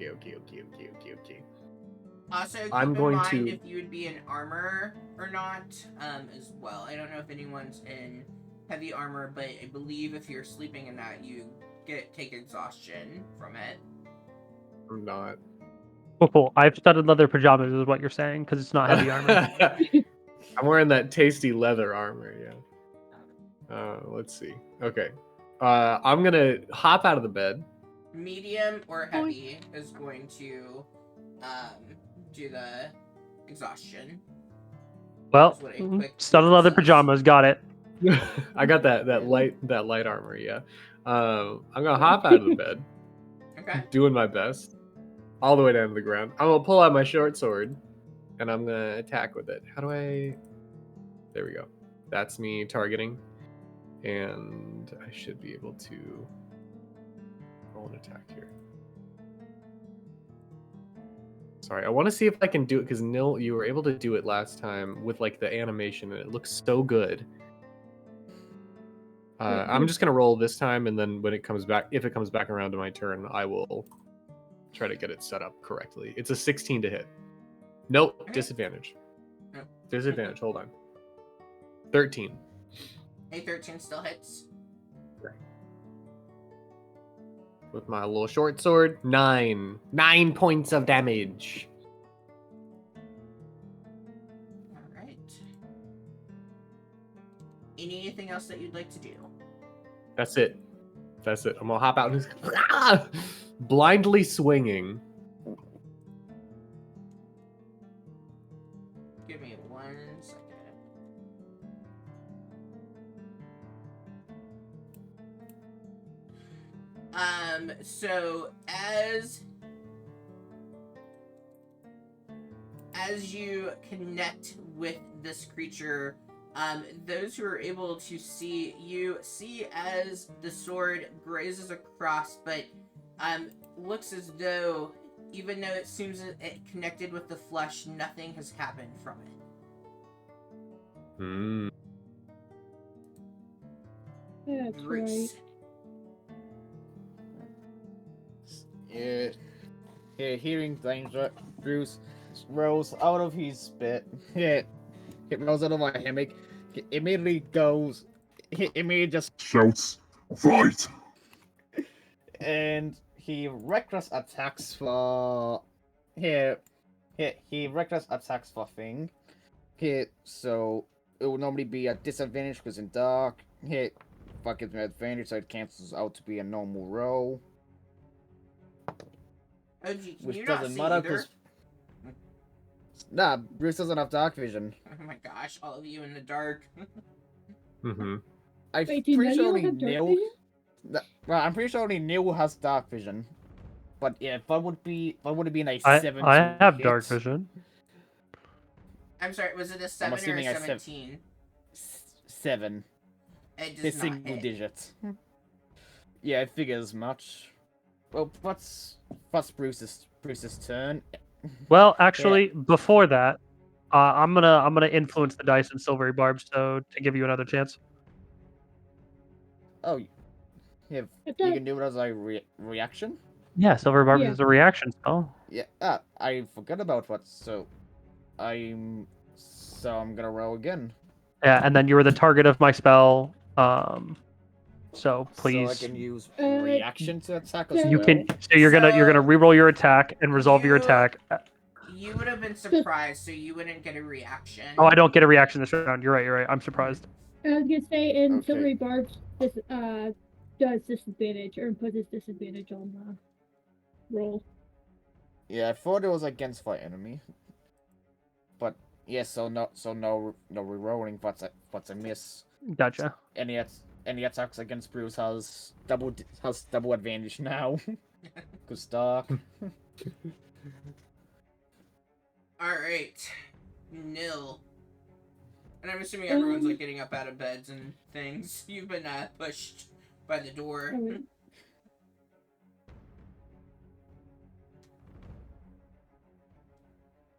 Also, keep I'm in going mind to if you would be in armor or not, as well. I don't know if anyone's in heavy armor, but I believe if you're sleeping in that, you take exhaustion from it. I'm not. Cool. I've studded leather pajamas, is what you're saying, because it's not heavy armor. I'm wearing that tasty leather armor, yeah. Let's see. Okay. I'm gonna hop out of the bed. Medium or heavy is going to do the exhaustion. Well, That's what a quick studded Google leather says. pajamas. Got it. I got that light armor, yeah. I'm gonna hop out of the bed, Okay. doing my best, all the way down to the ground. I'm gonna pull out my short sword, and I'm gonna attack with it. How do I? There we go. That's me targeting, and I should be able to roll an attack here. Sorry, I want to see if I can do it because Nil, you were able to do it last time with like the animation, and it looks so good. I'm just gonna roll this time, and then when it comes back, if it comes back around to my turn, I will try to get it set up correctly. It's a 16 to hit. Nope, Okay. disadvantage. Oh. Disadvantage. Hold on. 13. A 13 still hits. With my little short sword, 9. 9 points of damage. All right. Anything else that you'd like to do? That's it. That's it. I'm gonna hop out and just blindly swinging. Give me 1 second. So as you connect with this creature, those who are able to see, you see as the sword grazes across, but looks as though, even though it seems it connected with the flesh, nothing has happened from it. Hmm. That's Bruce. Yeah, hearing danger, Bruce rolls out of his spit. Yeah, it rolls out of my hammock. He immediately goes. He immediately just Shouts, fight! and he reckless attacks for here. He reckless attacks for thing. Here, so it would normally be a disadvantage because in dark. Here, fuck gives me advantage, so it cancels out to be a normal roll, Oh, gee, can which you not doesn't see matter either? because nah, Bruce doesn't have dark vision. Oh my gosh, all of you in the dark. Mm-hmm. I'm Wait, do pretty none of sure you only have dark Neil. vision? Well, I'm pretty sure only Neil has dark vision. But yeah, that would be in a I 7 I to have hit. dark vision. I'm sorry, was it a 7 or a assuming I said- 17? 7. It does The not single hit. digit. Yeah, I figure as much. Well, what's Bruce's turn? Well, actually, before that, I'm gonna influence the dice in silvery barbs so to give you another chance. Oh, yeah, I you thought- can do it as a reaction. Yeah, silvery barbs Yeah. is a reaction spell. Yeah. I forgot about what. So I'm gonna roll again. Yeah, and then you were the target of my spell. So So I please, can use Uh, reaction to attack as so- you well. can. So you're gonna So, reroll your attack and resolve your you- attack. You would have been surprised, so you wouldn't get a reaction. Oh, I don't get a reaction this round. You're right. You're right. I'm surprised. I was gonna say in Okay. Silvery Barbs, this does disadvantage or imposes disadvantage on the roll. Yeah, I thought it was against my enemy. But yeah, so no rerolling. What's a miss? Gotcha. Any attacks against Bruce has double advantage now. Cause dark. Alright. Nil. And I'm assuming everyone's Um. like getting up out of beds and things. You've been pushed by the door.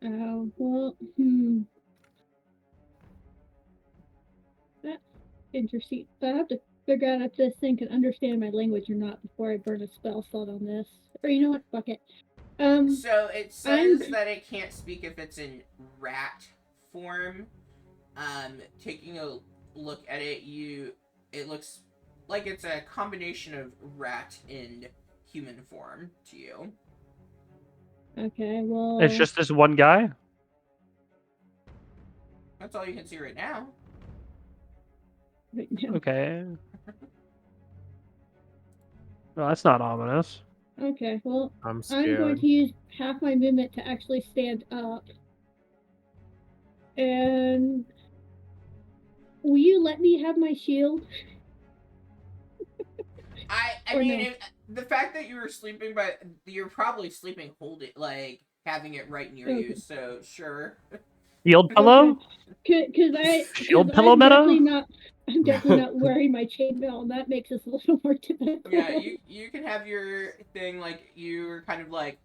Alright. Well, That's interesting. I have to figure out if this thing can understand my language or not before I burn a spell slot on this. Or you know what? Fuck it. So it says that it can't speak if it's in rat form. Taking a look at it, it looks like it's a combination of rat and human form to you. Okay, well. It's just this one guy. That's all you can see right now. Right now. Okay. No, that's not ominous. Okay, well, I'm I'm scared. going to use half my movement to actually stand up. And will you let me have my shield? I Or mean, no? the fact that you were sleeping, but you're probably sleeping holding, like, having it right near you, Okay. so sure. Shield pillow. Because Shield pillow meta? I'm definitely not wearing my chainmail, and that makes this a little more difficult. Yeah, you can have your thing, like, you're kind of like,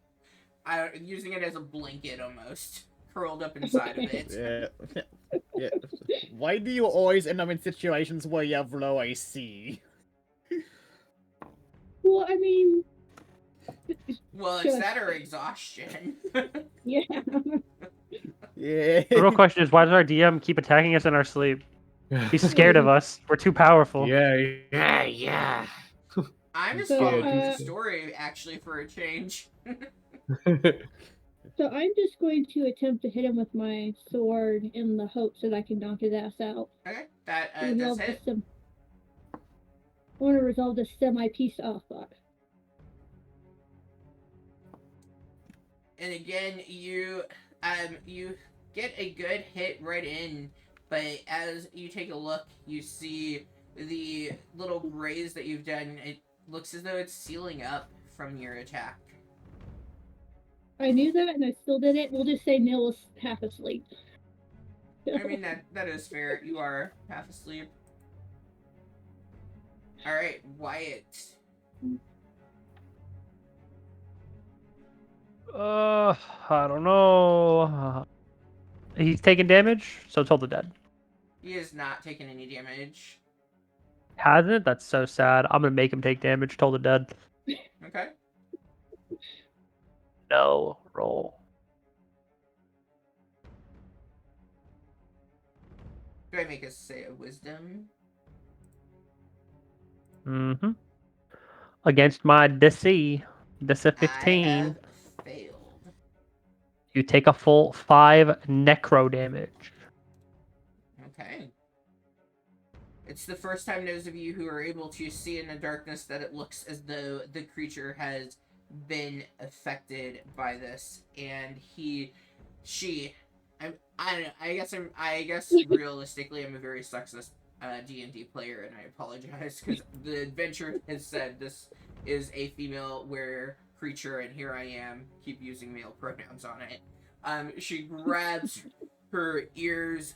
using it as a blanket almost, curled up inside of it. Yeah. Yeah. Why do you always end up in situations where you have low AC? Well, I mean, Well, it's that or exhaustion. yeah. Yeah. The real question is, why does our DM keep attacking us in our sleep? He's scared of us. We're too powerful. Yeah. I'm just So, following the uh, story, actually, for a change. So I'm just going to attempt to hit him with my sword in the hopes that I can knock his ass out. Okay, that does Resolve the hit. I want to resolve this semi-piece. Oh, fuck. And again, you get a good hit right in, but as you take a look, you see the little graze that you've done. It looks as though it's sealing up from your attack. I knew that and I still did it. We'll just say Neil was half asleep. I mean, that is fair. You are half asleep. Alright, Wyatt. I don't know. He's taking damage, so told the dead. He is not taking any damage. Hasn't? That's so sad. I'm gonna make him take damage. Told the dead. Okay. No roll. Do I make a say a wisdom? Mm-hmm. Against my DC I 15, have failed. you take a full 5 necro damage. Okay. It's the first time those of you who are able to see in the darkness that it looks as though the creature has been affected by this, and I guess realistically, I'm a very sexist D&D player, and I apologize because the adventure has said this is a female were creature, and here I am, keep using male pronouns on it. She grabs her ears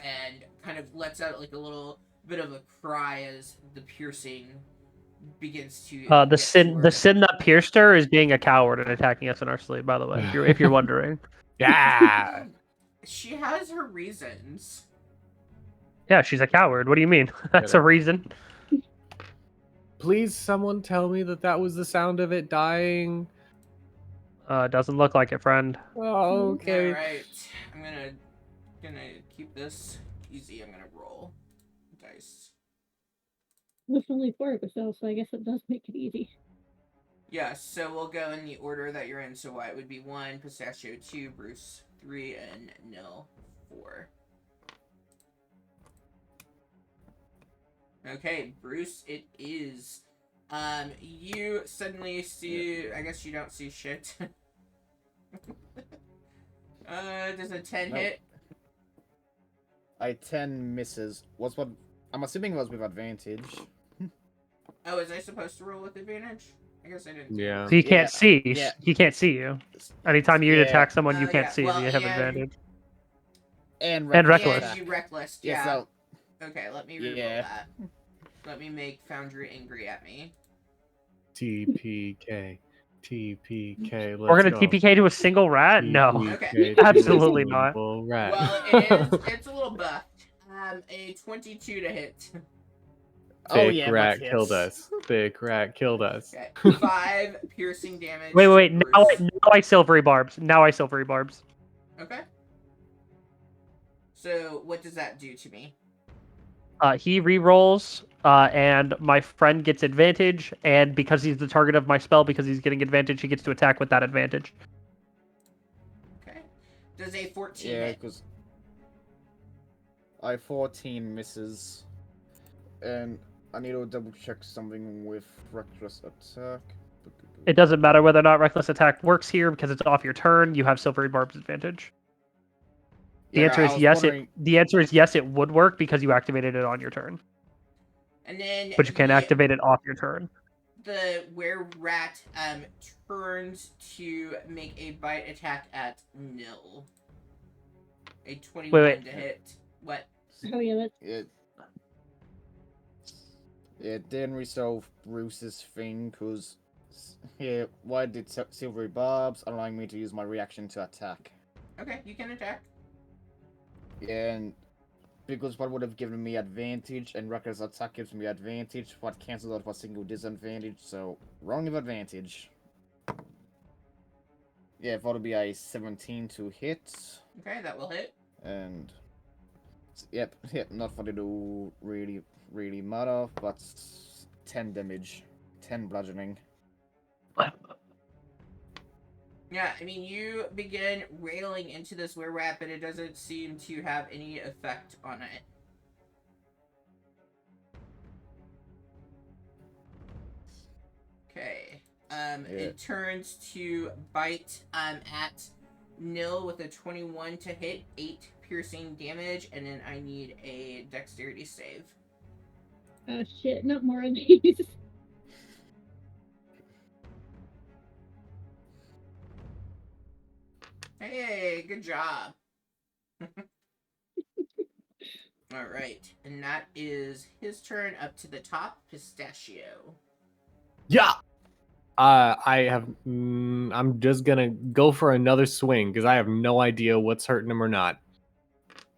and kind of lets out like a little bit of a cry as the piercing begins to The get to her. sin that pierced her is being a coward and attacking us in our sleep. By the way, if you're wondering. Yeah. She has her reasons. Yeah, she's a coward. What do you mean? That's a reason. Please, someone tell me that was the sound of it dying. Doesn't look like it, friend. Oh, okay. Alright. I'm gonna keep this easy. I'm gonna roll dice. There's only 4 of us, though, so I guess it does make it easy. Yeah, so we'll go in the order that you're in. So Wyatt would be 1, Pistachio 2, Bruce 3, and Nil 4. Okay, Bruce, it is. You suddenly see. I guess you don't see shit. Does a 10 Nope. hit? I 10 misses. What's what? I'm assuming it was with advantage. Oh, is I supposed to roll with advantage? I guess I didn't. Yeah. So you can't Yeah, see. yeah. He can't see you. Anytime you Yeah. attack someone, you Oh, can't yeah. see. Well, you have and- advantage. And And reckless. reckless. And you reckless, Yeah. yeah. So Okay, let me reroll Yeah. that. Let me make Foundry angry at me. TPK. TPK. We're gonna Let's go. TPK to a single rat? No, Okay. absolutely not. Rat. Well, it's a little buffed. A 22 to hit. Oh, Thick yeah, that rat hits. killed us. Thick rat killed us. Okay. 5 piercing damage. Wait. to Now Bruce. I silvery barbs. Now I silvery barbs. Okay. So what does that do to me? He re-rolls, and my friend gets advantage. And because he's the target of my spell, because he's getting advantage, he gets to attack with that advantage. Okay. Does a 14 Yeah, hit? because I 14 misses, and I need to double check something with reckless attack. It doesn't matter whether or not reckless attack works here because it's off your turn. You have silvery barbs advantage. The Yeah, answer I is was yes. wondering- The answer is yes. It would work because you activated it on your turn, And then but you can activate it off your turn. the were rat turns to make a bite attack at Nil. A 21 Wait. to hit. What? Oh, yeah, that's It didn't resolve Bruce's thing, because here, why did silvery barbs allowing me to use my reaction to attack? Okay, you can attack. And because what would have given me advantage, and reckless attack gives me advantage, what cancels out a single disadvantage, so wrong with advantage. Yeah, that would be a 17 to hit, Okay, that will hit. and yep, not for it to really matter, but 10 damage, 10 bludgeoning. Yeah, I mean, you begin railing into this were-rat, but it doesn't seem to have any effect on it. Okay. It turns to bite at Nil with a 21 to hit, 8 piercing damage, and then I need a dexterity save. oh shit, not more of these. Hey, good job. Alright, and that is his turn. Up to the top, Pistachio. Yeah. I have. I'm just gonna go for another swing because I have no idea what's hurting him or not.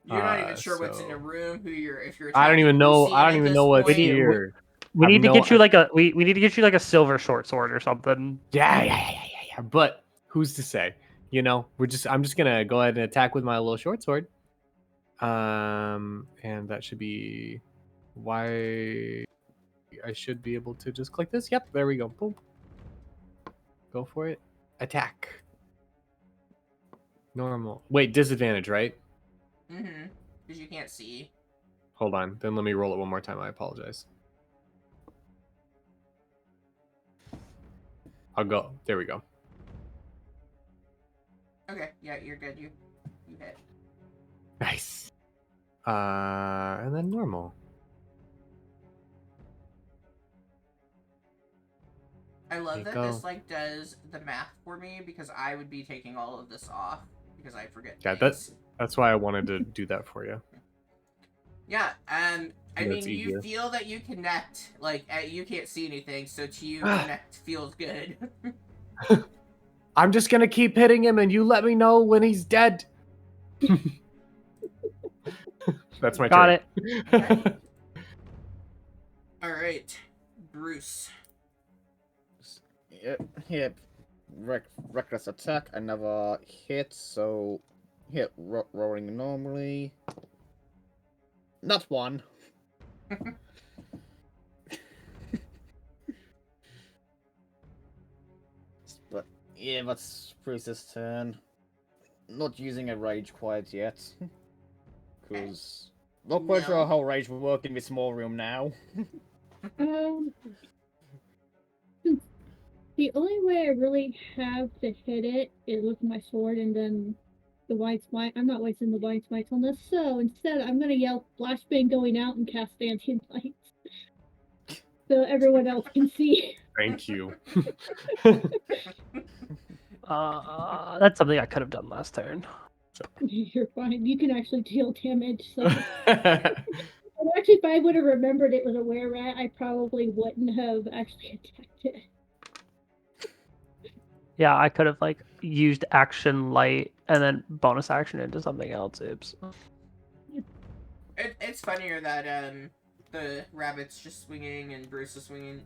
You're not even sure what's in so- the room, who you're, if you're I don't even know. attacking I don't Lucien even at know this what's point. here. We I've need to no- get you like a we need to get you like a silver short sword or something. Yeah. But who's to say? You know, I'm just gonna go ahead and attack with my little short sword. And that should be why I should be able to just click this. Yep, there we go. Boom. Go for it. Attack. Normal. Wait, disadvantage, right? Mm-hmm. Because you can't see. Hold on. Then let me roll it one more time. I apologize. I'll go. There we go. Okay, yeah, you're good. You hit. Nice. And then normal. I love There that you this go. like does the math for me because I would be taking all of this off because I forget Yeah, things. that's why I wanted to do that for you. Yeah, I That's mean, you easier. feel that you connect. Like, you can't see anything, so to you, connect feels good. I'm just gonna keep hitting him, and you let me know when he's dead. That's my Got turn. it. Okay. All right, Bruce. Yep. Reckless attack. Another hit. So hit rolling normally. Not one. But yeah, that's Bruce's turn. Not using a rage quite yet. Because not quite sure No. how rage will work in this small room now. Um, the only way I really have to hit it is with my sword and then the white smite. I'm not wasting the white smites on this, so instead I'm gonna yell flashbang going out and cast Dancing Lights. So everyone else can see. Thank you. That's something I could have done last turn. You're fine. You can actually deal damage, so and actually, if I would have remembered it was a were rat, I probably wouldn't have actually attacked it. Yeah, I could have like used action light and then bonus action into something else. Oops. It's funnier that the rabbit's just swinging and Bruce is swinging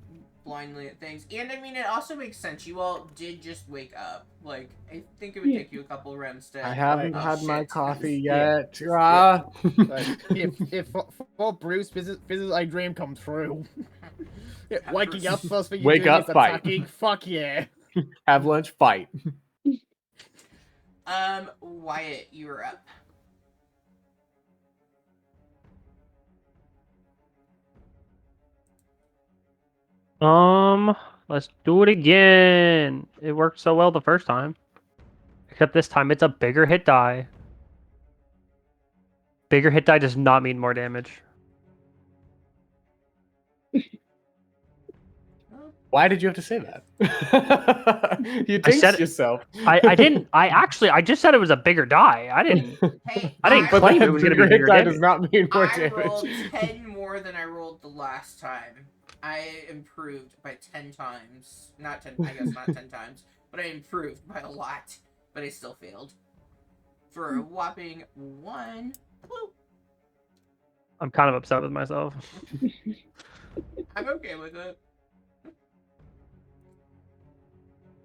blindly at things, and I mean it also makes sense. You all did just wake up. Like I think it would take you a couple runs to. I haven't oh, had my shit. coffee Yeah. yet. Ah. Like, if for Bruce, this is a dream come true. Yeah, waking up, first thing you Wake doing up, is fight. attacking. Fuck yeah. Have lunch, fight. Wyatt, you were up. Let's do it again. It worked so well the first time. Except this time it's a bigger hit die. Bigger hit die does not mean more damage. Why did you have to say that? You I said jinxed yourself. I didn't. I just said it was a bigger die. I didn't Hey, claim But that it was going to be bigger hit bigger die damage. does not mean more I rolled damage. 10 more than I rolled the last time. I improved by 10 times. Not 10, I guess not 10 times, but I improved by a lot. But I still failed. For a whopping 1. Woo. I'm kind of upset with myself. I'm okay with it.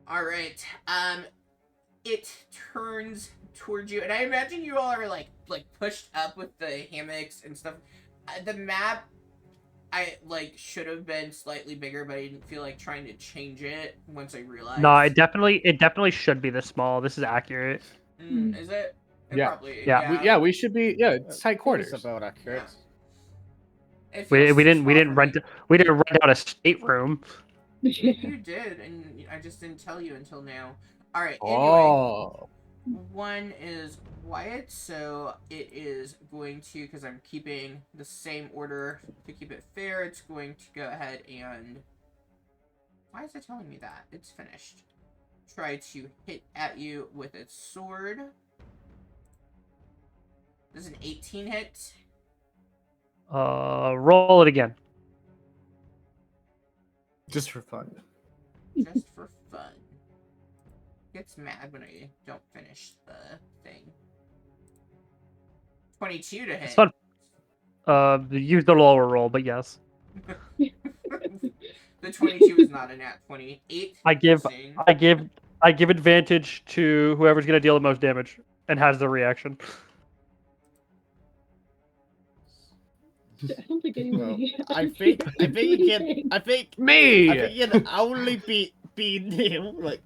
Alright, it turns towards you, and I imagine you all are like pushed up with the hammocks and stuff. The map, I should have been slightly bigger, but I didn't feel like trying to change it once I realized. No, it definitely should be this small. This is accurate. Is it? It Yeah. probably, Yeah. We should be. Yeah, it's tight quarters. It's about accurate. It We feels too didn't small for me. rent out a stateroom. You did, and I just didn't tell you until now. Alright, anyway. Oh. One is Wyatt, so it is going to, because I'm keeping the same order to keep it fair, it's going to go ahead and... Why is it telling me that? It's finished. Try to hit at you with its sword. This is an 18 hit. Roll it again. Just for fun. Just for fun. Gets mad when I don't finish the thing. 22 to hit. It's fun. Use the lower roll, but yes. The 22 is not a nat 28. I give advantage to whoever's gonna deal the most damage and has the reaction. I don't think anybody. I think you can. I think Me. you can only beat Neil. Like,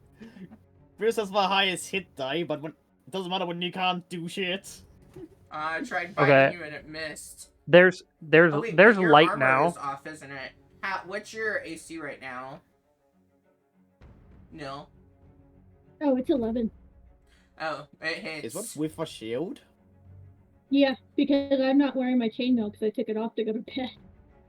Bruce has the highest hit die, but it doesn't matter when you can't do shit. I tried biting Okay. you and it missed. There's Oh, wait, there's but your light armor now. is off, isn't it? What's your AC right now? No. Oh, it's 11. Oh, it hits. Is what with a shield? Yeah, because I'm not wearing my chainmail because I took it off to go to bed.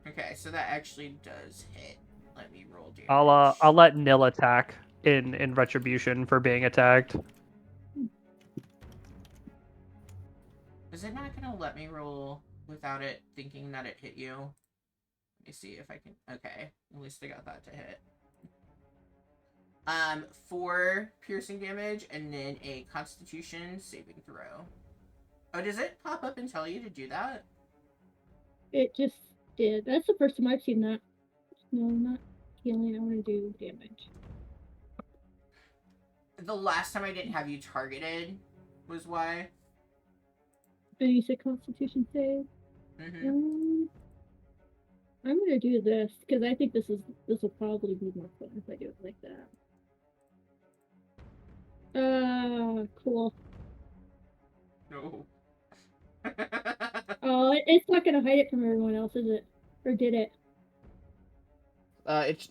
Okay, so that actually does hit. Let me roll damage. I'll let Nil attack in retribution for being attacked. Is it not gonna let me roll without it thinking that it hit you? Let me see if I can. Okay, at least I got that to hit. 4 piercing damage and then a Constitution saving throw. Oh, does it pop up and tell you to do that? It just did. That's the first time I've seen that. No, not healing. I want to do damage. The last time I didn't have you targeted was why. And you said Constitution save. Mm-hmm. I'm gonna do this because I think this will probably be more fun if I do it like that. Cool. No. Oh, it's not gonna hide it from everyone else, is it? Or did it?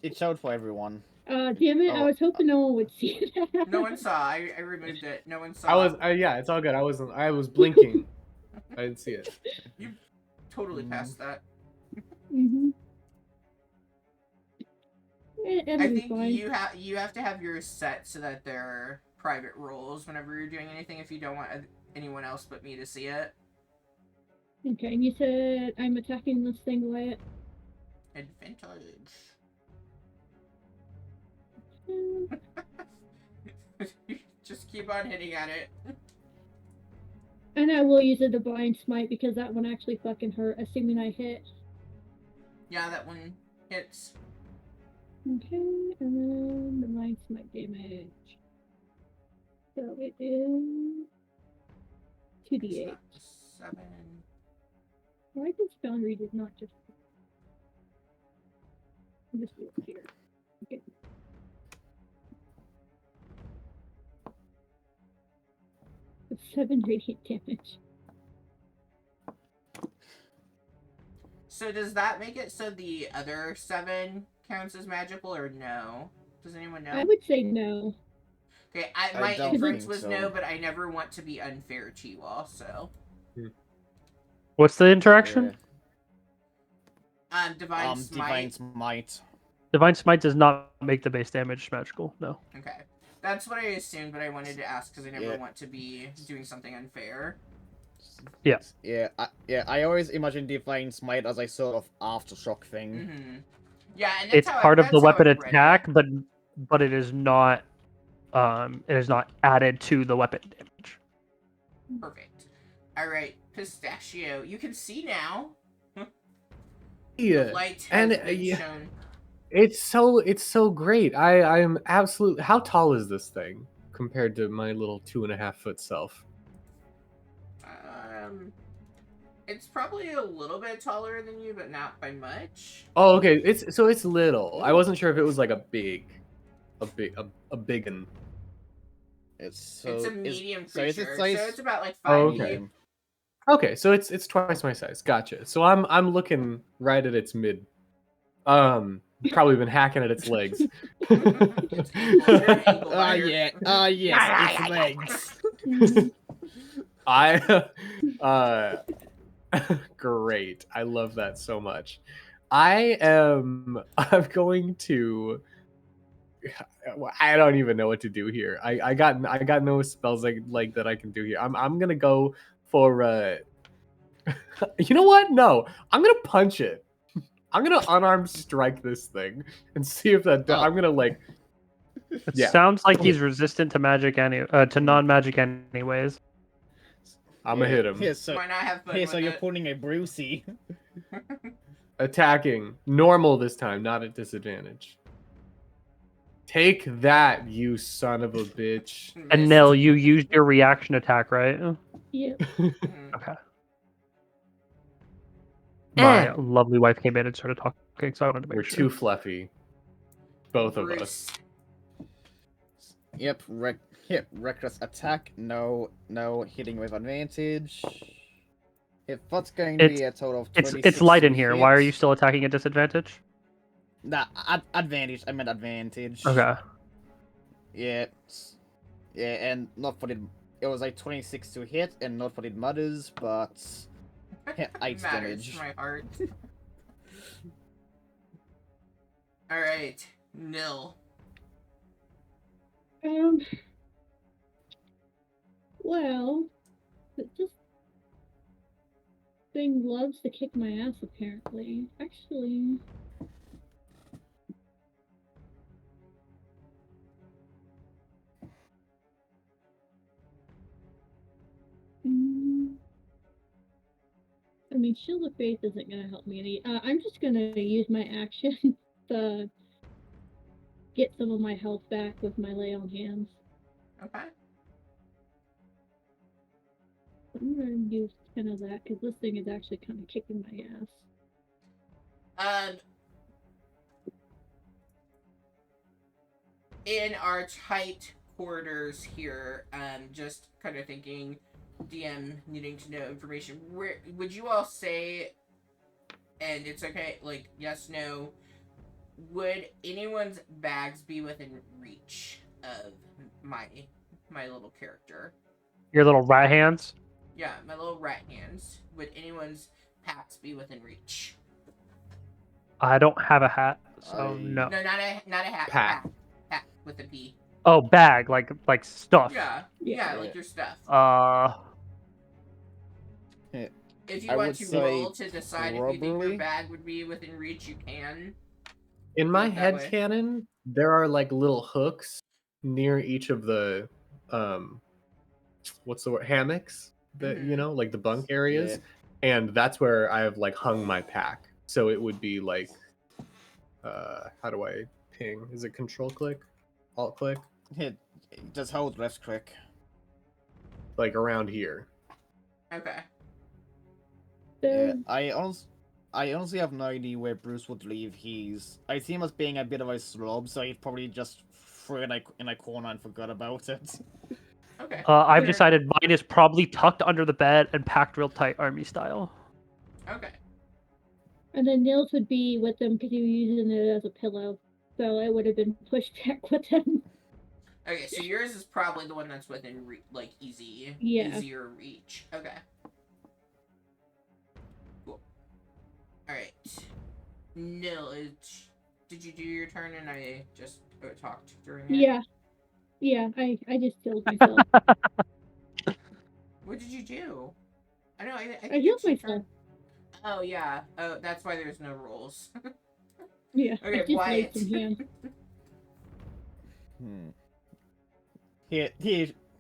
It showed for everyone. Damn it! I Oh, was hoping no one would see that. No one saw. I removed it. No one saw. Yeah, it's all good. I was blinking. I didn't see it. You totally passed that. Mm-hmm. I think you have to have yours set so that they're private roles whenever you're doing anything. If you don't want anyone else but me to see it. Okay, and you said I'm attacking this thing with Advantage. Just keep on hitting at it. and I will use a divine smite because that one actually fucking hurt, assuming I hit. Yeah, that one hits. Okay, and then divine smite damage. So it is 2d8. 7. Why does Foundry did not just do it here? Okay. It's 7 radiant damage. So does that make it so the other 7 counts as magical or no? Does anyone know? I would say no. Okay, I my don't inference think was so. no, but I never want to be unfair to you all, so. What's the interaction? Divine Smite. Divine Smite. Divine Smite does not make the base damage magical. No. Okay. That's what I assumed, but I wanted to ask because I never Yeah. want to be doing something unfair. Yeah. I always imagine Divine Smite as a sort of aftershock thing. Mm-hmm. Yeah, and that's It's how part of the that's how weapon I read attack, it. but it is not added to the weapon damage. Perfect. Alright, Pistachio. You can see now. Yeah, Light and has been shown. it's so great. I am absolutely. How tall is this thing compared to my little 2.5-foot self? It's probably a little bit taller than you, but not by much. Oh, okay. It's little. I wasn't sure if it was like a big one. It's a medium creature, is it size? so it's about like 5 Oh, feet. okay. Okay, so it's twice my size. Gotcha. So I'm looking right at its mid. Probably been hacking at its legs. It's ankle, you're an ankle biter. Yes, its legs. Great. I love that so much. I'm going to. I don't even know what to do here. I got no spells like that I can do here. I'm gonna go for you know what? No, I'm gonna punch it. I'm gonna unarmed strike this thing and see if that. I'm gonna like. It Yeah. sounds like he's resistant to magic to non-magic anyways. I'm gonna hit him. Here, so, Might not have fun here, with so you're it. pulling a Brucey. Attacking normal this time, not at disadvantage. Take that, you son of a bitch. And Missed. Nil, you used your reaction attack, right? Yeah. Mhm. Okay. My lovely wife came in and started talking, so I wanted to make We're sure. too fluffy. Both of Bruce. us. Yep, reckless attack. No hitting with advantage. If that's going to be a total of 26 It's light in to here. hit. Why are you still attacking at disadvantage? Nah, advantage. I meant advantage. Okay. Yeah, and not for the. It was like 26 to hit, and not for the mothers, but hit 8 Matters damage. to my heart. Alright, Nil. Well, this thing loves to kick my ass, apparently. Actually. I mean, Shield of Faith isn't gonna help me any. I'm just gonna use my action to get some of my health back with my lay on hands. Okay. I'm gonna use kind of that because this thing is actually kind of kicking my ass. In our tight quarters here, just kind of thinking, DM needing to know information. Where would you all say, and it's okay, like yes, no, would anyone's bags be within reach of my little character? Your little rat hands? Yeah, my little rat hands. Would anyone's packs be within reach? I don't have a hat, so no. No, not a hat. Pack. Pack with a P. Oh, bag, like stuff. Yeah, Yeah. like your stuff. If you I want would to say roll to decide if you think your probably. bag would be within reach, you can. In my Look that head way. canon, there are like little hooks near each of the what's the word, hammocks that Mhm. like the bunk areas, and that's where I have like hung my pack. So it would be like how do I ping? Is it control click? Alt click? Hit. Just hold left click. Like around here. Okay. Yeah, I honestly have no idea where Bruce would leave his. I see him as being a bit of a slob, so he probably just threw it in a corner and forgot about it. Okay. I've Fair decided mine is probably tucked under the bed and packed real tight army style. enough. Okay. And then Nils would be with them because he was using it as a pillow, so it would have been pushed back with him. Okay, so yours is probably the one that's within easier reach. Okay. Cool. All right. Nil, did you do your turn and I just talked during it? Yeah. I just killed myself. What did you do? I know. I think I healed it's your myself. turn. Oh yeah. Oh, that's why there's no rules. Yeah. Okay, I just laid Wyatt. some hands.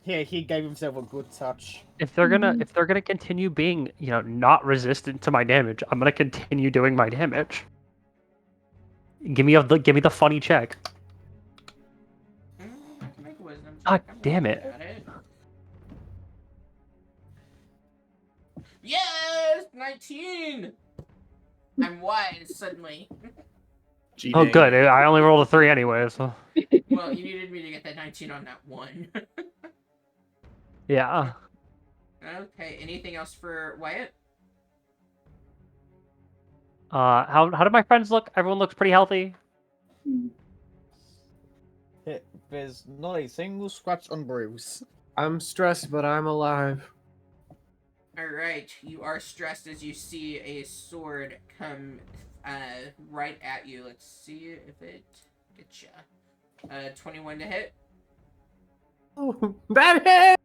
He gave himself a good touch. If they're gonna continue being, not resistant to my damage, I'm gonna continue doing my damage. Give me the funny check. I can make a wisdom check. God I'm damn looking it. at it. Yes, 19. I'm wise suddenly. Oh, good. I only rolled a 3 anyway, so. Well, you needed me to get that 19 on that one. Yeah. Okay. Anything else for Wyatt? How do my friends look? Everyone looks pretty healthy. There's not a single scratch on Bruce. I'm stressed, but I'm alive. Alright, you are stressed as you see a sword come right at you. Let's see if it gets ya. 21 to hit. Oh, that hit!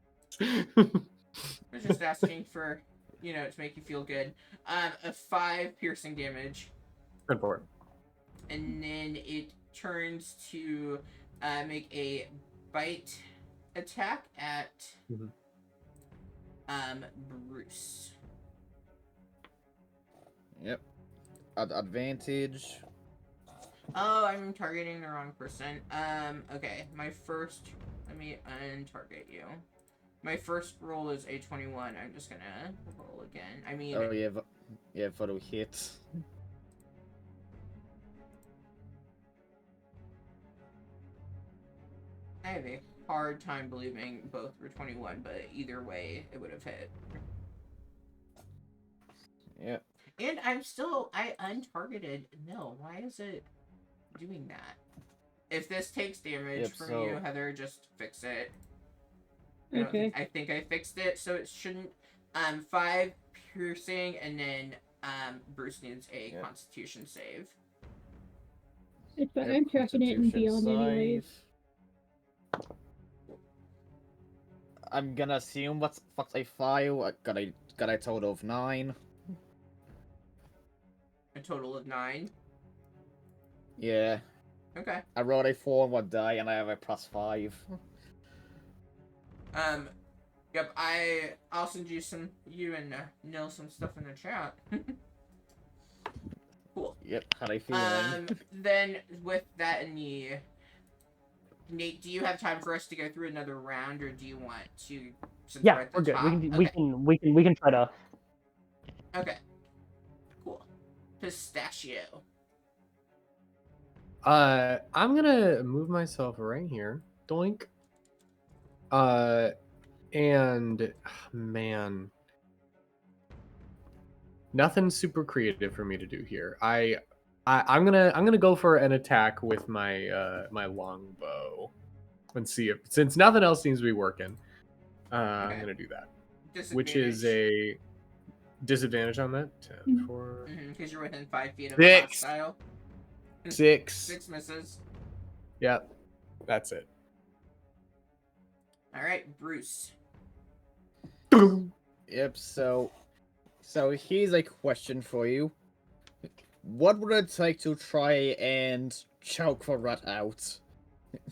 I was just asking for, to make you feel good. A 5 piercing damage. Good for it. And then it turns to make a bite attack at Bruce. Yep. Advantage. Oh, I'm targeting the wrong person. Okay. Let me untarget you. My first roll is a 21. I'm just gonna roll again. I mean, Oh yeah, Yeah, for the hit. I have a hard time believing both were 21, but either way, it would have hit. Yep. And I untargeted. No, why is it doing that? If this takes damage Yep, from so- you, Heather, just fix it. Okay. I think I fixed it, so it shouldn't. 5 piercing, and then Bruce needs a Yep. Constitution save. It's fine. Yep, I'm tracking it in Constitution Beyond anyways. save. I'm gonna assume what's a file. I got a total of 9. A total of 9. Yeah. Okay. I rolled a 4 on one die, and I have a +5. Yep. I'll send you and Nil some stuff in the chat. Cool. Yep, had a feeling. Then with that in the Nate, do you have time for us to go through another round, or do you want to? Since Yeah, we're at the we're good. top? We can try to. Okay. Cool. Pistachio. I'm gonna move myself right here. Doink. And man, nothing super creative for me to do here. I'm gonna go for an attack with my my longbow and see if, since nothing else seems to be working, I'm Okay. gonna do that. Disadvantage. Which is a disadvantage on that. 10 for because you're within 5 feet of a 6. hostile. 6. 6 misses. Yep, that's it. All right, Bruce. Yep, so here's a question for you. What would it take to try and choke the rat out?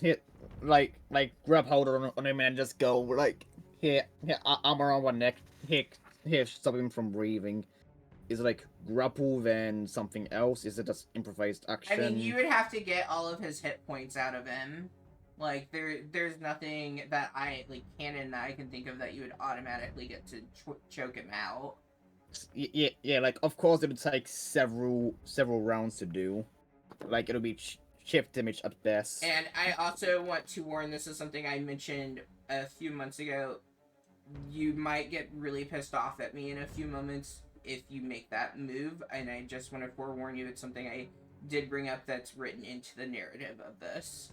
Hit, like grab hold on him and just go, like, here, arm around one neck, here, stop him from breathing. Is it like grapple, then something else? Is it just improvised action? I mean, you would have to get all of his hit points out of him. Like, there's nothing that canon that I can think of that you would automatically get to choke him out. Yeah, like, of course it would take several rounds to do. Like, it'll be chip damage at best. And I also want to warn, this is something I mentioned a few months ago. You might get really pissed off at me in a few moments if you make that move, and I just want to forewarn you, it's something I did bring up that's written into the narrative of this.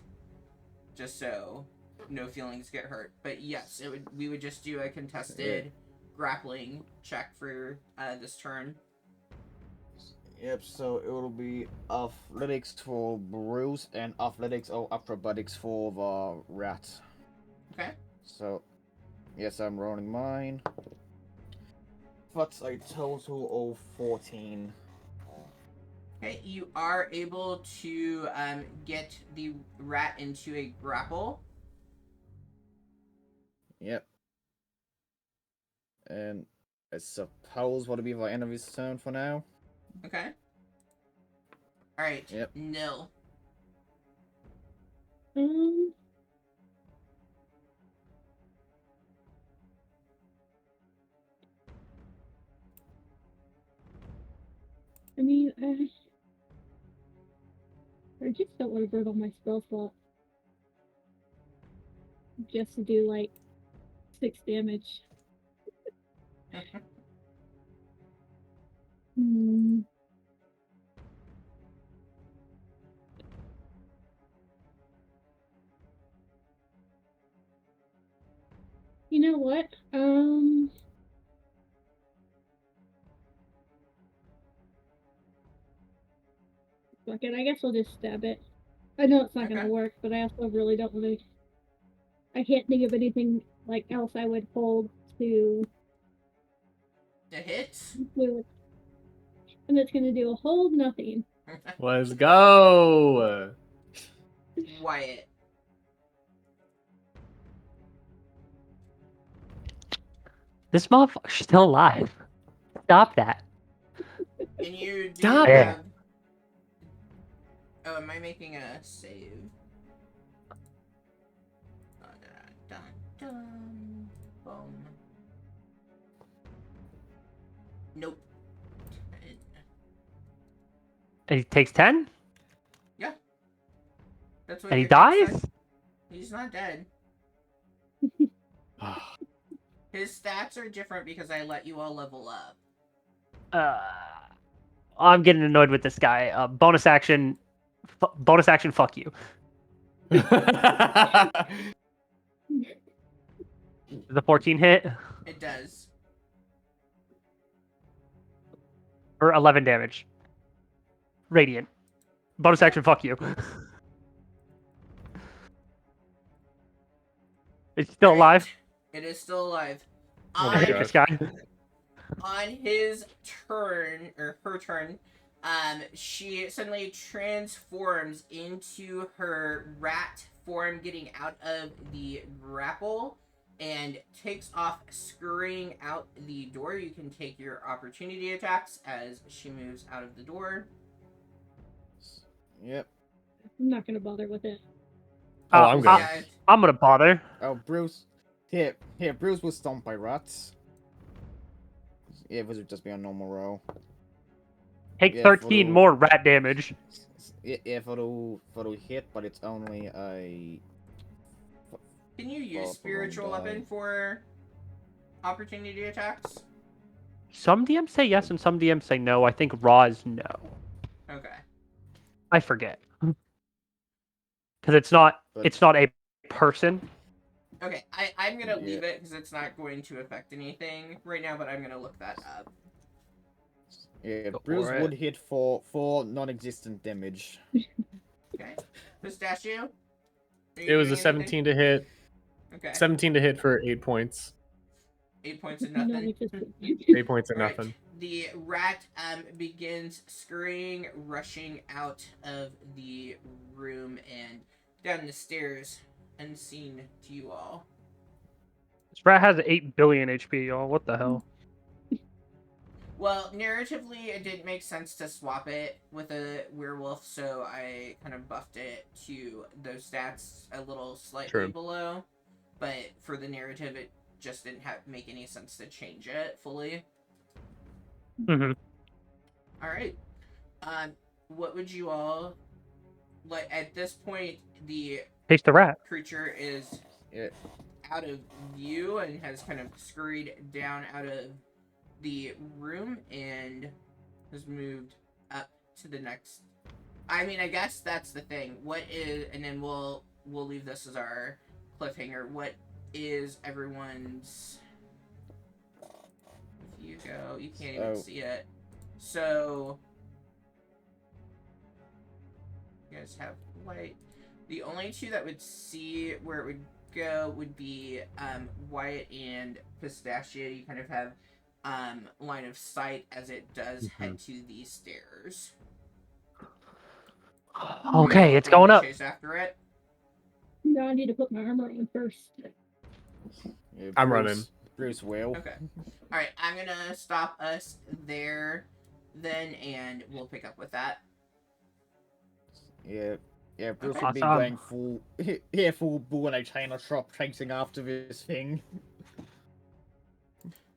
Just so no feelings get hurt. But yes, we would just do a contested grappling check for this turn. Yep, so it will be athletics for Bruce and athletics or acrobatics for the rat. Okay. So, yes, I'm rolling mine. That's a total of 14. Okay, you are able to get the rat into a grapple. Yep. And I suppose what'll be the end of his turn for now. Okay. Alright, Yep. Nil. I mean, I just don't want to burn all my spell slot just to do like 6 damage. Hmm. You know what? Fuck it. I guess I'll just stab it. I know it's not Okay. gonna work, but I also really don't want to. I can't think of anything like else I would hold to To hit? do it. And it's gonna do a whole nothing. Let's go. Wyatt. This motherfucker's still alive. Stop that. And you do Stop it. have... Oh, am I making a save? Dun, dun. Boom. Nope. And he takes 10? Yeah. That's what And he your deck dies? said. He's not dead. His stats are different because I let you all level up. I'm getting annoyed with this guy. Bonus action, fuck you. The 14 hit It does. for 11 damage. Radiant. Bonus action, fuck you. It's still alive. It is still alive. Oh I my hate gosh. this guy. On his turn, or her turn, she suddenly transforms into her rat form, getting out of the grapple, and takes off, scurrying out the door. You can take your opportunity attacks as she moves out of the door. Yep. I'm not gonna bother with it. Oh, I'm good. Yeah, I'm gonna bother. Oh, Bruce. Here, Bruce was stomped by rats. Yeah, this would just be a normal roll. Take Yeah, 13 for- more rat damage. Yeah, for the hit, but it's only a... can you use Well, spiritual wrong die. weapon for opportunity attacks? Some DMs say yes and some DMs say no. I think raw is no. Okay. I forget. Because it's not But- a person. Okay, I'm gonna Yeah. leave it because it's not going to affect anything right now, but I'm gonna look that up. Yeah, Go for Bruce it. would hit for non-existent damage. Okay. Pistachio? Are you It was a doing 17 to hit. anything? Okay. 17 to hit for 8 points. 8 points and nothing. Non-existent. 8 points and Alright. nothing. The rat begins scurrying, rushing out of the room and down the stairs, unseen to you all. This rat has 8 billion HP, y'all. What the hell? Well, narratively, it didn't make sense to swap it with a werewolf, so I kind of buffed it to those stats a little slightly True. below. But for the narrative, it just didn't make any sense to change it fully. Mm-hmm. All right. What would you all like at this point? The Taste the rat. creature is Yeah. out of view and has kind of scurried down out of the room and has moved up to the next. I mean, I guess that's the thing. What is, and then we'll leave this as our cliffhanger. What is everyone's? If you go, you can't even see it. So you guys have white. The only two that would see where it would go would be Wyatt and Pistachio. You kind of have line of sight as it does head to these stairs. Okay, it's Going going to up. chase after it. No, I need to put my armor on first. Yeah, I'm running. Bruce will. Okay. All right, I'm gonna stop us there, then, and we'll pick up with that. Yeah. Yeah, Bruce Okay. would be Awesome. going full, yeah, full bull in a China shop chasing after this thing.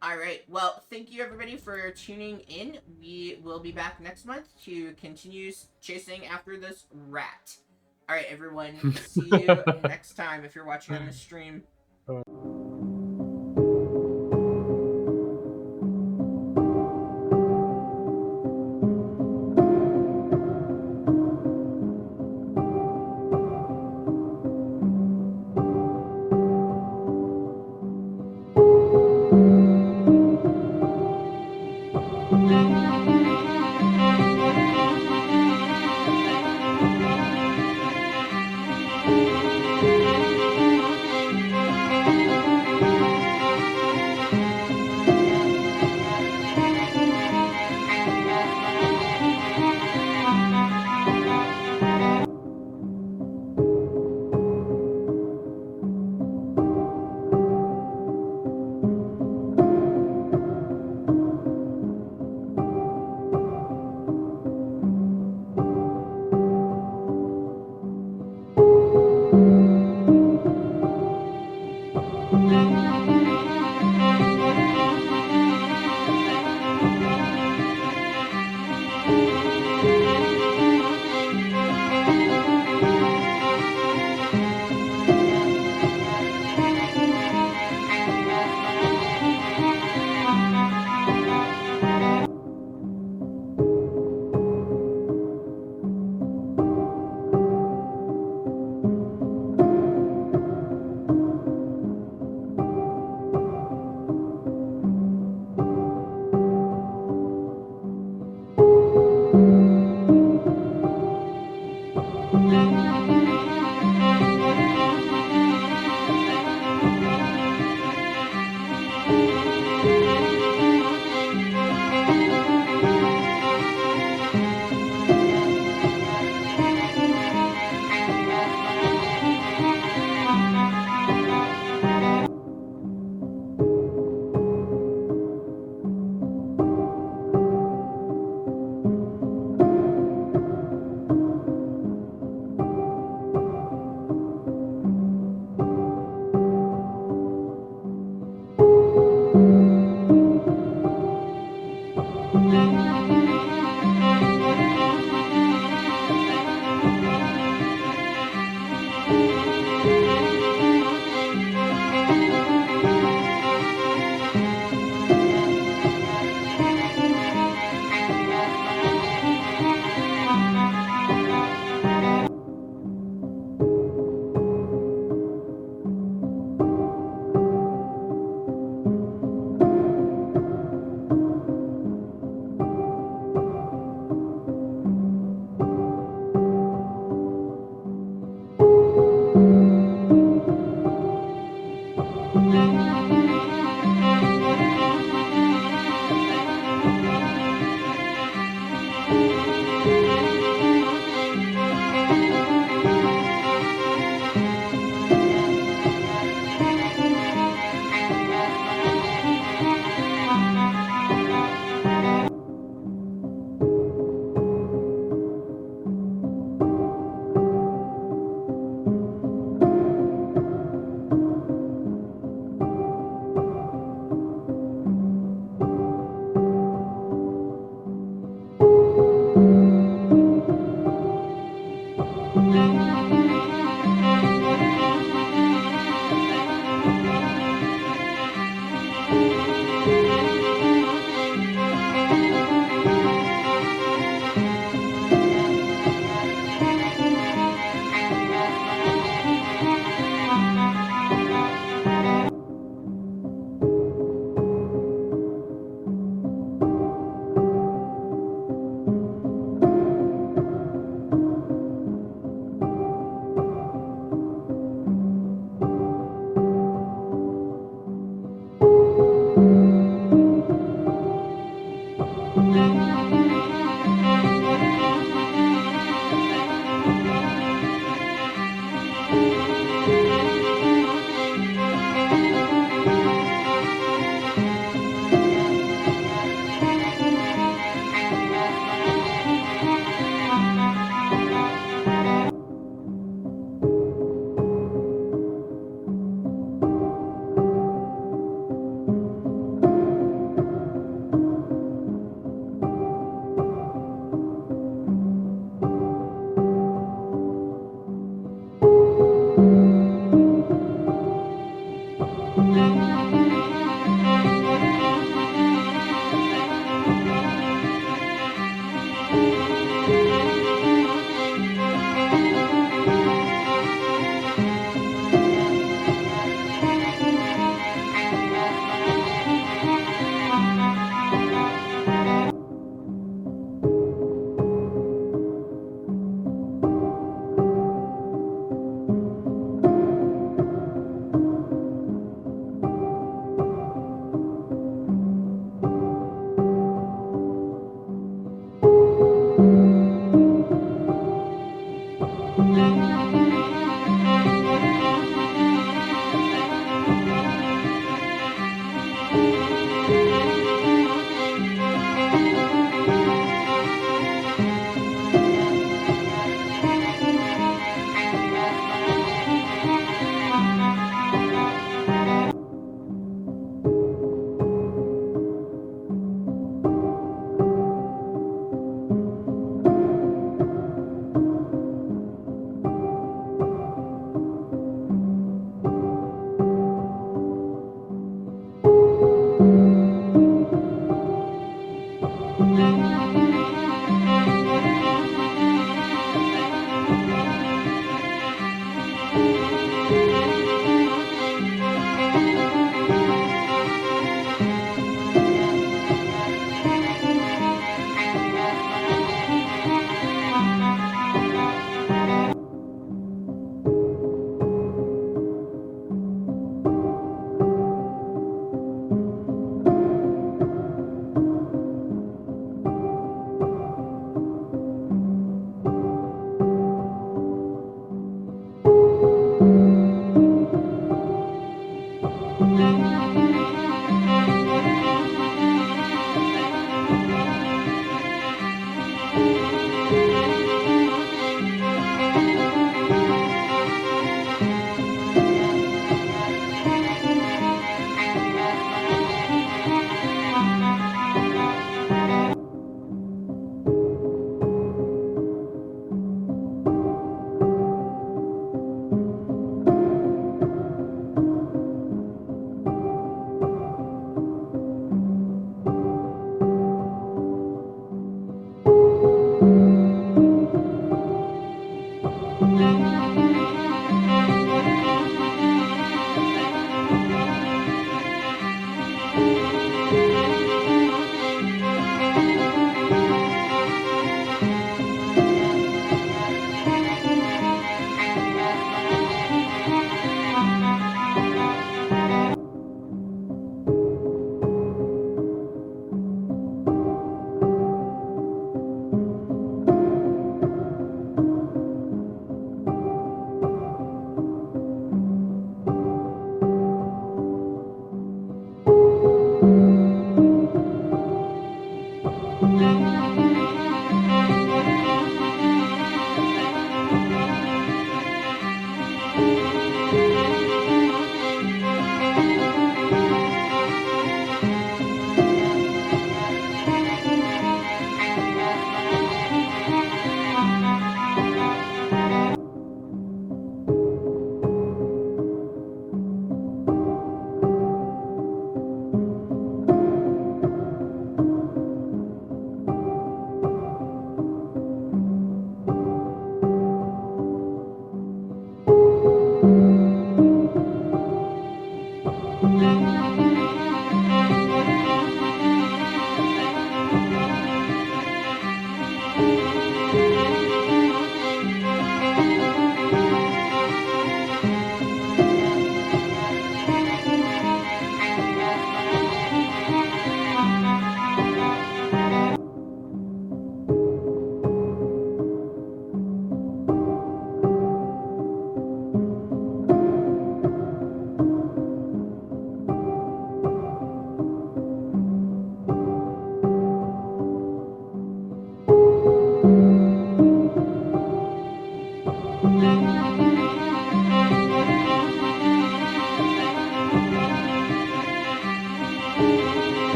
All right. Well, thank you everybody for tuning in. We will be back next month to continue chasing after this rat. All right, everyone. See you next time if you're watching on the stream.